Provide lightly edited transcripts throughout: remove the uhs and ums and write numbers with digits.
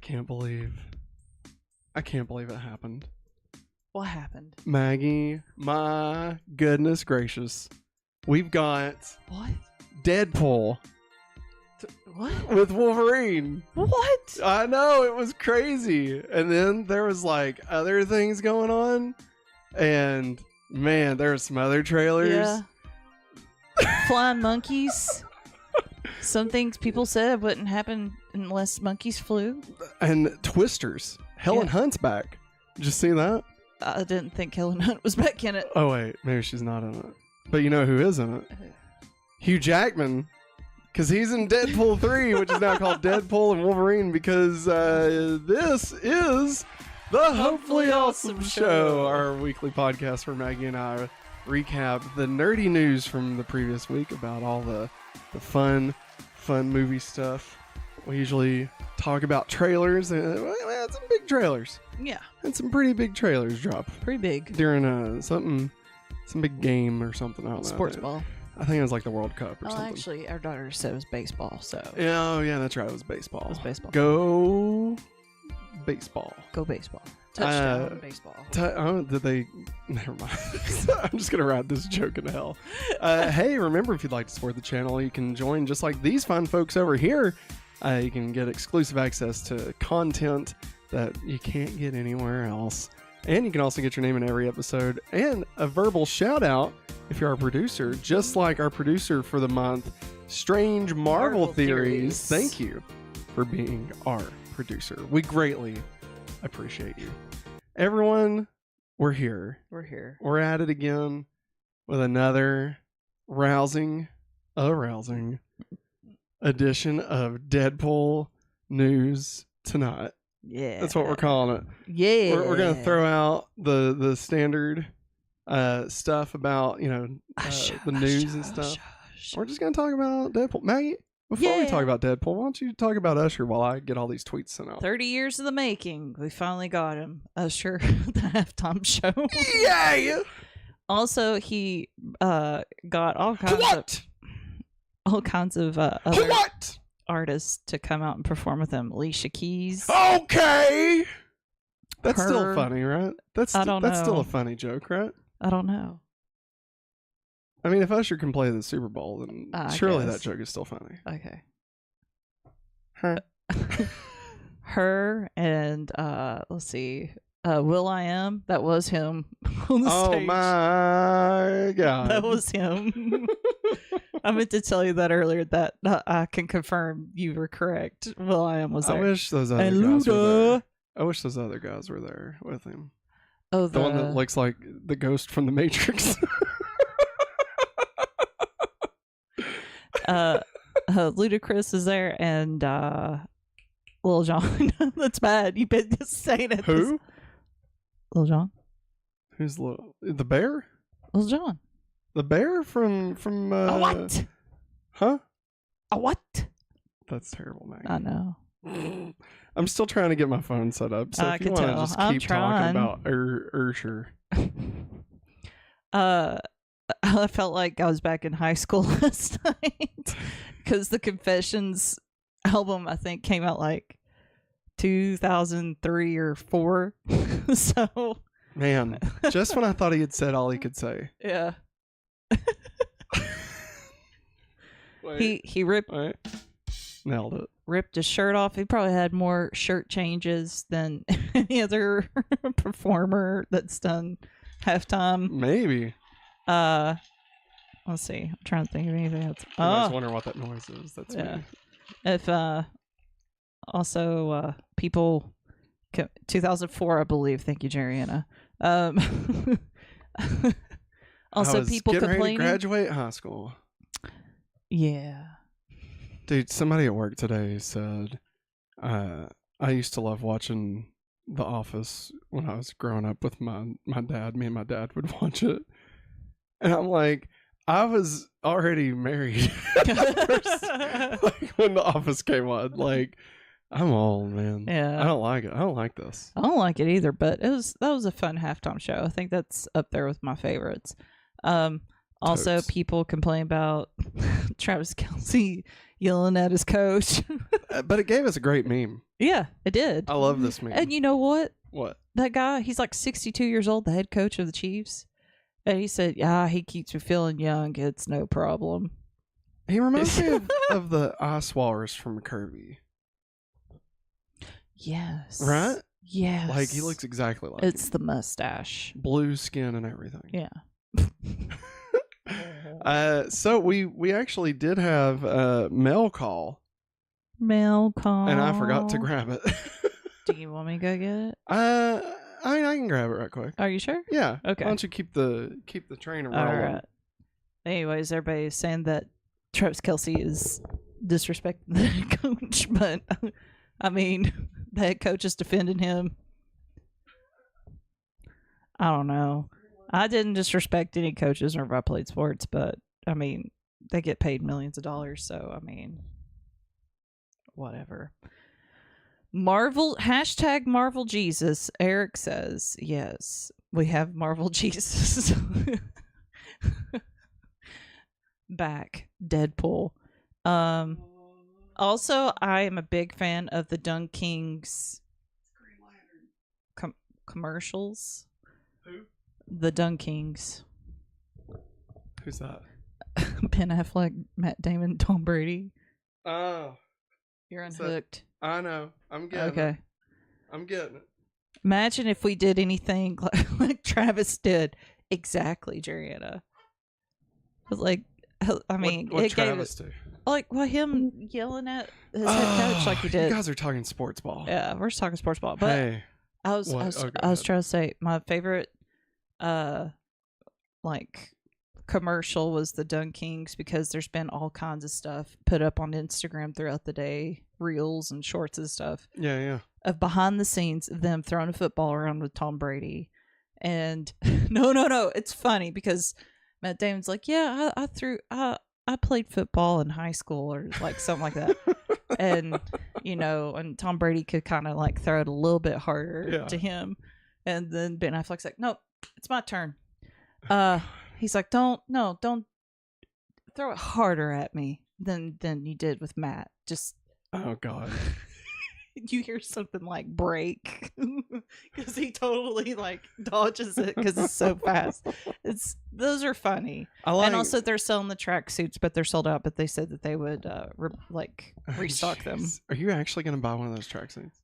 can't believe it happened. What happened? Maggie, my goodness gracious. We've got What? Deadpool What? with Wolverine. What? I know, it was crazy. And then there was like other things going on. And man, there were some other trailers. Yeah. Flying monkeys. Some things people said wouldn't happen unless monkeys flew. And Twisters. Helen Hunt's back. Did you see that? I didn't think Helen Hunt was back in it. Oh wait, maybe she's not in it. But you know who is in it? Hugh Jackman. Because he's in Deadpool 3, which is now called Deadpool and Wolverine, because this is the Hopefully Awesome Show, our weekly podcast where Maggie and I recap the nerdy news from the previous week about all the fun movie stuff. We usually talk about trailers, and we had some big trailers. Yeah. And some pretty big trailers drop. Pretty big. During some big game or something. I don't know. Sports ball. I think it was like the World Cup or something. Actually, our daughter said it was baseball, so. Oh, yeah, that's right. It was baseball. It was baseball. Go baseball. Go baseball. Touchdown baseball. Did they? Never mind. I'm just going to ride this joke into hell. Hey, remember, if you'd like to support the channel, you can join just like these fine folks over here. You can get exclusive access to content that you can't get anywhere else. And you can also get your name in every episode and a verbal shout out if you're our producer, just like our producer for the month, Strange Marvel Theories. Thank you for being our producer. We greatly appreciate you. Everyone, we're here. We're here. We're at it again with another arousing edition of Deadpool News Tonight. Yeah. That's what we're calling it. Yeah. We're going to throw out the standard stuff about, the news and stuff. We're just going to talk about Deadpool. Maggie, before we talk about Deadpool, why don't you talk about Usher while I get all these tweets sent out? 30 years in the making. We finally got him. Usher, the halftime show. Yay! Also, he got all kinds of other artists to come out and perform with him. Alicia Keys. Okay. That's still funny, right? That's still a funny joke, right? I don't know. I mean, if Usher can play the Super Bowl, then surely that joke is still funny. Okay. Huh. Her and let's see, will.i.am. That was him on the stage. Oh my god, that was him. I meant to tell you that earlier. That I can confirm you were correct. will.i.am was there. I wish those other guys were there. I wish those other guys were there with him. Oh, the one that looks like the ghost from the Matrix. Ludacris is there, and Lil Jon. That's bad. You've been just saying it. Who? Lil Jon. Who's the bear? Lil Jon. The bear from A what? Huh? A what? That's terrible, Maggie. I know. I'm still trying to get my phone set up, so if you want to just keep talking about Usher. I felt like I was back in high school last night because the Confessions album, I think, came out like 2003 or 4. So, man, just when I thought he had said all he could say. Yeah. Wait, he ripped. Wait. Nailed it. Ripped his shirt off. He probably had more shirt changes than any other performer that's done halftime. Maybe. Let's see. I'm trying to think of anything else. I was wondering what that noise is. That's me. If also people 2004, I believe. Thank you, Jeriana. Also, people complaining. Ready to graduate high school. Yeah. Dude, somebody at work today said, I used to love watching The Office when I was growing up with my dad. Me and my dad would watch it. And I'm like, I was already married like when The Office came on. Like, I'm old, man. Yeah. I don't like it. I don't like this. I don't like it either, but that was a fun halftime show. I think that's up there with my favorites. Also, Totes. people complain about Travis Kelce yelling at his coach. But it gave us a great meme. Yeah, it did. I love this meme. And you know what? What? That guy, he's like 62 years old, the head coach of the Chiefs. And he said, yeah, he keeps me feeling young. It's no problem. He reminds me of the ice walrus from Kirby. Yes. Right? Yes. Like, he looks exactly like It's him. the mustache. Blue skin and everything. Yeah. So we actually did have a mail call. Mail call. And I forgot to grab it. Do you want me to go get it? I mean, I can grab it right quick. Are you sure? Yeah. Okay. Why don't you keep the train rolling? All right. Anyways, everybody's saying that Travis Kelce is disrespecting the head coach, but I mean, the head coach is defending him. I don't know. I didn't disrespect any coaches whenever I played sports, but I mean, they get paid millions of dollars, so I mean, whatever. Marvel Jesus. Eric says, yes, we have Marvel Jesus. Back. Deadpool. Also, I am a big fan of the Dun Kings commercials. Who? The Dun Kings. Who's that? Ben Affleck, Matt Damon, Tom Brady. Oh. You're unhooked. I know. I'm getting Okay. it. I'm getting it. Imagine if we did anything like Travis did. Exactly, Jariana. Like, I mean, what it Travis gave do? like him yelling at his head coach like he did. You guys are talking sports ball. Yeah, we're just talking sports ball. But Hey. I was trying to say my favorite like commercial was the Dun Kings, because there's been all kinds of stuff put up on Instagram throughout the day, reels and shorts and stuff. Yeah. Of behind the scenes of them throwing a football around with Tom Brady. And no, it's funny because Matt Damon's like, yeah, I played football in high school or like something like that. And, you know, and Tom Brady could kind of like throw it a little bit harder to him. And then Ben Affleck's like, nope, it's my turn. He's like, don't throw it harder at me than you did with Matt. Just, oh God. You hear something like break because he totally like dodges it because it's so fast. Those are funny. And also they're selling the track suits, but they're sold out. But they said that they would restock them. Are you actually going to buy one of those tracksuits?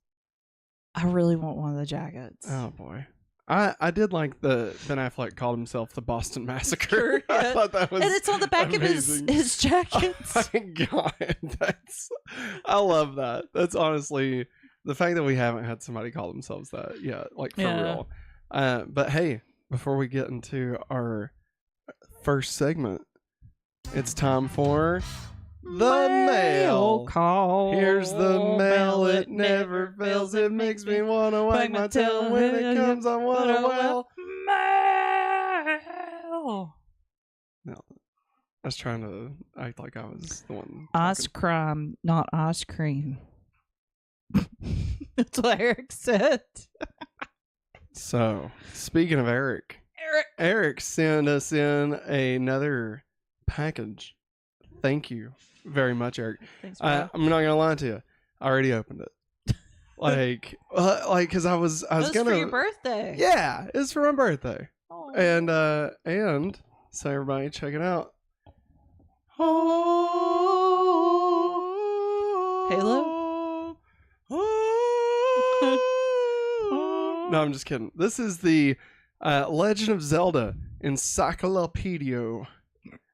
I really want one of the jackets. Oh boy. I did like the Ben Affleck called himself the Boston Massacre. Yeah. I thought that was, and it's on the back amazing. of his jackets. Oh my God, I love that. That's honestly the fact that we haven't had somebody call themselves that. Yeah, like for real. But hey, before we get into our first segment, it's time for the mail call. Here's the mail, it never fails. It makes me want to wag my tail. When it comes, I want to wail. Mail. No, I was trying to act like I was the one. Ice crime, not ice cream. That's what Eric said. So, speaking of Eric sent us in another package. Thank you very much, Eric. Thanks, bro. I'm not gonna lie to you. I already opened it. Because I was gonna. For your birthday. Yeah, it's for my birthday. Oh. And so everybody check it out. Halo? No, I'm just kidding. This is the Legend of Zelda Encyclopedia.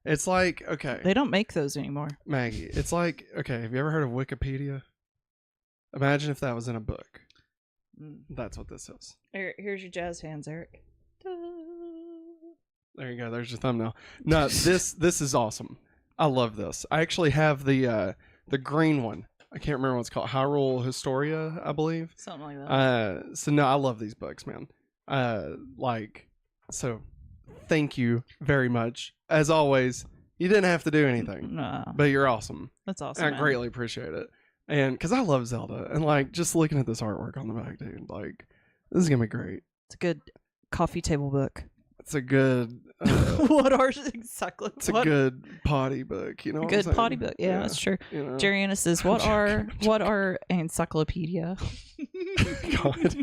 It's like, okay. They don't make those anymore. Maggie, it's like, okay, have you ever heard of Wikipedia? Imagine if that was in a book. That's what this is. Here's your jazz hands, Eric. There you go. There's your thumbnail. No, this is awesome. I love this. I actually have the green one. I can't remember what it's called. Hyrule Historia, I believe. Something like that. So no, I love these books, man. So thank you very much. As always, you didn't have to do anything. No. But you're awesome. That's awesome. And I greatly appreciate it. And because I love Zelda. And like just looking at this artwork on the back, dude, like this is going to be great. It's a good coffee table book. That's a good. What are encyclopedias? It's a good potty book. You know. Good potty book. Yeah, that's true. You know. Jerry Anna says, "What are encyclopedia?" God.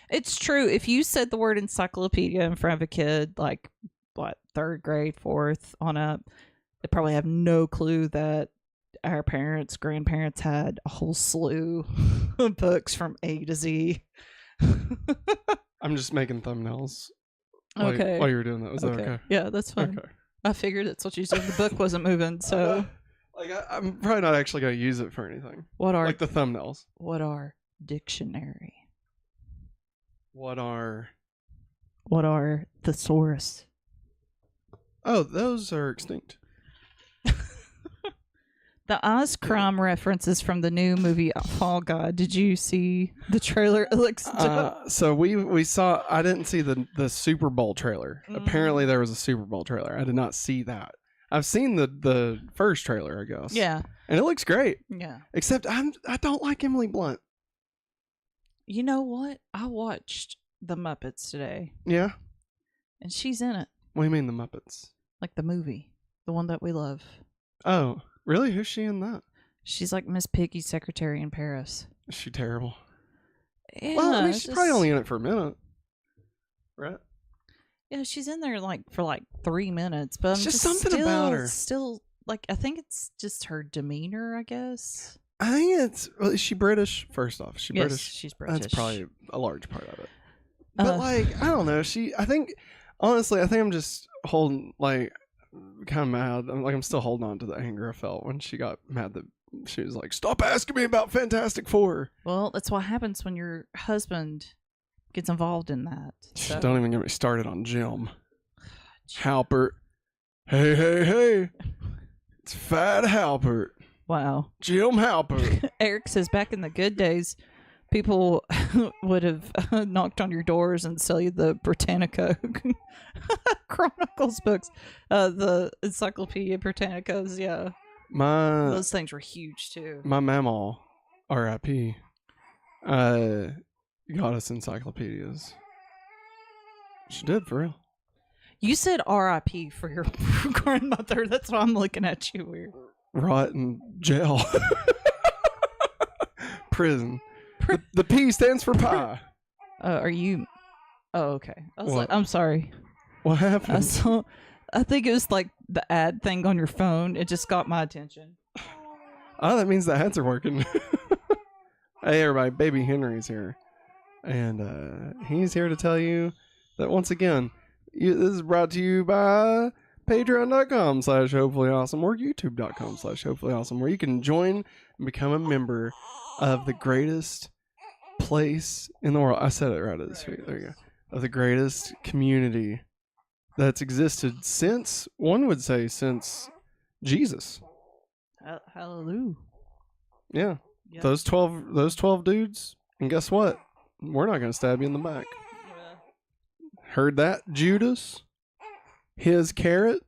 It's true. If you said the word encyclopedia in front of a kid, like what, 3rd grade, 4th on up, they probably have no clue that our parents, grandparents had a whole slew of books from A to Z. I'm just making thumbnails. Okay. While you were doing that, was that okay? Yeah, that's fine. Okay. I figured that's what you said. The book wasn't moving, so. I'm probably not actually going to use it for anything. What are like the thumbnails? What are dictionary? What are thesaurus? Oh, those are extinct. The Oz crime references from the new movie Fall Guy. Did you see the trailer? It looks so we saw. I didn't see the Super Bowl trailer. Apparently, there was a Super Bowl trailer. I did not see that. I've seen the first trailer, I guess. Yeah, and it looks great. Yeah, except I don't like Emily Blunt. You know what? I watched The Muppets today. Yeah, and she's in it. What do you mean The Muppets? Like the movie, the one that we love. Oh. Really? Who's she in that? She's like Miss Piggy's secretary in Paris. Is she terrible? Yeah, well, I mean, she's probably only in it for a minute. Right? Yeah, she's in there for 3 minutes, but it's just something about her. Still, like, I think it's just her demeanor, I guess. I think it's... Well, is she British? First off, is she yes, British? She's British. That's probably a large part of it. But, I don't know. Honestly, I think I'm just holding, kind of mad. I'm still holding on to the anger I felt when she got mad that she was like, "Stop asking me about Fantastic Four." Well, that's what happens when your husband gets involved in that. So. Don't even get me started on Jim Halpert. Hey! It's Fat Halpert. Wow. Jim Halpert. Eric says back in the good days, people would have knocked on your doors and sell you the Britannica Chronicles books, the Encyclopedia Britannicas. Yeah, those things were huge too. My mama, R.I.P., got us encyclopedias. She did, for real. You said R.I.P. for your grandmother. That's why I'm looking at you weird. Rot in jail. Prison. The P stands for pie. Are you? Oh, okay. I was I'm sorry. What happened? I think it was like the ad thing on your phone. It just got my attention. Oh, that means the ads are working. Hey, everybody. Baby Henry's here. And he's here to tell you that once again, this is brought to you by patreon.com/hopefullyawesome or youtube.com/hopefullyawesome, where you can join and become a member of the greatest place in the world. I said it right at this week. There you go. Of the greatest community that's existed since, one would say, since Jesus. Hallelujah. Yeah. Yep. Those 12 dudes, and guess what? We're not going to stab you in the back. Yeah. Heard that, Judas? His carrot?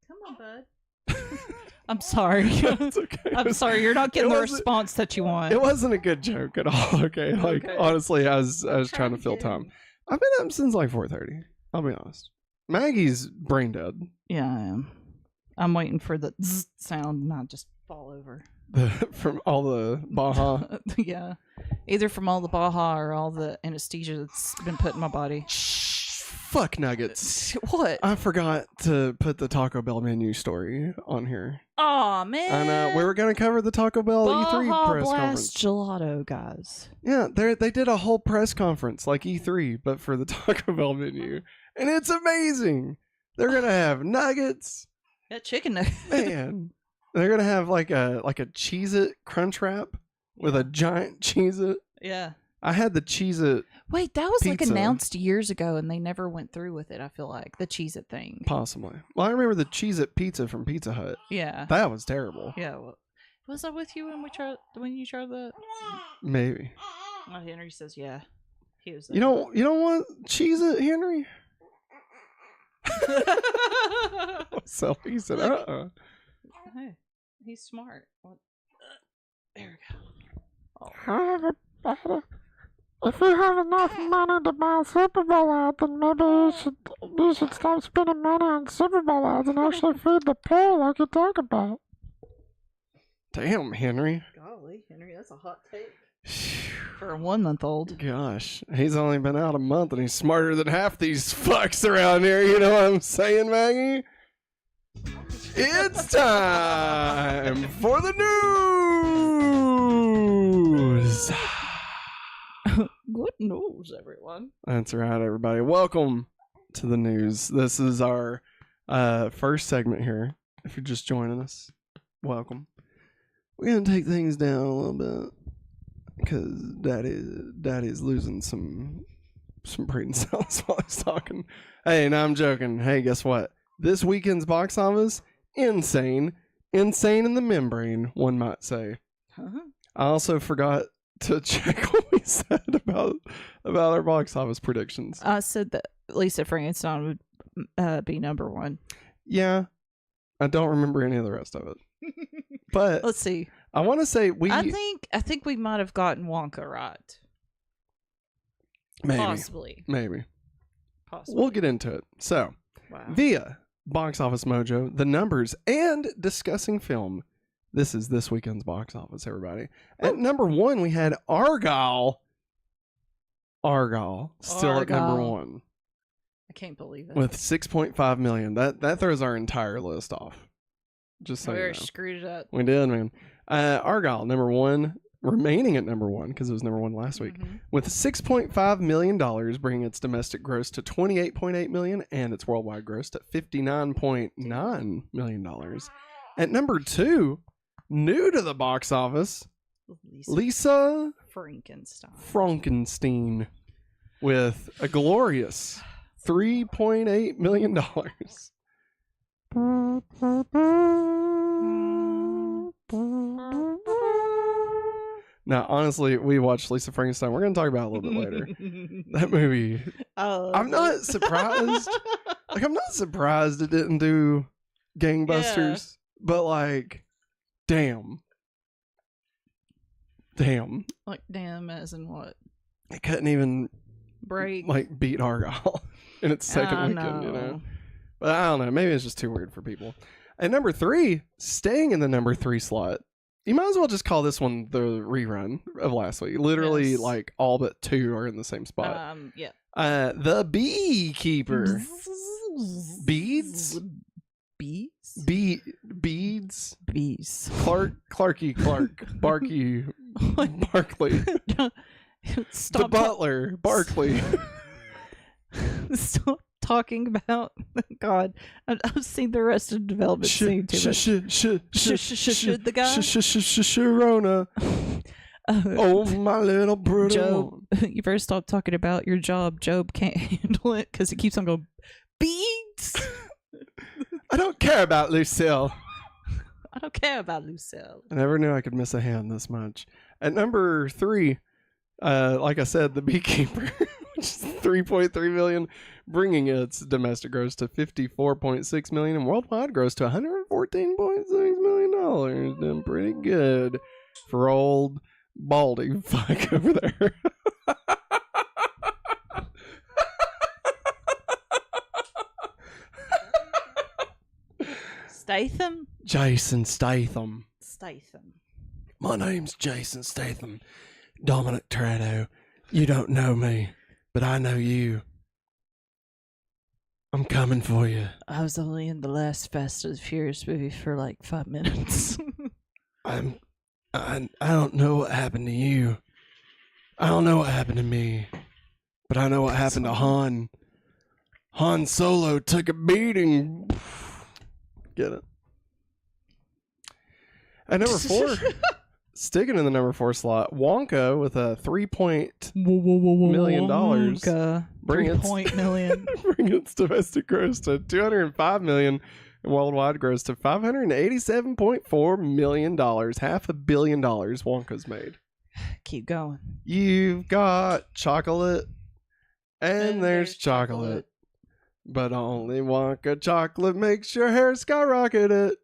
Come on, bud. I'm sorry. It's okay. I'm sorry. You're not getting the response that you want. It wasn't a good joke at all. Okay. Honestly, I was trying to fill time. I've been up since 4:30. I'll be honest. Maggie's brain dead. Yeah, I am. I'm waiting for the zzz sound, not just fall over. From all the Baja. Yeah. Either from all the Baja or all the anesthesia that's been put in my body. Fuck nuggets. What? I forgot to put the Taco Bell menu story on here. Aw, man. And we were going to cover the Taco Bell E3 press conference. Gelato, guys. Yeah, they did a whole press conference like E3, but for the Taco Bell menu. And it's amazing. They're going to have nuggets. Yeah, chicken nuggets. Man. They're going to have like a Cheez-It Crunch Wrap with a giant Cheez-It. Yeah. I had the Cheez-It. Wait, that was pizza. announced years ago and they never went through with it, I feel like. The Cheez-It thing. Possibly. Well, I remember the Cheez-It pizza from Pizza Hut. Yeah. That was terrible. Yeah. Well, was I with you when you tried that? Maybe. Oh, Henry says yeah. He was there. You don't want Cheez-It, Henry? So he said, Hey, he's smart. There we go. If you have enough money to buy a Super Bowl ad, then maybe you should stop spending money on Super Bowl ads and actually feed the poor like you talk about. Damn, Henry. Golly, Henry, that's a hot take. For a 1-month-old. Gosh, he's only been out a month and he's smarter than half these fucks around here. You know what I'm saying, Maggie? It's time for the news. Good news, everyone. That's right, everybody. Welcome to the news. This is our first segment here. If you're just joining us, welcome. We're gonna take things down a little bit because Daddy's losing some brain cells while he's talking. Hey, no, I'm joking. Hey, guess what? This weekend's box office, insane in the membrane, one might say. Huh? I also forgot to check what we said about our box office predictions. I said that Lisa Frankenstein would be number one. Yeah, I don't remember any of the rest of it. But Let's see. I want to say I think we might have gotten Wonka right. maybe Possibly. We'll get into it. So, Wow. via Box Office Mojo, the numbers, and discussing film. This is this weekend's box office, everybody. At number one, we had Argyle. Still at number Argyle. one. I can't believe it. With 6.5 million. That throws our entire list off. Just so We you already know. screwed it up. We did, man. Argyle, number one, remaining at number one because it was number one last week, Mhm. with $6.5 million, bringing its domestic gross to $28.8 million and its worldwide gross to $59.9 million. At number two, new to the box office, Lisa Frankenstein, with a glorious $3.8 million. Now, honestly, we watched Lisa Frankenstein. We're going to talk about it a little bit later. That movie, I'm not surprised. I'm not surprised it didn't do gangbusters, but like, damn. Like, damn, as in what? It couldn't even Break. like beat Argyle in its second I weekend, you know? know. But I don't know. Maybe it's just too weird for people. And number three, staying in the number three slot. You might as well just call this one the rerun of last week. Literally, Yes. like, all but two are in the same spot. Yeah. The Beekeeper. Beads? Bees? Beads? Bees. Clarky Clark. Barky. Barkley. Stop The Butler. Barkley. Stop talking about God. I've seen the rest of development scene too much. The guy. Sharona. Oh, my little brutal. Job, you better stop talking about your job. Job can't handle it because he keeps on going, beads. I don't care about Lucille. I don't care about Lucille. I never knew I could miss a hand this much. At number three, like I said, The Beekeeper, which is $3.3 million, bringing its domestic gross to $54.6 million and worldwide gross to $114.6 million. Doing pretty good for old baldy fuck over there. Statham? Jason Statham. Statham. My name's Jason Statham. Dominic Toretto. You don't know me, but I know you. I'm coming for you. I was only in the last Fast and Furious movie for like 5 minutes. I don't know what happened to you. I don't know what happened to me. But I know what happened to Han. Han Solo took a beating. Get it? At number four, sticking in the number four slot, Wonka with a $3 million. Bring its domestic gross to $205 million and worldwide gross to $587.4 million. $500 million Wonka's made. Keep going. You've got chocolate and there's chocolate. But only Wonka chocolate makes your hair skyrocket it.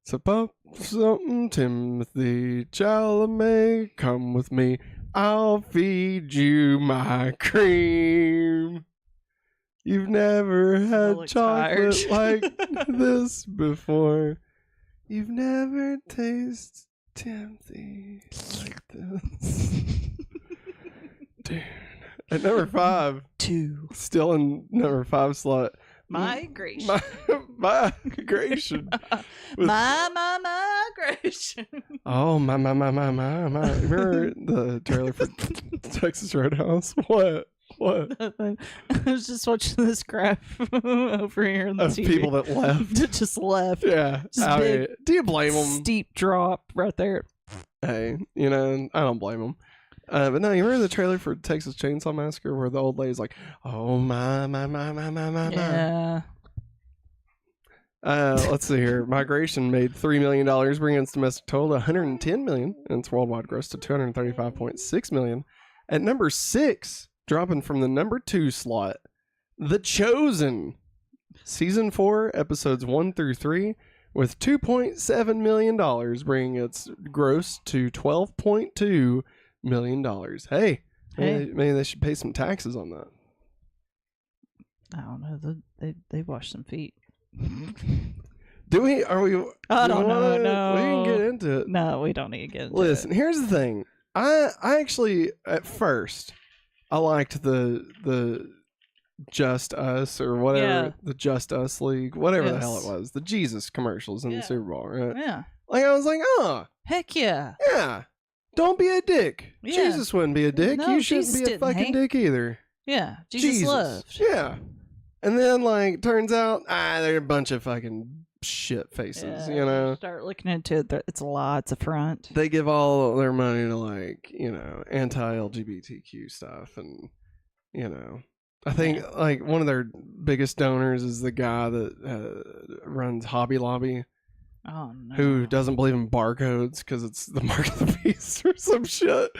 So pump something, Timothy Chalamet, come with me. I'll feed you my cream. You've never had look chocolate tired. like this before. You've never tasted Timothy like this. Dude. At number 5, 2. still in number 5 slot. Migration. Migration. With- Migration. Oh, my. Remember the trailer for Texas Roadhouse? What? I was just watching this graph over here on the Of TV. people that left. That just left. Yeah. Just I big, mean, do you blame them? Steep drop right there. Hey, you know, I don't blame them. But no, you remember the trailer for Texas Chainsaw Massacre where the old lady's like, oh, my. Yeah. Let's see here. Migration made $3 million, bringing its domestic total to $110 million, and its worldwide gross to $235.6 million. At number 6, dropping from the number 2 slot, The Chosen, Season 4, Episodes 1 through 3, with $2.7 million, bringing its gross to $12.2 million. Hey, maybe they should pay some taxes on that. I don't know. They wash some feet. Do we? Are we? I don't know. No, we can get into it. No, we don't need to get into Listen, it. here's the thing. I actually at first I liked the Just Us or whatever, Yeah. the Just Us League, whatever the hell it Yes. was, the Jesus commercials in Yeah. the Super Bowl, right? Yeah. Like I was like, oh Heck yeah. yeah, don't be a dick. Yeah. Jesus wouldn't be a dick. No, You shouldn't Jesus be a didn't, fucking Hank. dick either. Yeah. Jesus loved. Yeah. And then like turns out they're a bunch of fucking shit faces, Yeah, you know. Start looking into it. It's a lie. It's a front. They give all their money to like, you know, anti-LGBTQ stuff, and you know, I think like one of their biggest donors is the guy that runs Hobby Lobby, Oh no. who doesn't believe in barcodes because it's the mark of the beast or some shit.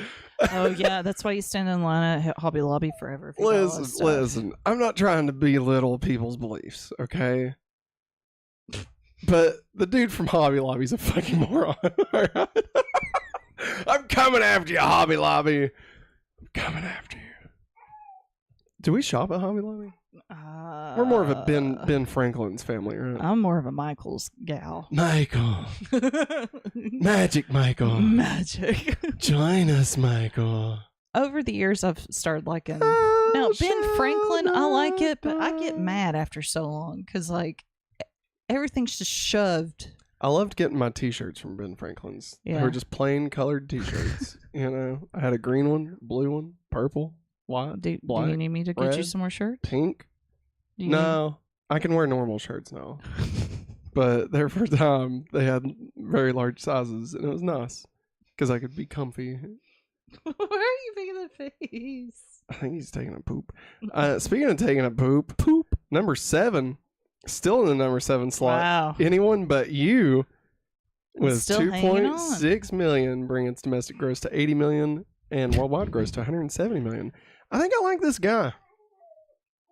Oh yeah, that's why you stand in line at Hobby Lobby forever. If you got all that stuff. Listen, I'm not trying to belittle people's beliefs, okay? But the dude from Hobby Lobby's a fucking moron. Alright? I'm coming after you, Hobby Lobby. I'm coming after you. Do we shop at Hobby Lobby? We're more of a Ben Franklin's family, right? I'm more of a Michael's gal. Michael. Magic Michael. Magic. Join us, Michael. Over the years, I've started liking. Now, Ben Franklin, I like it, but I get mad after so long because, like, everything's just shoved. I loved getting my t-shirts from Ben Franklin's. They Yeah. were just plain colored t-shirts. You know, I had a green one, blue one, purple, white, Do black, you need me to get you red, some more shirts? pink. Do you No, I can wear normal shirts now. But there for a time, they had very large sizes, and it was nice because I could be comfy. Why are you making that face? I think he's taking a poop. Speaking of taking a poop, number 7, still in the number 7 slot. Wow. Anyone But You, with Still hanging on. 2.6 million, bringing its domestic gross to 80 million and worldwide gross to 170 million. I think I like this guy.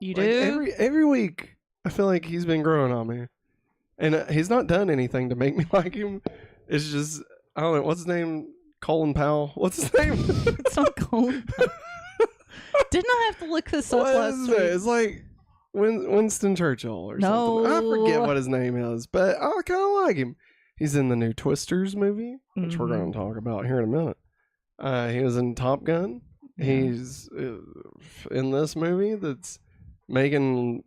You Like, do? every week, I feel like he's been growing on me, and he's not done anything to make me like him. It's just I don't know what's his name. Colin Powell. What's his name? It's not Colin. Didn't I have to look this up What last is week? it? It's like Winston Churchill or something. I forget No. what his name is, but I kind of like him. He's in the new Twisters movie, which we're going to talk about here in a minute. He was in Top Gun. Yeah. He's in this movie that's making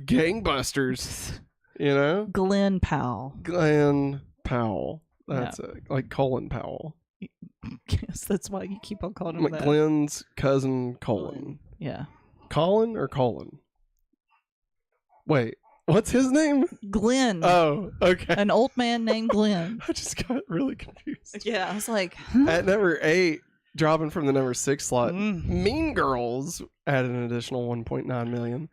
gangbusters. You know, Glenn Powell. Glenn Powell. That's like Colin Powell. Yes, that's why you keep on calling him that. Glenn's cousin Colin. Yeah. Colin or Colin? Wait, what's his name? Glenn. Oh, okay. An old man named Glenn. I just got really confused. Yeah, I was like, At number 8, dropping from the number 6 slot, Mm. Mean Girls added an additional 1.9 million,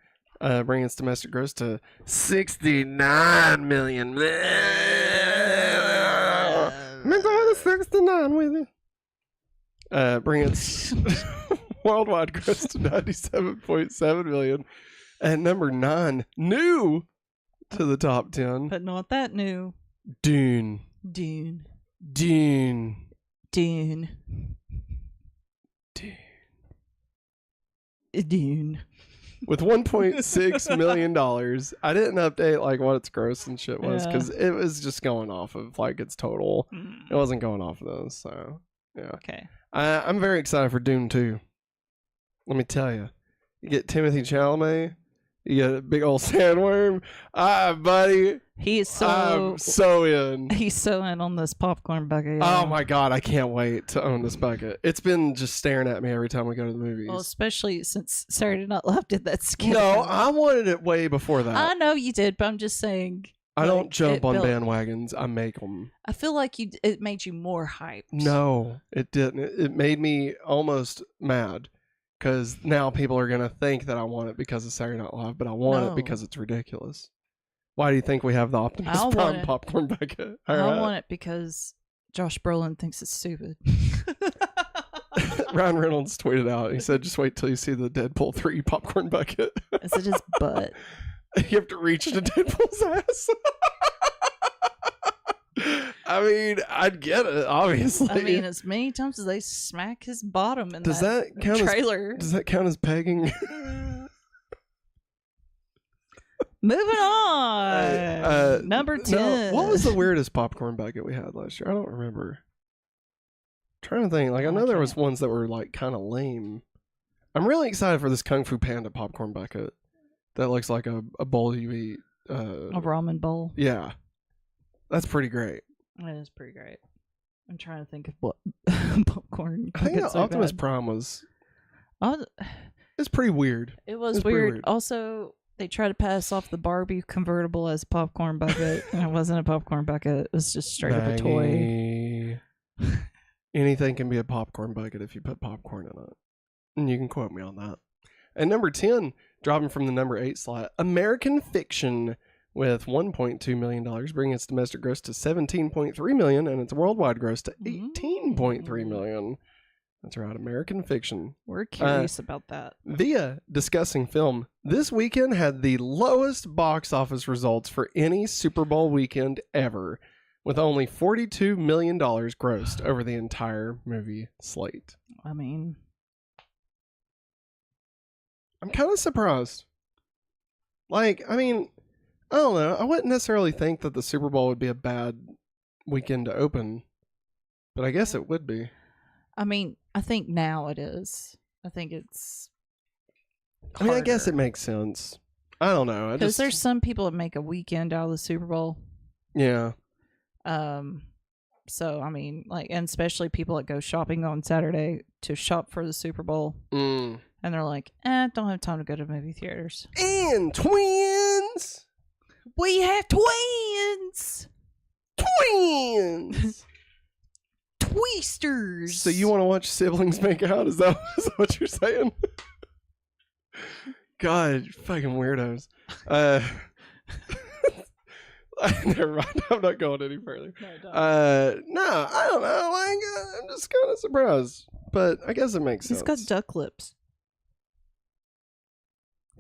bringing its domestic gross to 69 million. I'm going to 69 with you. Bring its worldwide gross to 97.7 million. At number 9, new to the top 10, but not that new. Dune. Dune. Dune. Dune. Dune. with $1.6 million. I didn't update like what its gross and shit was Yeah. because it was just going off of like its total. It wasn't going off of those. So yeah, Okay. I'm very excited for Dune 2. Let me tell you, you get Timothy Chalamet, you get a big old sandworm. Buddy, He's I'm so in. he's so in on this popcorn bucket. Oh my god, I can't wait to own this bucket. It's been just staring at me every time we go to the movies. Well, especially since Saturday Night Live did that skit. No, I wanted it way before that. I know you did, but I'm just saying. I like, don't jump it on built- bandwagons. I make them. I feel like it made you more hyped. No, it didn't. It made me almost mad because now people are going to think that I want it because of Saturday Night Live, but I want No. it because it's ridiculous. Why do you think we have the Optimus I want Prime it. popcorn bucket? I All right. want it because Josh Brolin thinks it's stupid. Ryan Reynolds tweeted out. He said, just wait till you see the Deadpool 3 popcorn bucket. Is it his butt? You have to reach into Deadpool's ass. I mean, I'd get it, obviously. I mean, as many times as they smack his bottom in does that that count trailer. does that count as pegging? Moving on. Number 10. No, what was the weirdest popcorn bucket we had last year? I don't remember. Trying to think. Like, I know there was ones that were like kind of lame. I'm really excited for this Kung Fu Panda popcorn bucket that looks like a bowl you eat. A ramen bowl. Yeah, that's pretty great. It is pretty great. I'm trying to think of what popcorn. I think the buckets are Optimus bad. Prime was. Oh, It's pretty weird. it was It's pretty weird. weird. Also, they tried to pass off the Barbie convertible as a popcorn bucket, and it wasn't a popcorn bucket. It was just straight up a toy. Maggie. Anything can be a popcorn bucket if you put popcorn in it. And you can quote me on that. And number 10, dropping from the number 8 slot, American Fiction with $1.2 million, bringing its domestic gross to $17.3 million and its worldwide gross to $18.3 million. That's right, American Fiction. We're curious about that. Via discussing film, this weekend had the lowest box office results for any Super Bowl weekend ever, with only $42 million grossed over the entire movie slate. I mean, I'm kind of surprised. Like, I mean, I don't know. I wouldn't necessarily think that the Super Bowl would be a bad weekend to open, but I guess it would be. I think now it is. I think it's. I mean, I guess it harder. makes sense. I don't know. Because there's some people that make a weekend out of the Super Bowl. Yeah. So I mean, like, and especially people that go shopping on Saturday to shop for the Super Bowl, and they're like, don't have time to go to movie theaters. And twins! We have twins! Twins! Tweesters! So you want to watch siblings make out? Is that what you're saying? God, fucking weirdos. Never mind. I'm not going any further. No, I don't know. Like, I'm just kind of surprised, but I guess it makes sense. He's got duck lips.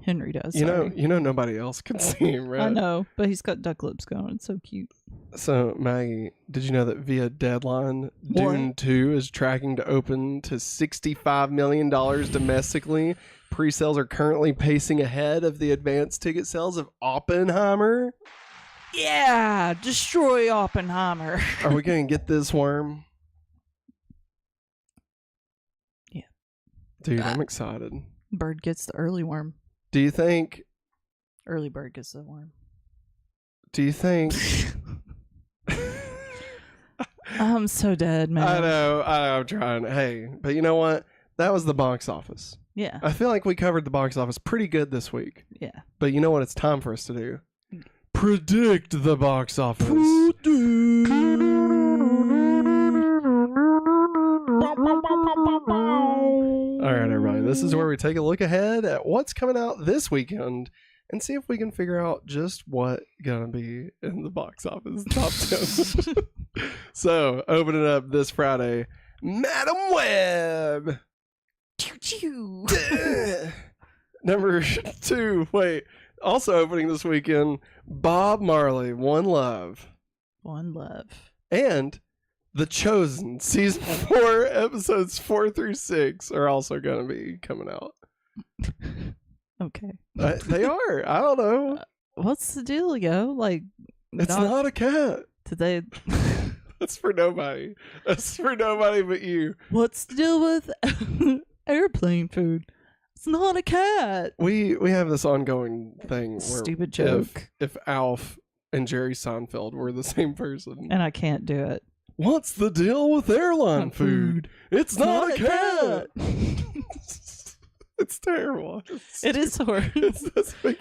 Henry does. You sorry. know, nobody else can see him, right? I know, but he's got duck lips going. It's so cute. So, Maggie, did you know that via Deadline, What? Dune 2 is tracking to open to $65 million domestically? Pre-sales are currently pacing ahead of the advanced ticket sales of Oppenheimer. Yeah, destroy Oppenheimer. Are we going to get this worm? Yeah. Dude, I'm excited. Bird gets the early worm. Do you think... Early bird gets the worm. Do you think... I'm so dead, man. I know, I'm trying. Hey, but you know what? That was the box office. Yeah. I feel like we covered the box office pretty good this week. Yeah. But you know what it's time for us to do? Predict the box office. All right, everybody. This is where we take a look ahead at what's coming out this weekend and see if we can figure out just what gonna be in the box office top 10. So, opening up this Friday, Madam Web. Choo choo. Number 2, wait. Also opening this weekend, Bob Marley, One Love. One love. And The Chosen, season 4, episodes 4 through 6 are also going to be coming out. Okay. They are. I don't know. What's the dealio? Like, It's not a cat. today. That's for nobody. That's for nobody but you. What's the deal with airplane food? It's not a cat. We have this ongoing thing where Stupid joke. if Alf and Jerry Seinfeld were the same person. And I can't do it. What's the deal with airline food? It's not a cat. It's terrible. It is horrible.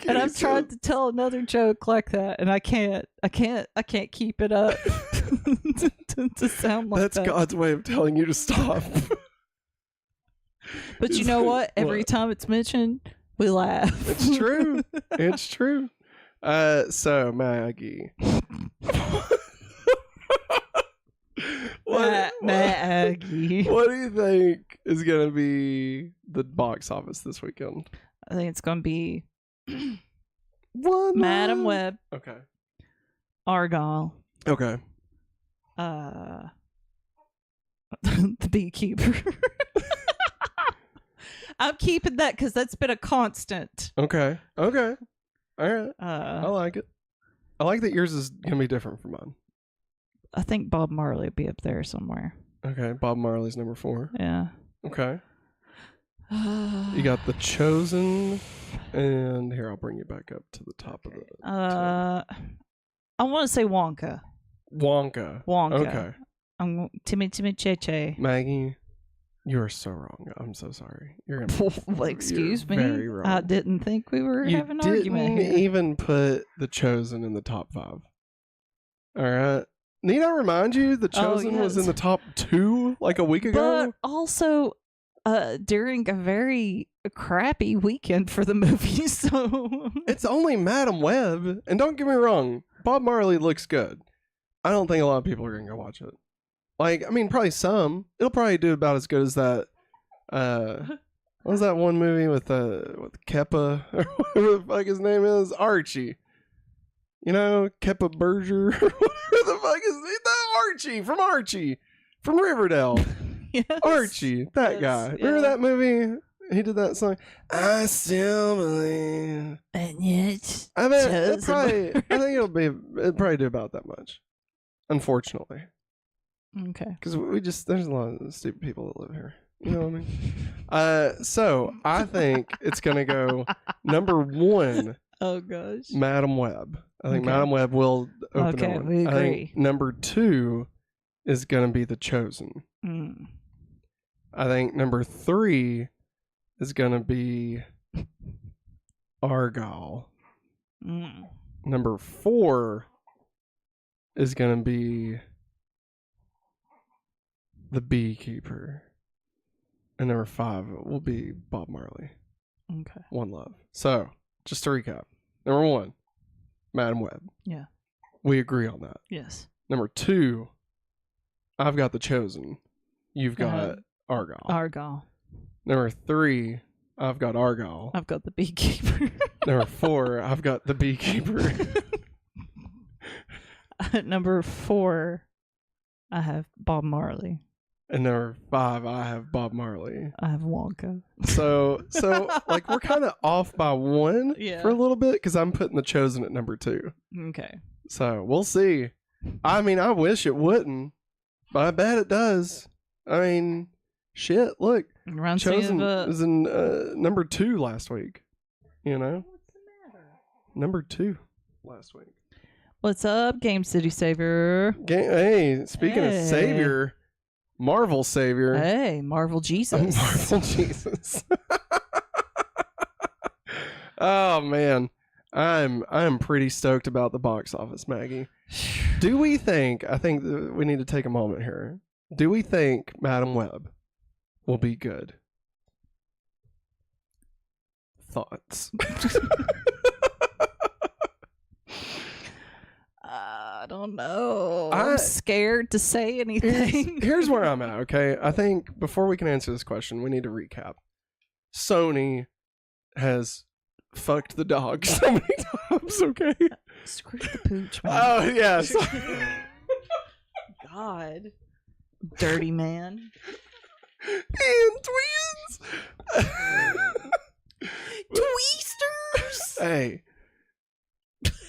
And I've tried to tell another joke like that, and I can't keep it up to sound like That's that. God's way of telling you to stop. But you know what? Every time it's mentioned, we laugh. It's true. It's true. So Maggie. Maggie. What do you think is gonna be the box office this weekend? I think it's going to be One Madam Web, Okay. Argyle, Okay. the Beekeeper. I'm keeping that because that's been a constant. Okay. Okay. All right. I I like it. I like that yours is gonna be different from mine. think Bob Marley will be up there somewhere. Okay. Bob Marley's number 4. Yeah. Okay. You got The Chosen, and here I'll bring you back up to the top of the. I want to say Wonka. Wonka. Okay. Timmy Che. Maggie, you are so wrong. I'm so sorry. You're gonna. Excuse me. Very wrong. I didn't think we were You having an argument didn't here. even put The Chosen in the top 5. All right. Need I remind you, The Chosen was yes. in the top 2 like a week ago? But also, during a very crappy weekend for the movie, so It's only Madam Web. And don't get me wrong, Bob Marley looks good. I don't think a lot of people are going to go watch it. Like, I mean, probably some. It'll probably do about as good as that. What was that one movie with Keppa, or whatever the fuck his name is? Archie. You know, Keppa Berger, or whatever the fuck is that? Archie from Riverdale. yes. Archie, that Yes, guy. yeah. Remember that movie? He did that song. I still believe. And yet, I bet Chosen. I think it'll probably do about that much. Unfortunately, okay. because there's a lot of stupid people that live here. You know what I mean? So I think it's gonna go number 1, Oh gosh. Madam Web. I think Okay. Madam Web will open Okay, number 1. we I think agree. number 2 is gonna be The Chosen. Mm. I think number 3 is gonna be Argyle. Mm. Number 4 is gonna be The Beekeeper. And number 5 will be Bob Marley. Okay. One Love. So, just to recap. Number 1, Madam Web. Yeah. We agree on that. Yes. Number 2, I've got The Chosen. You've got Argyle. Argyle. Number 3, I've got Argyle. I've got the Beekeeper. Number 4, I've got The Beekeeper. Number 4, I have Bob Marley. And number 5, I have Bob Marley. I have Wonka. So like we're kind of off by 1 Yeah. for a little bit because I'm putting The Chosen at number 2. Okay. So we'll see. I mean, I wish it wouldn't, but I bet it does. I mean, shit. Look, Reminds Chosen me of was in number 2 last week. You know, What's the matter? number 2 last week. What's up, Game City Savior? Hey, speaking of Hey. Savior, Marvel Savior. Hey, Marvel Jesus. Marvel Jesus. Oh man, I'm pretty stoked about the box office, Maggie. Do we think? I think we need to take a moment here. Do we think Madam Web will be good? Thoughts? I don't know. I- I'm scared to say anything. Here's where I'm at. Okay, I think before we can answer this question, we need to recap. Sony has fucked the dog so many times. Okay. Screw the pooch, man. Oh yes. God. Dirty man. And twins.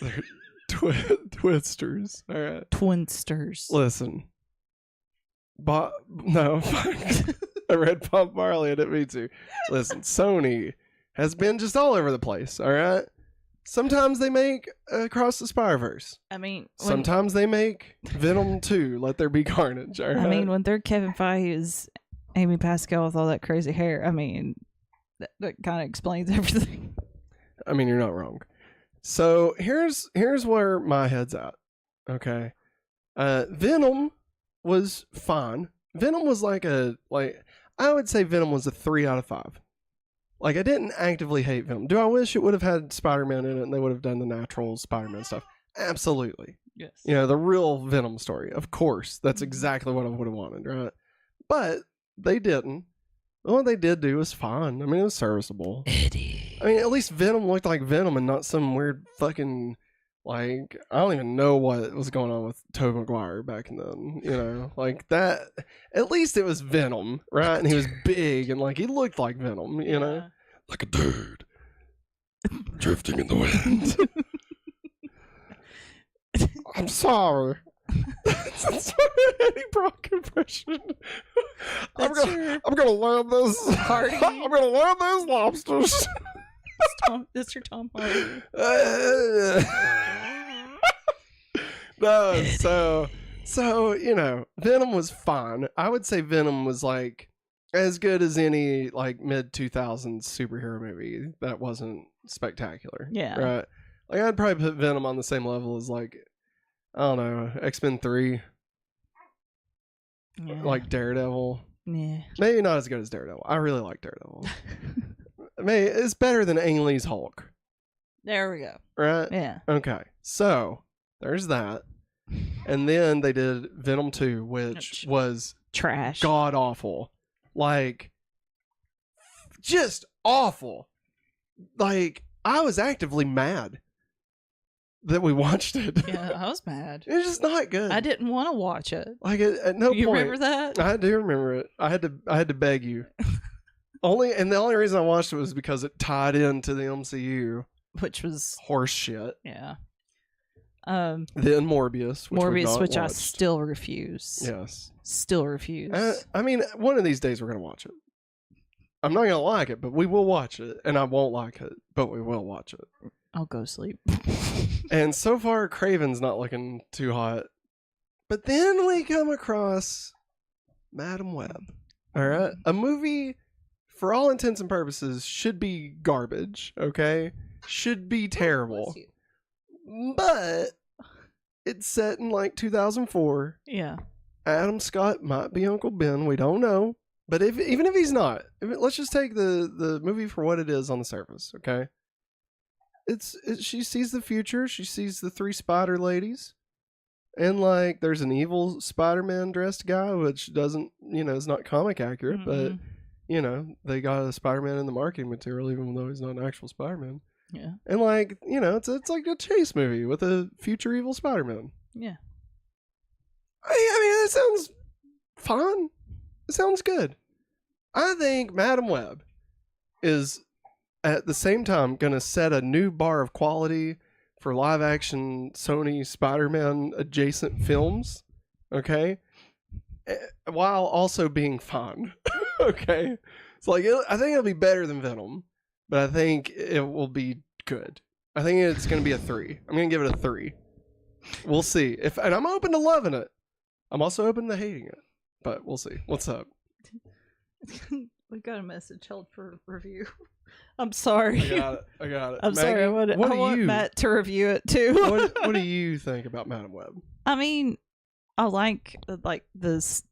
They're twisters. All right. Twinsters. Listen. No. I read Bob Marley. I didn't mean to. Listen, Sony has been just all over the place. All right. Sometimes they make Across the Spider-Verse. I mean, sometimes they make Venom 2, Let There Be Carnage. All right? I mean, when they're Kevin Feige's Amy Pascal with all that crazy hair, I mean, that kind of explains everything. I mean, you're not wrong. So here's where my head's at. Okay. Venom was fine. Venom was I would say Venom was a 3 out of 5. Like, I didn't actively hate Venom. Do I wish it would have had Spider-Man in it and they would have done the natural Spider-Man stuff? Absolutely. Yes. You know, the real Venom story. Of course. That's exactly what I would have wanted, right? But they didn't. What they did do was fine. I mean, it was serviceable. Eddie. I mean, at least Venom looked like Venom and not some weird fucking, like, I don't even know what was going on with Tobey Maguire back then, you know? Like, that, at least it was Venom, right? And he was big and, like, he looked like Venom, you know? Like a dude drifting in the wind. I'm sorry. That's my Eddie Brock impression. I'm gonna learn this. Hardy. I'm gonna learn those lobsters. That's your Tom Hardy. No, so you know, Venom was fine. I would say Venom was like as good as any like mid 2000s superhero movie that wasn't spectacular. Yeah. Right. Like I'd probably put Venom on the same level as like I don't know, X-Men 3. Yeah. Like Daredevil. Yeah. Maybe not as good as Daredevil. I really like Daredevil. Maybe it's better than Ang Lee's Hulk. There we go. Right? Yeah. Okay. So, there's that. And then they did Venom 2, which was trash. God awful. Like, just awful. Like, I was actively mad that we watched it. Yeah, I was mad. It's just not good. I didn't want to watch it. Like at no You point. remember that? I do remember it. I had to beg you. The only reason I watched it was because it tied into the MCU. Which was Horse shit. yeah. Then Morbius, which I still refuse. Yes. Still refuse. I mean, one of these days we're gonna watch it. I'm not gonna like it, but we will watch it, and I won't like it, but we will watch it. I'll go sleep. And so far, Craven's not looking too hot. But then we come across Madam Web. All right, a movie for all intents and purposes should be garbage. Okay, should be terrible. But it's set in like 2004. Yeah. Adam Scott might be Uncle Ben. We don't know. But even if he's not, let's just take the movie for what it is on the surface, okay? She sees the future. She sees the 3 spider ladies. And, like, there's an evil Spider-Man dressed guy, which doesn't, is not comic accurate. Mm-mm. But, they got a Spider-Man in the marketing material, even though he's not an actual Spider-Man. Yeah. And, like, it's like a chase movie with a future evil Spider-Man. Yeah. I mean, it sounds fun. It sounds good. I think Madam Web is at the same time going to set a new bar of quality for live action Sony Spider-Man adjacent films, okay? While also being fun, okay? It's like, I think it'll be better than Venom, but I think it will be good. I think it's going to be a 3. I'm going to give it a 3. We'll see. And I'm open to loving it. I'm also open to hating it, but we'll see. What's up? We got a message held for review. I'm sorry. I got it. I'm Maggie, sorry. I want Matt to review it too. What do you think about Madam Web? I mean, I like the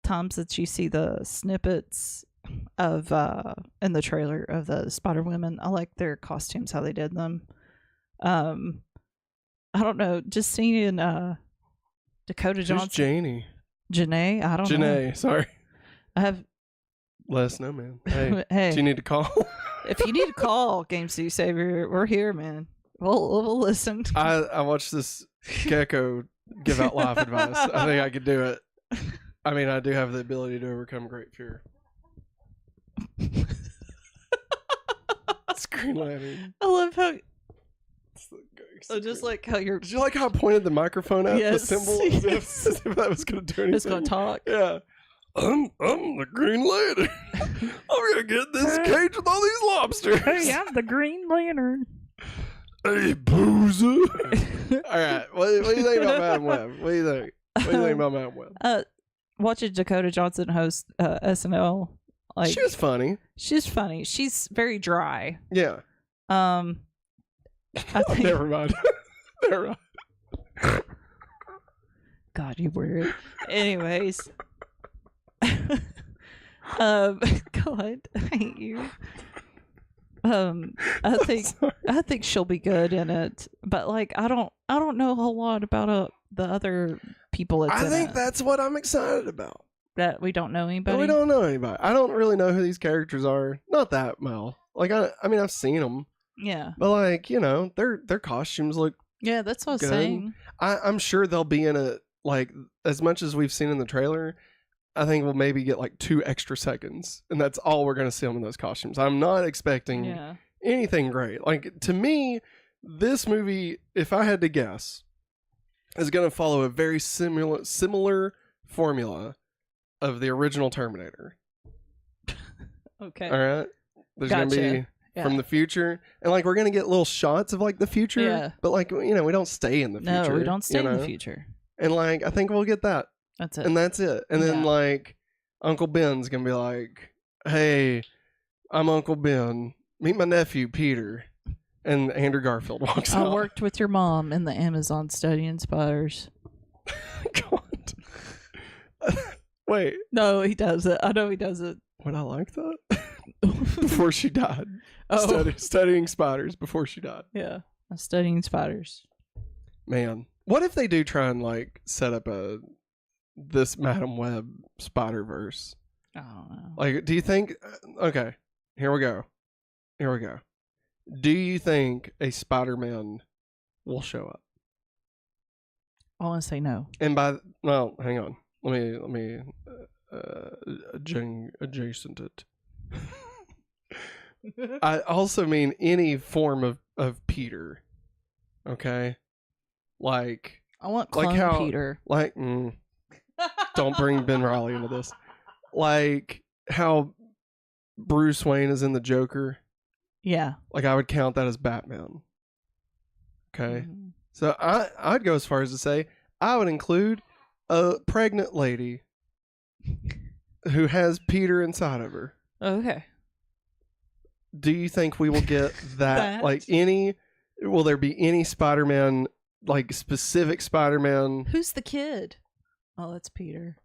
times that you see the snippets of in the trailer of the Spider Women. I like their costumes, how they did them. I don't know, just seeing Dakota Johnson. Who's Janie? Janae? I don't know. Janae, sorry. I have. Let us know, man. Hey, hey. do you need to call? If you need to call Game City Savior, we're here, man. We'll listen. I watched this gecko give out life advice. I think I could do it. I mean, I do have the ability to overcome great fear. Screen landing. I love how So just like how you're. Did you like how I pointed the microphone at the symbol as Yes. if that was going to do anything? It's gonna talk. Yeah. I'm the Green Lantern. I'm gonna get this cage with all these lobsters. Hey, I'm the Green Lantern. Hey, Boozer. All right. What do you think about Madam Web? What do you think? What do you think about Madam Web? Watching Dakota Johnson host SNL, like She was funny. she's funny. She's very dry. Yeah. I think. Never mind. Never mind. God, you weird. Anyways, God, I hate you. I think she'll be good in it, but like I don't know a whole lot about the other people. I think that's what I'm excited about. That we don't know anybody. But we don't know anybody. I don't really know who these characters are. Not that well. Like I mean, I've seen them. Yeah. But like their costumes look. Yeah, that's what I was good. saying. I'm sure they'll be in it. Like as much as we've seen in the trailer, I think we'll maybe get like 2 extra seconds, and that's all we're gonna see them in those costumes. I'm not expecting anything great. Like to me, this movie, if I had to guess, is gonna follow a very similar formula of the original Terminator. Okay. All right. There's Gotcha. gonna be from the future, and like we're gonna get little shots of like the future. Yeah. But like we don't stay in the future. No, we don't stay in the future. And like I think we'll get that. That's it. And that's it. And then like Uncle Ben's gonna be like, "Hey, I'm Uncle Ben. Meet my nephew Peter." And Andrew Garfield walks out. I worked with your mom in the Amazon studying spiders. God. Wait. No, he does it. I know he does it. Would I like that? Before she died. Oh. Studying spiders before she died. Yeah. I'm studying spiders. Man. What if they do try and like set up this Madam Web Spider-Verse? I don't know. Like, do you think... Okay, here we go. Do you think a Spider-Man will show up? I want to say no. And well, hang on. Let me adjacent it. I also mean any form of Peter. Okay? Like... I want clone Peter. Like, don't bring Ben Reilly into this. Like how Bruce Wayne is in the Joker. Yeah. Like I would count that as Batman. Okay. Mm-hmm. So I'd go as far as to say I would include a pregnant lady who has Peter inside of her. Okay. Do you think we will get that? Like will there be any Spider-Man, like specific Spider-Man? Who's the kid? Oh, that's Peter.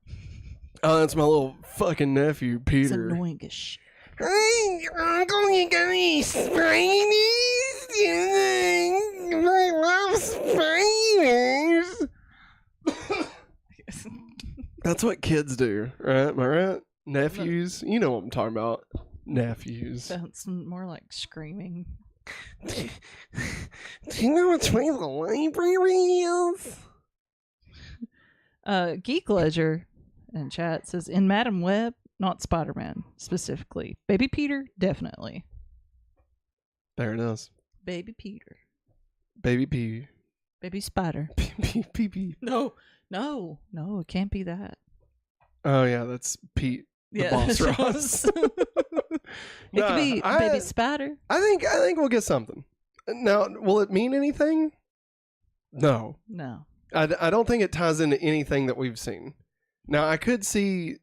Oh, that's my little fucking nephew, He's Peter. annoying as shit. Hey, Uncle, you got any spiders? I love spiders. That's what kids do, right? Am I right? Nephews? You know what I'm talking about. Nephews. Sounds more like screaming. Do you know which way the library is? Geek Ledger in chat says, in Madam Web, not Spider-Man specifically. Baby Peter, definitely. There it is. Baby Peter. Baby P. Baby Spider. P. No, it can't be that. Oh, yeah, that's Pete. The Boss Ross. It could be Baby Spider. I think we'll get something. Now, will it mean anything? No. I don't think it ties into anything that we've seen. Now, I could see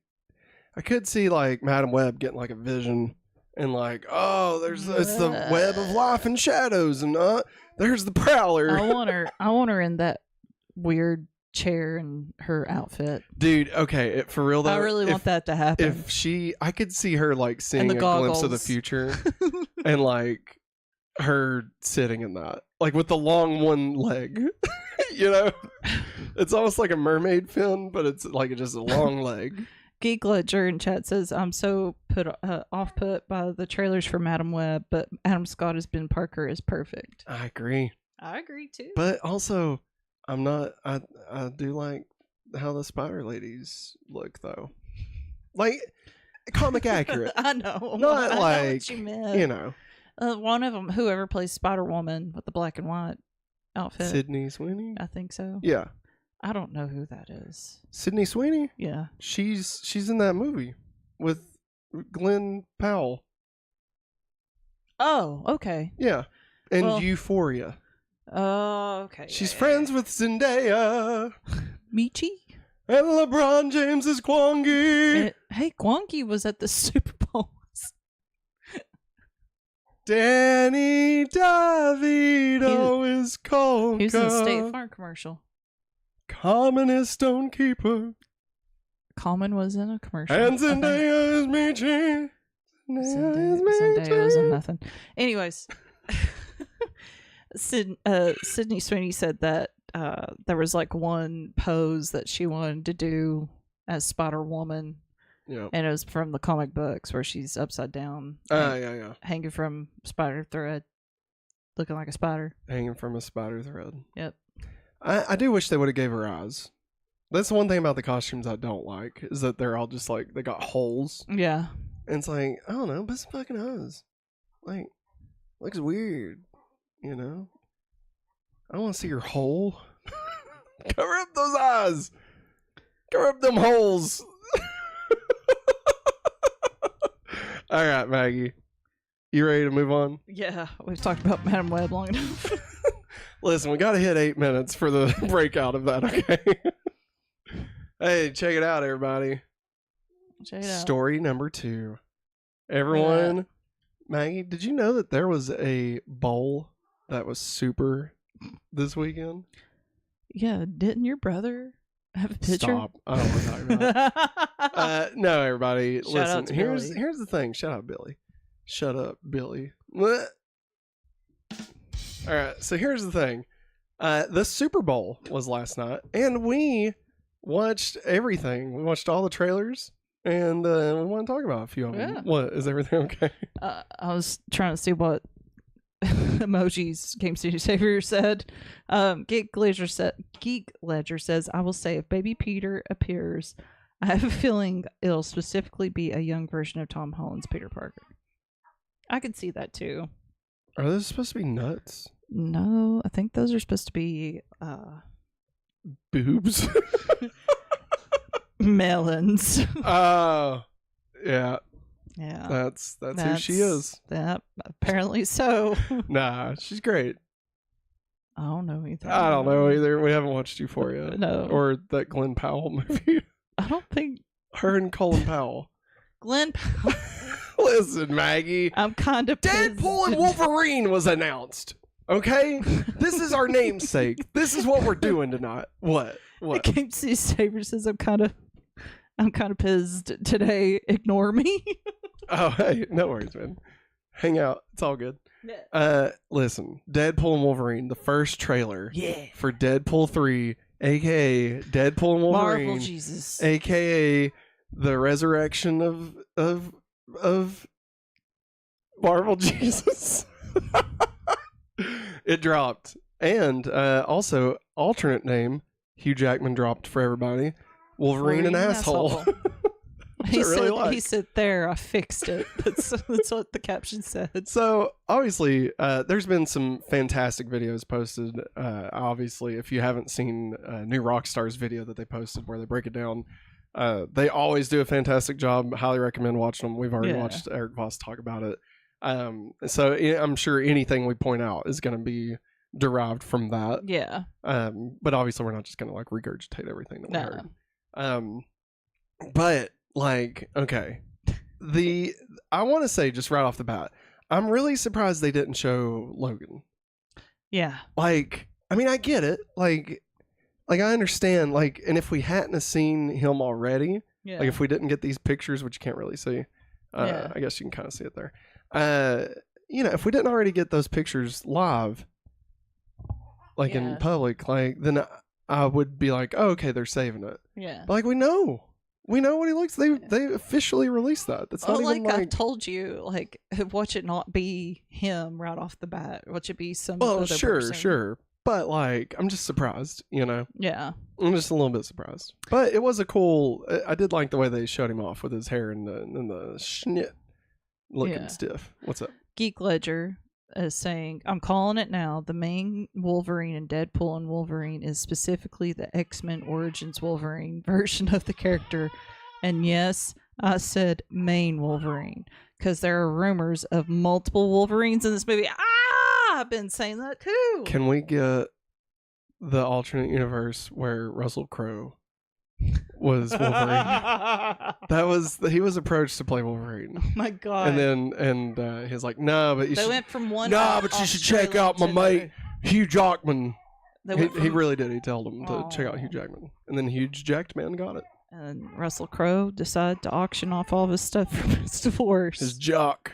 like Madam Web getting like a vision and like, oh, it's the web of life and shadows, and there's the Prowler. I want her in that weird chair and her outfit. Dude, okay, for real though. I really want that to happen. I could see her like seeing a glimpse of the future and like her sitting in that, like with the long one leg. You know, it's almost like a mermaid fin, but it's like just a long leg. Geek Ledger in chat says, I'm so off put by the trailers for Madam Web, but Adam Scott as Ben Parker is perfect. I agree too. But also I'm not I do like how the spider ladies look though, like comic accurate. I know, not I like know what you meant. You know, One of them, whoever plays Spider-Woman with the black and white outfit. Sydney Sweeney? I think so. Yeah. I don't know who that is. Sydney Sweeney? Yeah. She's in that movie with Glenn Powell. Oh, okay. Yeah. And Well- Euphoria. Oh, okay. She's friends with Zendaya. Michi? And LeBron James's Kwangi. Hey, Kwangi was at the Super Bowl. Danny DeVito is Conker. He was in the State Farm commercial. Communist Stonekeeper. Common was in a commercial. And Zendaya is Michi. Zendaya was in nothing. Anyways, Sydney Sweeney said that there was like one pose that she wanted to do as Spider-Woman. Yeah. And it was from the comic books where she's upside down. Yeah. Hanging from spider thread. Looking like a spider. Hanging from a spider thread. Yep. I do wish they would have gave her eyes. That's the one thing about the costumes I don't like, is that they're all just like, they got holes. Yeah. And it's like, I don't know, but some fucking eyes. Like, looks weird, you know? I don't want to see your hole. Cover up those eyes. Cover up them holes. All right, Maggie. You ready to move on? Yeah. We've talked about Madam Web long enough. Listen, we got to hit 8 minutes for the breakout of that, okay? Hey, check it out, everybody. Check it out. Story number 2. Everyone, Maggie, did you know that there was a bowl that was super this weekend? Yeah. Didn't your brother have a picture? Stop. I don't want to talk about it. No, everybody. Shout listen, out to here's Billy. here's the thing. Shut up, Billy. Shut up, Billy. Blech. All right, so here's the thing. The Super Bowl was last night, and we watched everything. We watched all the trailers, and we want to talk about a few of them. Yeah. What, is everything okay? I was trying to see what emojis Game City Savior said. Geek Ledger says, I will say if Baby Peter appears, I have a feeling it'll specifically be a young version of Tom Holland's Peter Parker. I could see that too. Are those supposed to be nuts? No, I think those are supposed to be Boobs? melons. Oh, yeah. Yeah. That's who she is. Yeah, apparently so. Nah, she's great. I don't know anything. I don't know either. We haven't watched Euphoria. No. Or that Glenn Powell movie. I don't think Her and Colin Powell. Glenn Powell. Listen, Maggie. I'm kind of Deadpool and Wolverine was announced. Okay? This is our namesake. This is what we're doing tonight. What? What? Game City Savior says I'm kind of pissed today. Ignore me. Oh, hey, no worries, man. Hang out. It's all good. Listen, Deadpool and Wolverine, the first trailer for Deadpool 3, aka Deadpool and Wolverine, Marvel Jesus, aka the resurrection of Marvel Jesus. It dropped, and also alternate name Hugh Jackman dropped for everybody. Wolverine an asshole. He really said, like. he said, there, I fixed it. That's what the caption said. So obviously, there's been some fantastic videos posted. Obviously, if you haven't seen New Rockstar's video that they posted where they break it down, they always do a fantastic job. Highly recommend watching them. We've already watched Eric Voss talk about it. So I'm sure anything we point out is going to be derived from that. Yeah. But obviously, we're not just going to like regurgitate everything that we No. heard. But like, okay, I want to say just right off the bat, I'm really surprised they didn't show Logan. Yeah. Like, I mean, I get it. Like I understand. Like, and if we hadn't have seen him already, like if we didn't get these pictures, which you can't really see, I guess you can kind of see it there. If we didn't already get those pictures live, like in public, like then I would be like, oh, okay, they're saving it. Yeah. But like we know what he looks. They officially released that. That's not even like I've told you, like watch it not be him right off the bat. Watch it be some. Well, other sure, person. sure. But like, I'm just surprised. Yeah. I'm just a little bit surprised. But it was a cool. I did like the way they showed him off with his hair and the schnit looking stiff. What's up? Geek Ledger is saying, I'm calling it now. The main Wolverine in Deadpool and Wolverine is specifically the X-Men Origins Wolverine version of the character. And yes, I said main Wolverine because there are rumors of multiple Wolverines in this movie. I've been saying that too. Can we get the alternate universe where Russell Crowe was Wolverine? He was approached to play Wolverine. Oh my god! And he's like, no, but they went from one. No, but you should check out my mate Hugh Jackman. He really did. He told him to check out Hugh Jackman, and then Hugh Jackman got it. And Russell Crowe decided to auction off all of his stuff from his divorce. His jock.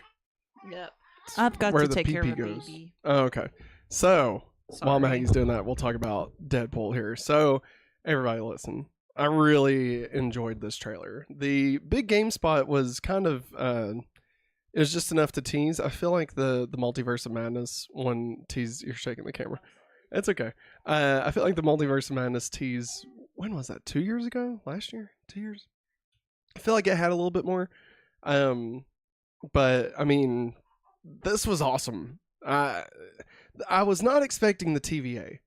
Yep. I've got to take care of a baby. Oh, okay. So Sorry. while Maggie's doing that, we'll talk about Deadpool here. So everybody listen. I really enjoyed this trailer. The big game spot was kind of it was just enough to tease. I feel like the Multiverse of Madness one tease. You're shaking the camera. It's okay. I feel like the Multiverse of Madness tease. When was that? 2 years ago? Last year? 2 years? I feel like it had a little bit more. But I mean, this was awesome. I was not expecting the TVA.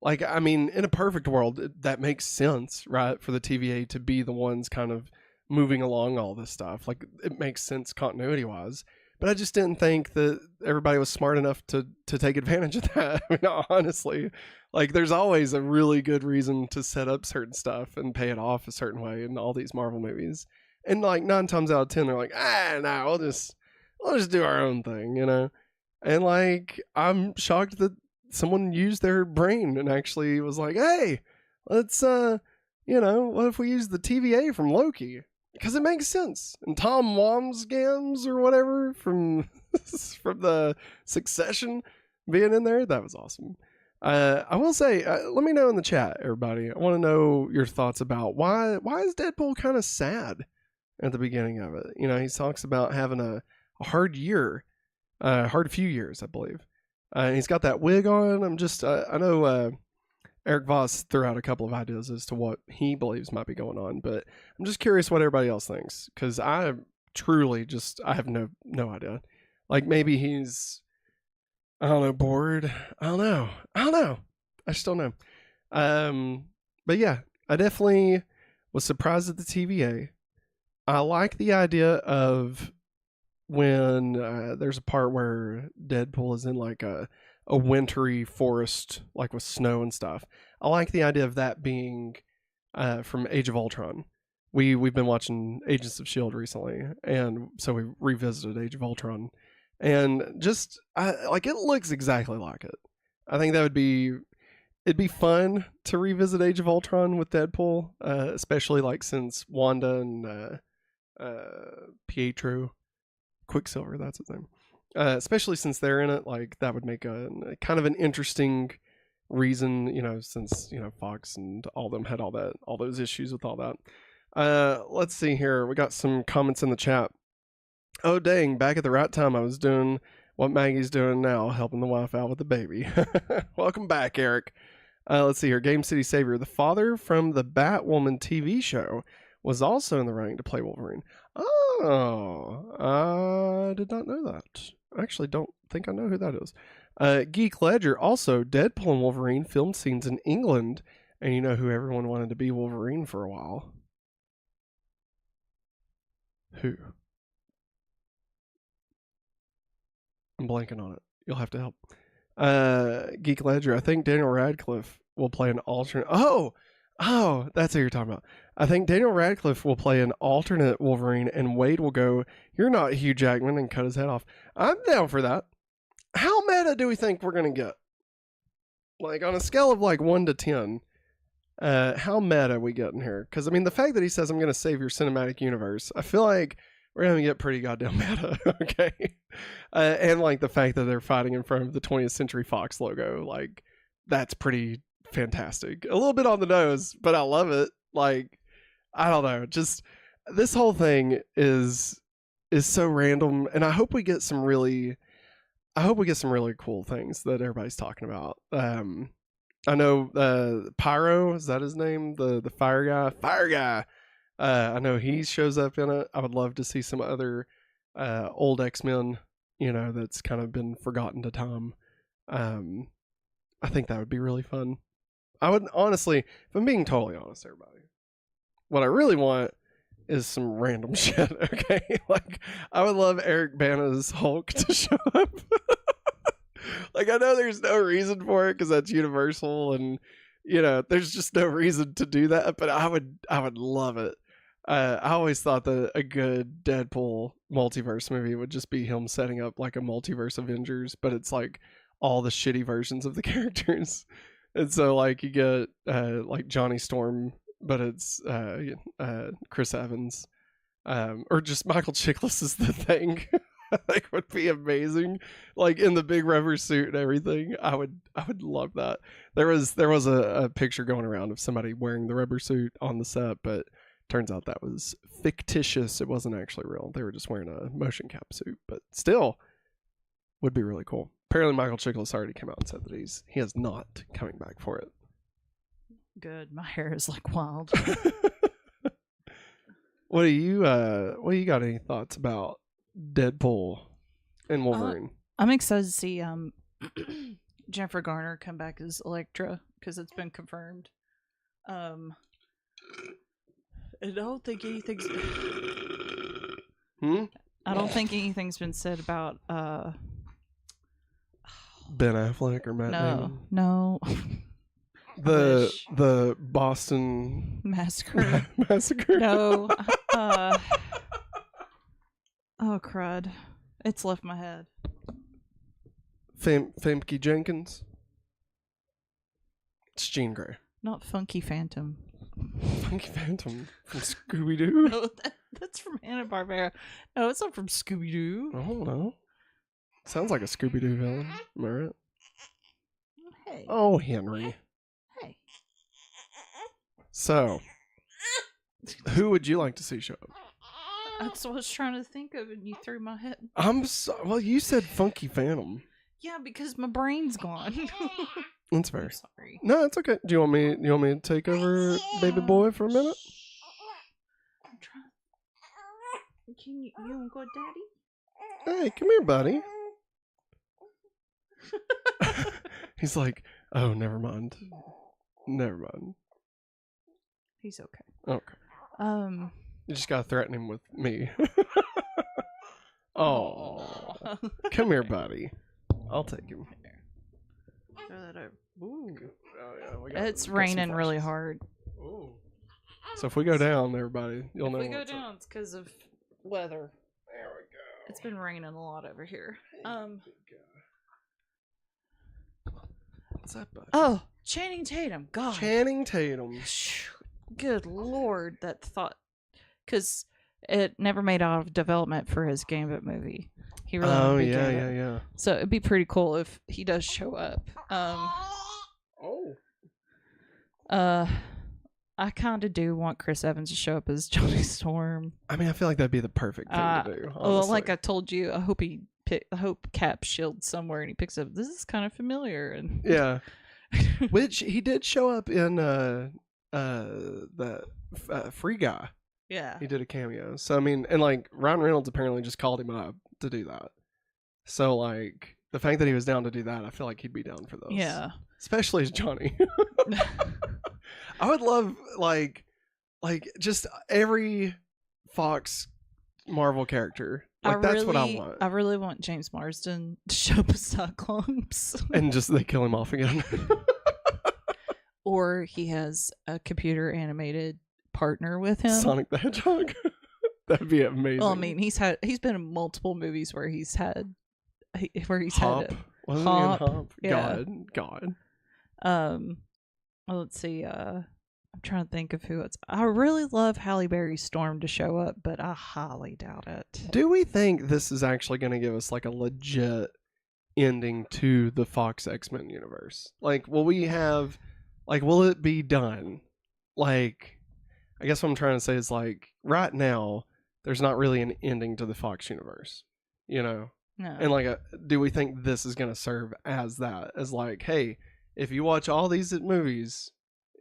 Like, I mean, in a perfect world, that makes sense, right? For the TVA to be the ones kind of moving along all this stuff. Like, it makes sense continuity-wise. But I just didn't think that everybody was smart enough to take advantage of that. I mean, honestly, like, there's always a really good reason to set up certain stuff and pay it off a certain way in all these Marvel movies. And like 9 times out of 10, they're like, no, we'll just do our own thing, you know? And like, I'm shocked that someone used their brain and actually was like, hey, let's, what if we use the TVA from Loki? Because it makes sense. And Tom Wamsgams or whatever from the Succession being in there, that was awesome. I will say, let me know in the chat, everybody. I want to know your thoughts about why is Deadpool kind of sad at the beginning of it? You know, he talks about having a hard year, hard few years, I believe. He's got that wig on. I know Eric Voss threw out a couple of ideas as to what he believes might be going on, but I'm just curious what everybody else thinks, because I have no idea. Like, maybe he's, I don't know, bored. I don't know. I just don't know. But yeah, I definitely was surprised at the TVA. I like the idea of when there's a part where Deadpool is in like a wintry forest, like with snow and stuff. I like the idea of that being from Age of Ultron. We've been watching Agents of S.H.I.E.L.D. recently, and so we revisited Age of Ultron. And just, it looks exactly like it. I think it'd be fun to revisit Age of Ultron with Deadpool, especially like since Wanda and Pietro, Quicksilver, that's his name. Especially since they're in it, like that would make a kind of an interesting reason, since Fox and all them had all those issues with all that. Let's see here. We got some comments in the chat. Oh dang! Back at the right time, I was doing what Maggie's doing now, helping the wife out with the baby. Welcome back, Eric. Let's see here. Game City Savior, the father from the Batwoman TV show, was also in the running to play Wolverine. Oh, I did not know that. I actually don't think I know who that is. Geek Ledger, also Deadpool and Wolverine filmed scenes in England, and you know who everyone wanted to be Wolverine for a while? Who? I'm blanking on it. You'll have to help. Geek Ledger, I think Daniel Radcliffe will play an alternate. Oh, that's what you're talking about. I think Daniel Radcliffe will play an alternate Wolverine, and Wade will go, "You're not Hugh Jackman," and cut his head off. I'm down for that. How meta do we think we're going to get? Like, on a scale of like 1 to 10, how meta are we getting here? Because, I mean, the fact that he says, "I'm going to save your cinematic universe," I feel like we're going to get pretty goddamn meta, okay? And, like, the fact that they're fighting in front of the 20th Century Fox logo, like, that's pretty fantastic. A little bit on the nose, but I love it. Like, I don't know. Just, this whole thing is so random, and I hope we get some really cool things that everybody's talking about. I know Pyro, is that his name? The fire guy. I know he shows up in it. I would love to see some other old X-Men that's kind of been forgotten to time. I think that would be really fun. I would honestly, if I'm being totally honest, everybody, what I really want is some random shit. Okay, like I would love Eric Bana's Hulk to show up. Like I know there's no reason for it because that's Universal, and there's just no reason to do that. But I would love it. I always thought that a good Deadpool multiverse movie would just be him setting up like a multiverse Avengers, but it's like all the shitty versions of the characters. And so like you get like Johnny Storm, but it's Chris Evans, or just Michael Chiklis is the Thing. I think would be amazing, like in the big rubber suit and everything. I would love that. There was a picture going around of somebody wearing the rubber suit on the set, but turns out that was fictitious. It wasn't actually real. They were just wearing a motion cap suit, but still would be really cool. Apparently Michael Chiklis already came out and said that he is not coming back for it. Good. My hair is like wild. What do you got any thoughts about Deadpool and Wolverine? I'm excited to see Jennifer Garner come back as Elektra because it's been confirmed. I don't think anything's I don't think anything's been said about Ben Affleck or Matt Damon. No. The Boston Massacre. Massacre. No. Oh crud. It's left my head. Famke Jenkins. It's Jean Grey. Not Funky Phantom. Funky Phantom from Scooby-Doo? No, that's from Hanna-Barbera. No, it's not from Scooby-Doo. I don't know. Sounds like a Scooby-Doo villain. Am I right? Hey. Oh, Henry. Hey. So, who would you like to see show up? That's what I was trying to think of, and you threw my head. Well, you said Funky Phantom. Yeah, because my brain's gone. That's fair. I'm sorry. No, it's okay. Do you want me to take over, baby boy, for a minute? I'm trying. Can you want to go, Daddy? Hey, come here, buddy. He's like, oh, never mind. Never mind. He's okay. Okay. You just gotta threaten him with me. Oh, come here, buddy. I'll take him. Throw that over. Ooh. Oh, yeah, It's raining really hard. Ooh. So if we go down, everybody, you'll know. If we go down, it's because of weather. There we go. It's been raining a lot over here. What's that, buddy? Oh, Channing Tatum. God. Channing Tatum. Good Lord, that thought. Because it never made out of development for his Gambit movie. He really wanted to be Gambit. Yeah. So it'd be pretty cool if he does show up. I kind of do want Chris Evans to show up as Johnny Storm. I mean, I feel like that'd be the perfect thing to do. Well, like I told you, I hope Cap's shield somewhere and he picks up. This is kind of familiar, and yeah, which he did show up in the Free Guy. Yeah, he did a cameo. So I mean, and like Ryan Reynolds apparently just called him up to do that. So like the fact that he was down to do that, I feel like he'd be down for those. Yeah, especially as Johnny. I would love like just every Fox Marvel character. Like that's what I want. I really want James Marsden to show up as Cyclops. And just they kill him off again. Or he has a computer animated partner with him. Sonic the Hedgehog. That'd be amazing. Well, I mean, he's been in multiple movies where he's had Hop. Wasn't he in Hop? Yeah. God. Well, let's see. I'm trying to think of who it's. I really love Halle Berry Storm to show up, but I highly doubt it. Do we think this is actually going to give us like a legit ending to the Fox X-Men universe? Like, will it be done? Like, I guess what I'm trying to say is like right now, there's not really an ending to the Fox universe, you know? No. And like, do we think this is going to serve as that? As like, hey, if you watch all these movies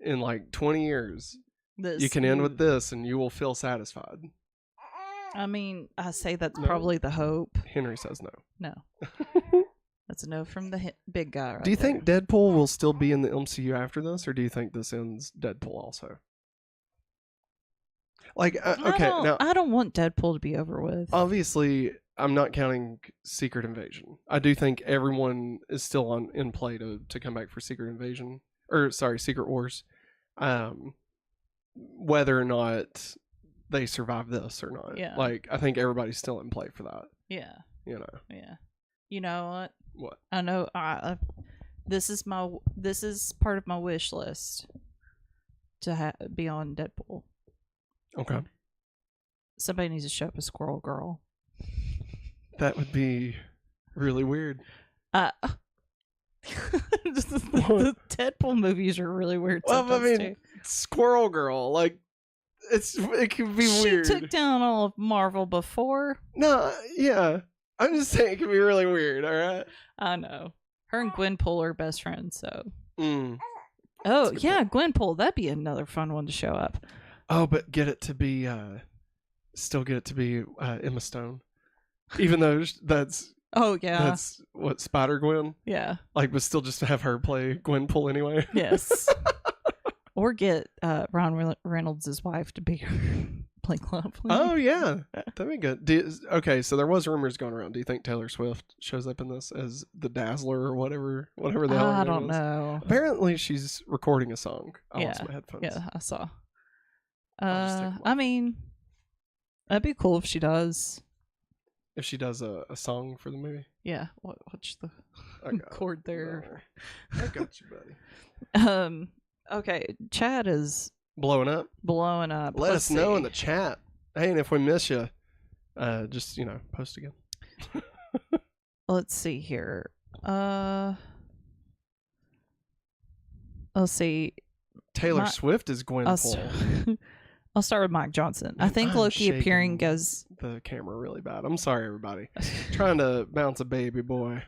in like 20 years, you can end with this and you will feel satisfied. I mean, I say that's No. probably the hope. Henry says no. No. That's a no from the big guy right Do you there. think Deadpool will still be in the MCU after this, or do you think this ends Deadpool also? Like, okay, now I don't want Deadpool to be over with. obviously I'm not counting Secret Invasion. I do think everyone is still in play to come back for Secret Invasion, or sorry, Secret Wars. Whether or not they survive this or not, Yeah. like I think everybody's still in play for that. Yeah. You know Yeah. You know what? what? I know. This is part of my wish list to be on Deadpool. Okay, Somebody needs to show up a Squirrel Girl. that would be really weird. The Deadpool movies are really weird. Well, I sometimes, mean, too. Squirrel Girl, like it can be weird. She took down all of Marvel before. No, yeah, I'm just saying it can be really weird. All right. I know. Her and Gwenpool are best friends, so. Mm. Oh, That's a good yeah, Gwenpool. That'd be another fun one to show up. Oh, but get it to be, still get it to be Emma Stone, even though that's Oh, yeah. that's what Spider Gwen, Yeah. like, but still just have her play Gwenpool anyway. Yes. Or get Ron Reynolds' wife to be her. Play Lovely. Oh yeah, that'd be good. Okay, so there was rumors going around. Do you think Taylor Swift shows up in this as the Dazzler or whatever the hell? her I name don't is? know. Apparently, she's recording a song. I Yeah, lost my headphones. Yeah, I saw. I'll just take 'em I off. mean, that'd be cool if she does. If she does a song for the movie, Yeah, watch the I got chord there. I got you, buddy. Okay, chat is Blowing up. blowing up. Let Let's us know in see. the chat. Hey, and if we miss you, just post again. Let's see here. Let's see. Taylor My- Swift is Gwen I'll, Poole. st- I'll start with Mike Johnson. I think I'm Loki appearing shaking goes. the camera really bad. I'm sorry, everybody. Trying to bounce a baby boy,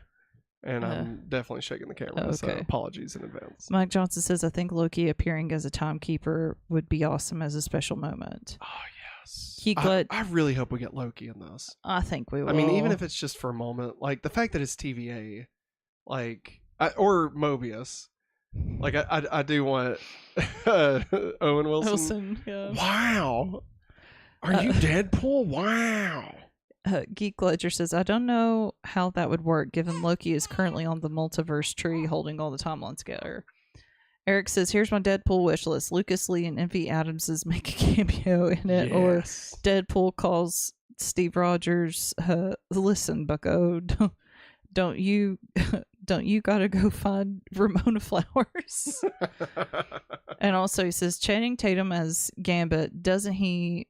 and I'm definitely shaking the camera. So okay. apologies in advance. Mike Johnson says, I think Loki appearing as a timekeeper would be awesome as a special moment. Oh yes. He glad- I really hope we get Loki in this. I think we will. I mean, even if it's just for a moment, like the fact that it's TVA, like or Mobius, like I do want Owen Wilson. yeah. Wow. Are you Deadpool? Wow. Geek Ledger says, I don't know how that would work given Loki is currently on the multiverse tree holding all the timelines together. Eric says, here's my Deadpool wish list. Lucas Lee and Envy Adamses make a cameo in it, or Yes. Deadpool calls Steve Rogers, listen, bucko, don't you gotta go find Ramona Flowers? And also he says, Channing Tatum as Gambit, doesn't he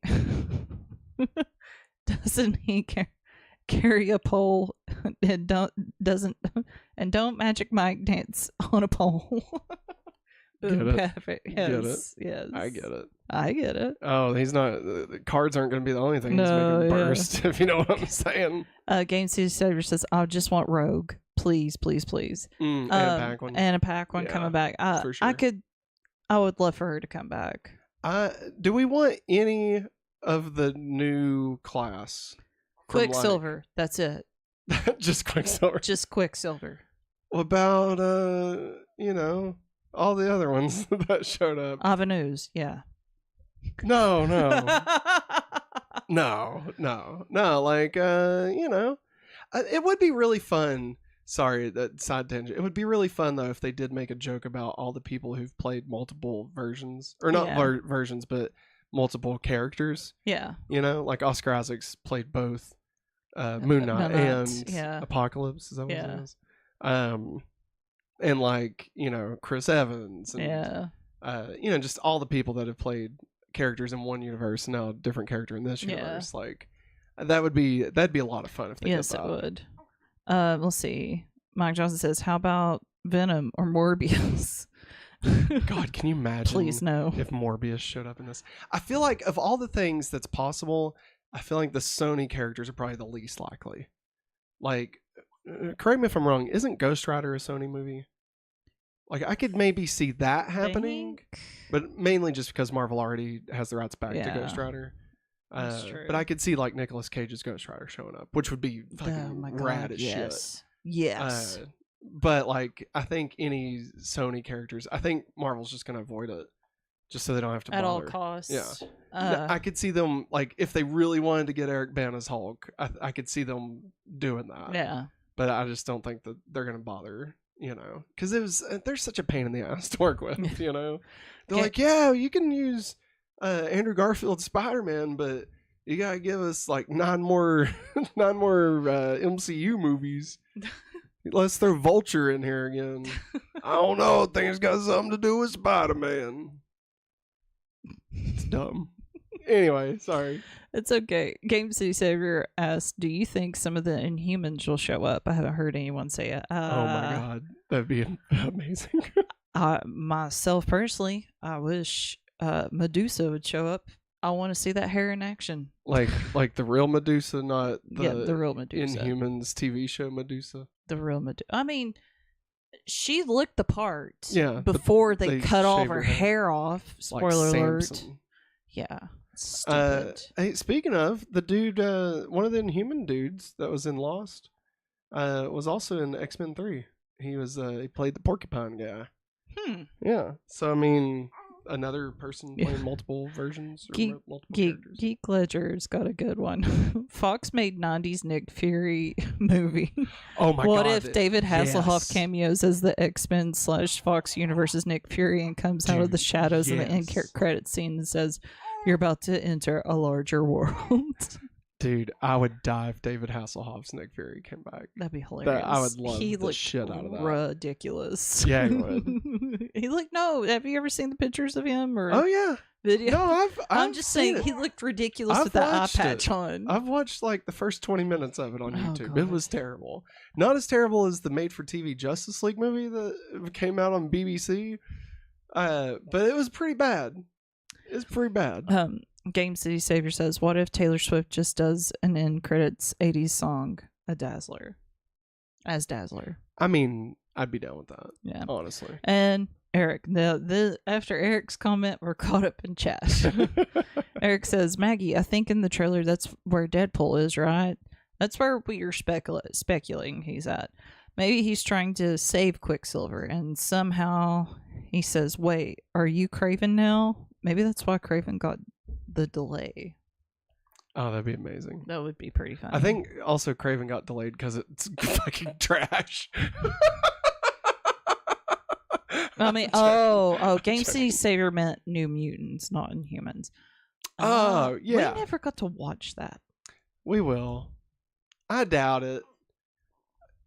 carry a pole and don't Magic Mike dance on a pole? Get it. Perfect. Get it. Yes, yes. I get it. I get it. Oh, he's not. The cards aren't going to be the only thing he's No, making yeah. burst, if you know what I'm saying. Game City Saver says, I just want Rogue. Please, please, please. And pack one. And a pack one Yeah, coming back. for sure. I would love for her to come back. Do we want any of the new class? from, like- Quicksilver. That's it. Just Quicksilver. Just Quicksilver. What about all the other ones that showed up? Avenues. Yeah. No. No. Like, it would be really fun. Sorry, that side tangent. It would be really fun though if they did make a joke about all the people who've played multiple versions, or not Yeah. versions, but multiple characters. Yeah. Like Oscar Isaac's played both Moon Knight and yeah. Apocalypse. Is that what Yeah. it is? And like Chris Evans. And, Yeah. just all the people that have played characters in one universe and now a different character in this Yeah. universe. Like that'd be a lot of fun if they Yes, did it that. would. Let's see. Mike Johnson says, how about Venom or Morbius? God, can you imagine? Please no. If Morbius showed up in this. I feel like of all the things that's possible, I feel like the Sony characters are probably the least likely. Like, correct me if I'm wrong, isn't Ghost Rider a Sony movie? Like, I could maybe see that happening, Think- but mainly just because Marvel already has the rights back to Yeah. Ghost Rider. That's true. But I could see like Nicolas Cage's Ghost Rider showing up, which would be fucking rad as shit. Yes. But like, I think any Sony characters, I think Marvel's just gonna avoid it, just so they don't have to At all bother. costs. Yeah. I could see them, like, if they really wanted to get Eric Bana's Hulk, I could see them doing that. Yeah. But I just don't think that they're gonna bother, because they're such a pain in the ass to work with. They're like, yeah, you can use Andrew Garfield's Spider-Man, but you gotta give us like 9 more MCU movies. Let's throw Vulture in here again. I don't know. I think it's got something to do with Spider-Man. It's dumb. Anyway, sorry. It's okay. Game City Savior asked, do you think some of the Inhumans will show up? I haven't heard anyone say it. Oh my god. That'd be amazing. Myself personally, I wish Medusa would show up. I want to see that hair in action. Like the real Medusa, not the real Medusa. Inhumans TV show Medusa. The real Medusa. I mean, she looked the part. Yeah. Before they cut all of her hair off. Spoiler alert. Samson. Yeah. Stupid. Hey, speaking of, the dude, one of the Inhuman dudes that was in Lost, was also in X-Men 3. He played the porcupine guy. Yeah. So I mean, another person playing multiple versions or multiple characters. Geek Ledger's got a good one. Fox made 90s Nick Fury movie. Oh my god. What if David Hasselhoff cameos as the X-Men / Fox Universe's Nick Fury and comes out of the shadows in the end credit scene and says, "You're about to enter a larger world." Dude, I would die if David Hasselhoff's Nick Fury came back. That'd be hilarious. I would love the shit out of that. Ridiculous. Yeah, he would. He looked, no, have you ever seen the pictures of him? Or oh, yeah. Video? No, I'm just saying, he looked ridiculous with that eye patch on. I've watched like the first 20 minutes of it on YouTube. God. It was terrible. Not as terrible as the made-for-TV Justice League movie that came out on BBC, but it was pretty bad. It's pretty bad. Game City Savior says, what if Taylor Swift just does an end credits 80s song, as Dazzler? I mean, I'd be down with that. Yeah. Honestly. And Eric, after Eric's comment, we're caught up in chat. Eric says, Maggie, I think in the trailer that's where Deadpool is, right? That's where we are speculating he's at. Maybe he's trying to save Quicksilver, and somehow he says, wait, are you Craven now? Maybe that's why Craven got the delay. Oh, that'd be amazing. That would be pretty fun. I think also Craven got delayed because it's fucking trash. I mean, Game City Savior meant New Mutants, not Inhumans. Oh, yeah. We never got to watch that. We will. I doubt it.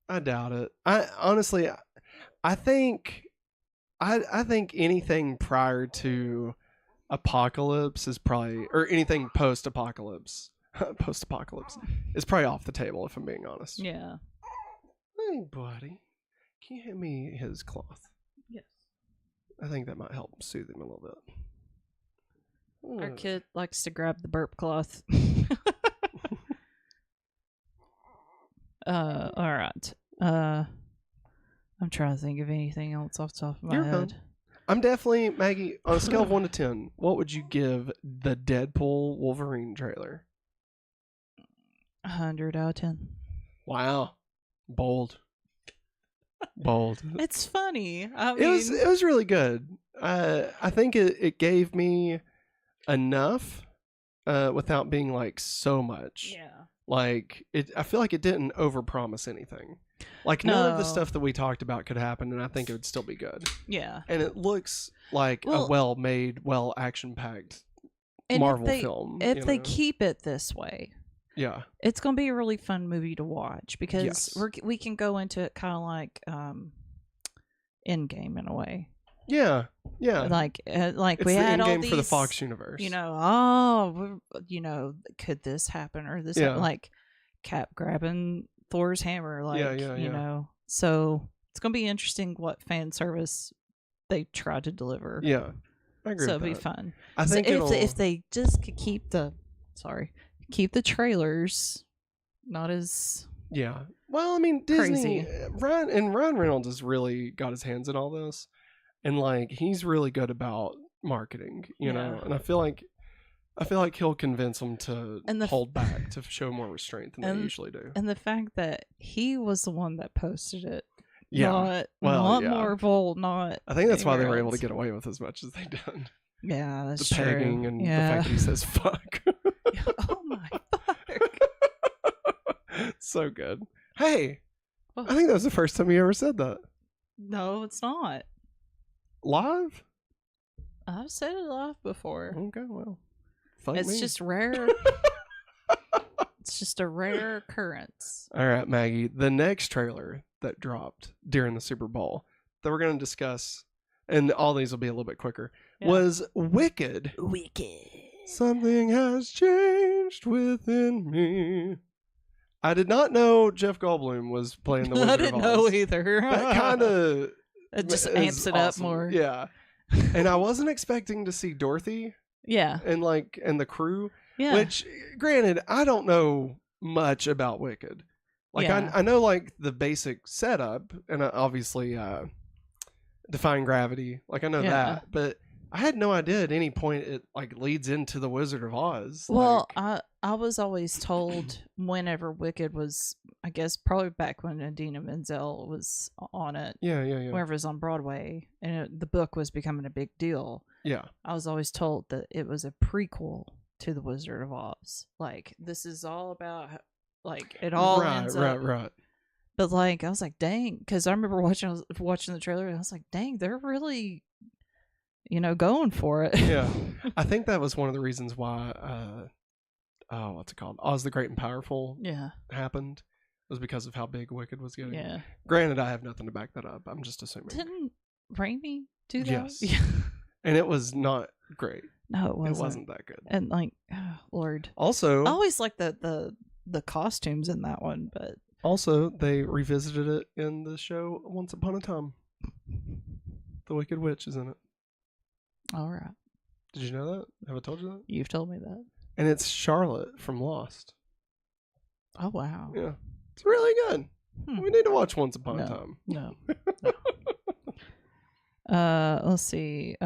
I honestly, I think anything prior to Apocalypse is probably, or anything post-apocalypse is probably off the table, if I'm being honest. Yeah. Hey, buddy. Can you hand me his cloth? Yes. I think that might help soothe him a little bit. Our kid likes to grab the burp cloth. All right. I'm trying to think of anything else off the top of my head. I'm definitely, Maggie, on a scale of 1 to 10, what would you give the Deadpool Wolverine trailer? 100 out of 10. Wow. Bold. It's funny. I mean, it was really good. I think it gave me enough without being like so much. Yeah. Like I feel like it didn't overpromise anything. Like none of the stuff that we talked about could happen, and I think it would still be good. Yeah. And it looks like a well-made, action-packed Marvel film. If they keep it this way, yeah, it's gonna be a really fun movie to watch because we can go into it kind of like Endgame in a way. Yeah. Like it's we had all these for the Fox universe. Could this happen or this? Yeah. Like Cap grabbing Thor's hammer, you know. So it's gonna be interesting what fan service they try to deliver. Yeah, I agree. So it'll be fun. I think if they just could keep the trailers not as Well, I mean, Disney, crazy. Ryan Reynolds has really got his hands in all this, and like he's really good about marketing, you know. And I feel like I feel like he'll convince them to And the hold back, to show more restraint than they usually do. And the fact that he was the one that posted it. Yeah. Not yeah. Marvel, not. I think that's why they were anywhere able to else. get away with as much as they did. Yeah, that's The true. pegging and the yeah. fact that he says fuck. Oh my fuck. So good. Hey, Oh. I think that was the first time you ever said that. No, it's not. Live? I've said it live before. Okay, well. Fuck It's me. just rare. It's just a rare occurrence. All right, Maggie. The next trailer that dropped during the Super Bowl that we're going to discuss, and all these will be a little bit quicker, was Wicked. Wicked. Something has changed within me. I did not know Jeff Goldblum was playing the Wizard I didn't of know Oz. either. That kind of It just amps it up more. Yeah. And I wasn't expecting to see Dorothy Yeah. and the crew. Yeah. Which, granted, I don't know much about Wicked. Like, Yeah. I know, like, the basic setup, and obviously Defying Gravity. Like, I know that. But I had no idea at any point it, like, leads into the Wizard of Oz. Well, like, I was always told whenever Wicked was, I guess, probably back when Idina Menzel was on it. Yeah. Whenever it was on Broadway, and the book was becoming a big deal. Yeah. I was always told that it was a prequel to the Wizard of Oz. Like, this is all about, like, it all ends up. Right. But, like, I was like, dang, because I remember watching the trailer, and I was like, dang, they're really, going for it. Yeah. I think that was one of the reasons why, what's it called? Oz the Great and Powerful happened. Was because of how big Wicked was getting. Yeah. Granted, I have nothing to back that up. I'm just assuming. Didn't Raimi do that? Yes. Yeah. And it was not great. No, it wasn't. It wasn't that good. And, like, oh, Lord. Also, I always like the costumes in that one, but they revisited it in the show Once Upon a Time. The Wicked Witch is in it. all right. Did you know that? Have I told you that? You've told me that. And it's Charlotte from Lost. Oh, wow. Yeah. It's really good. Hmm. We need to watch Once Upon a Time. No. Let's see.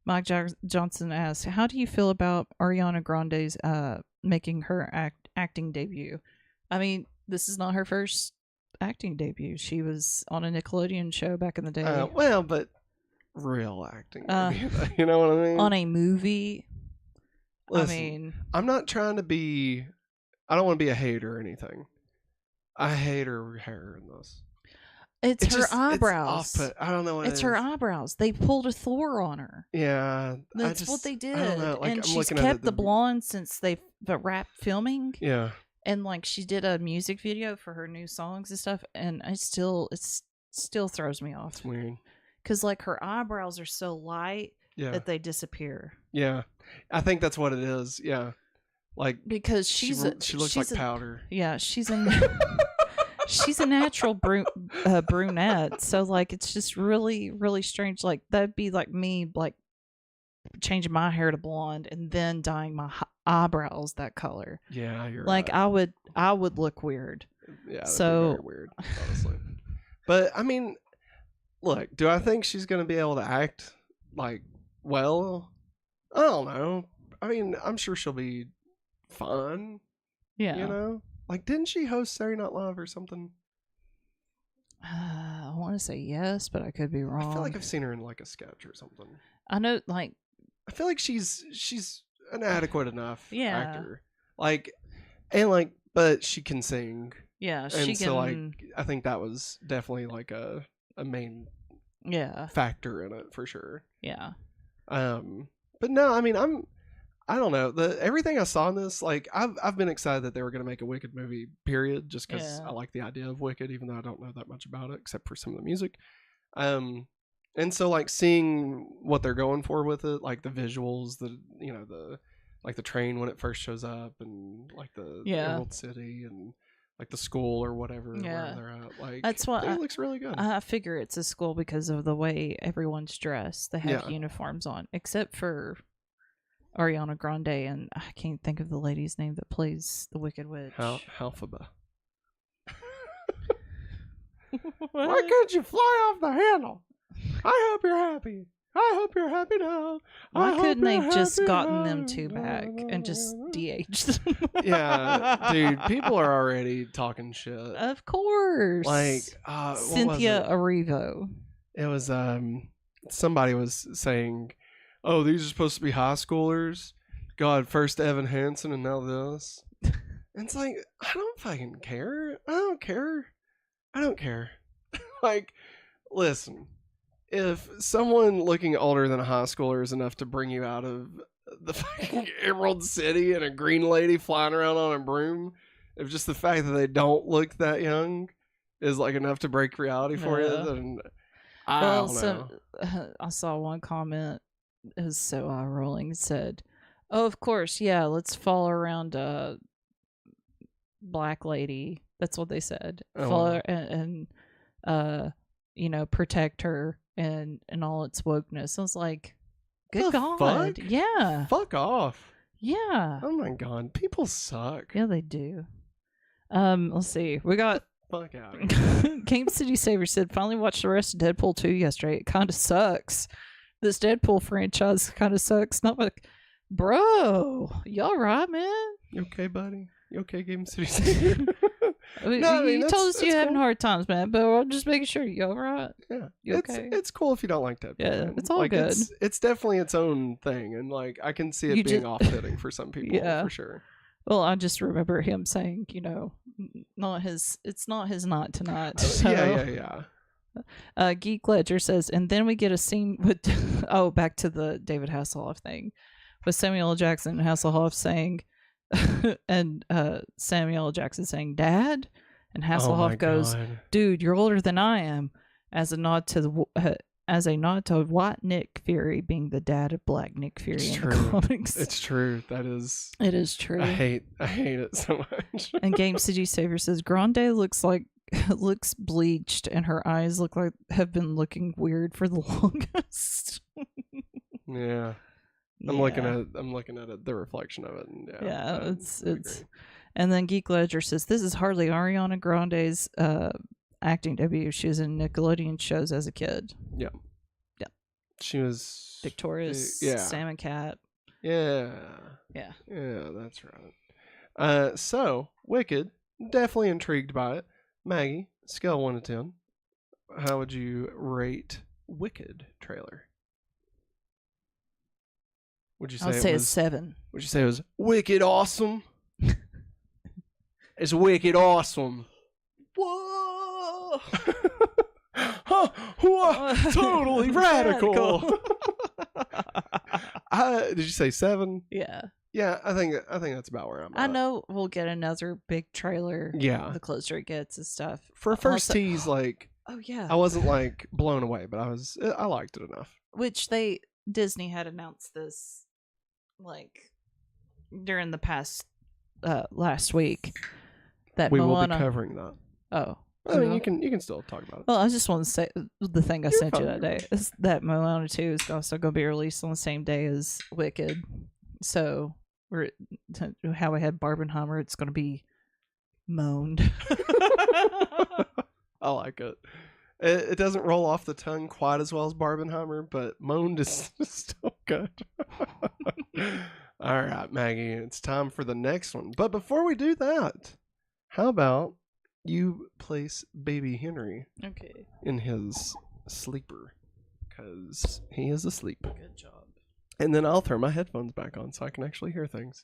Mike Johnson asks, how do you feel about Ariana Grande's making her acting debut? I mean, this is not her first acting debut. She was on a Nickelodeon show back in the day. Well, but real acting. You know what I mean? On a movie. Listen, I mean, I'm not trying to be. I don't want to be a hater or anything. I hate her hair in this. it's her eyebrows. It's I don't know what It's her eyebrows. They pulled a Thor on her. Yeah, That's what they did. I don't know. Like, and I'm she's looking at kept it, the blonde since they wrapped filming. Yeah. And, like, she did a music video for her new songs and stuff, and it still throws me off. It's weird. Because, like, her eyebrows are so light Yeah. that they disappear. Yeah. I think that's what it is. Yeah. Like, Because she looks like powder. Yeah, she's a natural brunette. So, like, it's just really, really strange. Like, that'd be like me, like, changing my hair to blonde and then dyeing my eyebrows that color. Yeah, you're like, right. I would look weird. Yeah, that'd so be very weird, honestly. But I mean, look, do I think she's gonna be able to act like well? I don't know. I mean, I'm sure she'll be fun. Yeah. You know? Like, didn't she host Saturday Night Live or something? I want to say yes, but I could be wrong. I feel like I've seen her in like a sketch or something. I know, like, I feel like she's an adequate enough Yeah. actor. Like, and like, but she can sing. yeah, And she so, like, can. I think that was definitely like a main Yeah, factor in it for sure. yeah, But no, I mean, I don't know. Everything I saw in this, like, I've been excited that they were going to make a Wicked movie, period, just because Yeah. I like the idea of Wicked, even though I don't know that much about it, except for some of the music. And so, like, seeing what they're going for with it, like the visuals, like the train when it first shows up, and like the Emerald City, and like the school or whatever where they're at. Like, That's what it looks really good. I figure it's a school because of the way everyone's dressed. They have uniforms on, except for Ariana Grande, and I can't think of the lady's name that plays the Wicked Witch. Halphaba. Why can't you fly off the handle? I hope you're happy. I hope you're happy now. Why hope couldn't they you're just happy gotten now." them two back and just de-aged them? Yeah, dude, people are already talking shit. Of course. Like, Cynthia what was Erivo. it? It was somebody was saying, "Oh, these are supposed to be high schoolers." God, first Evan Hansen and now this. And it's like, I don't fucking care. I don't care. Like, listen, if someone looking older than a high schooler is enough to bring you out of the fucking Emerald City and a green lady flying around on a broom, if just the fact that they don't look that young is like enough to break reality for you, then I don't know. I saw one comment. It was so eye rolling. It said, "Oh, of course, yeah. Let's follow around a black lady." That's what they said. Oh, Follow wow. and protect her and all its wokeness. I was like, good The God, fuck? yeah, Fuck off. yeah, Oh my God, people suck. yeah. They do. Let's see. We got Fuck out. Game City Saver said, finally watched the rest of Deadpool 2 yesterday. It kind of sucks. This Deadpool franchise kind of sucks. Not like, bro, y'all right, man? You okay, buddy? You okay, Game City Savior? You told us you're having cool. hard times, man, but I'm just making sure you all right. Yeah, You it's okay? it's cool if you don't like Deadpool. Yeah, man. it's all like, good. It's definitely its own thing, and like I can see it You being just- off-putting for some people, Yeah. for sure. Well, I just remember him saying, it's not his night tonight. So. Yeah. Geek Ledger says, and then we get a scene with, back to the David Hasselhoff thing, with Samuel L. Jackson and Hasselhoff saying, and Samuel L. Jackson saying, "Dad," and Oh my Hasselhoff goes, God. "Dude, you're older than I am," as a nod to White Nick Fury being the dad of Black Nick Fury It's in true. the comics. It's true. That is. It is true. I hate it so much. And Game City Saver says Grande looks bleached and her eyes look like have been looking weird for the longest. Yeah. I'm looking at it, the reflection of it. And Yeah, I it's would agree. and then Geek Ledger says this is hardly Ariana Grande's acting debut. She was in Nickelodeon shows as a kid. She was Victorious, yeah. Salmon Cat. Yeah. Yeah. Yeah, that's right. So Wicked, definitely intrigued by it. Maggie, scale of 1 to 10, how would you rate Wicked trailer? Would you say I'll it say was a 7. Would you say it was wicked awesome? It's wicked awesome. Whoa! Huh, whoa, totally radical. Did you say 7? Yeah. Yeah, I think that's about where I'm at. I know we'll get another big trailer. Yeah. The closer it gets and stuff. For a first Also- tease, like Oh yeah. I wasn't like blown away, but I liked it enough. Which Disney had announced this like during the past last week that We Moana. will be covering that. Oh. I mean, we you can still talk about it. Well, I just want to say the thing I You're sent you fine, that you're day is that Moana 2 is also going to be released on the same day as Wicked. So how we had Barbenheimer, it's going to be moaned. I like it. It doesn't roll off the tongue quite as well as Barbenheimer, but moaned is still good. All right, Maggie, it's time for the next one. But before we do that, how about you place baby Henry Okay. in his sleeper? Because he is asleep. Good job. And then I'll throw my headphones back on so I can actually hear things.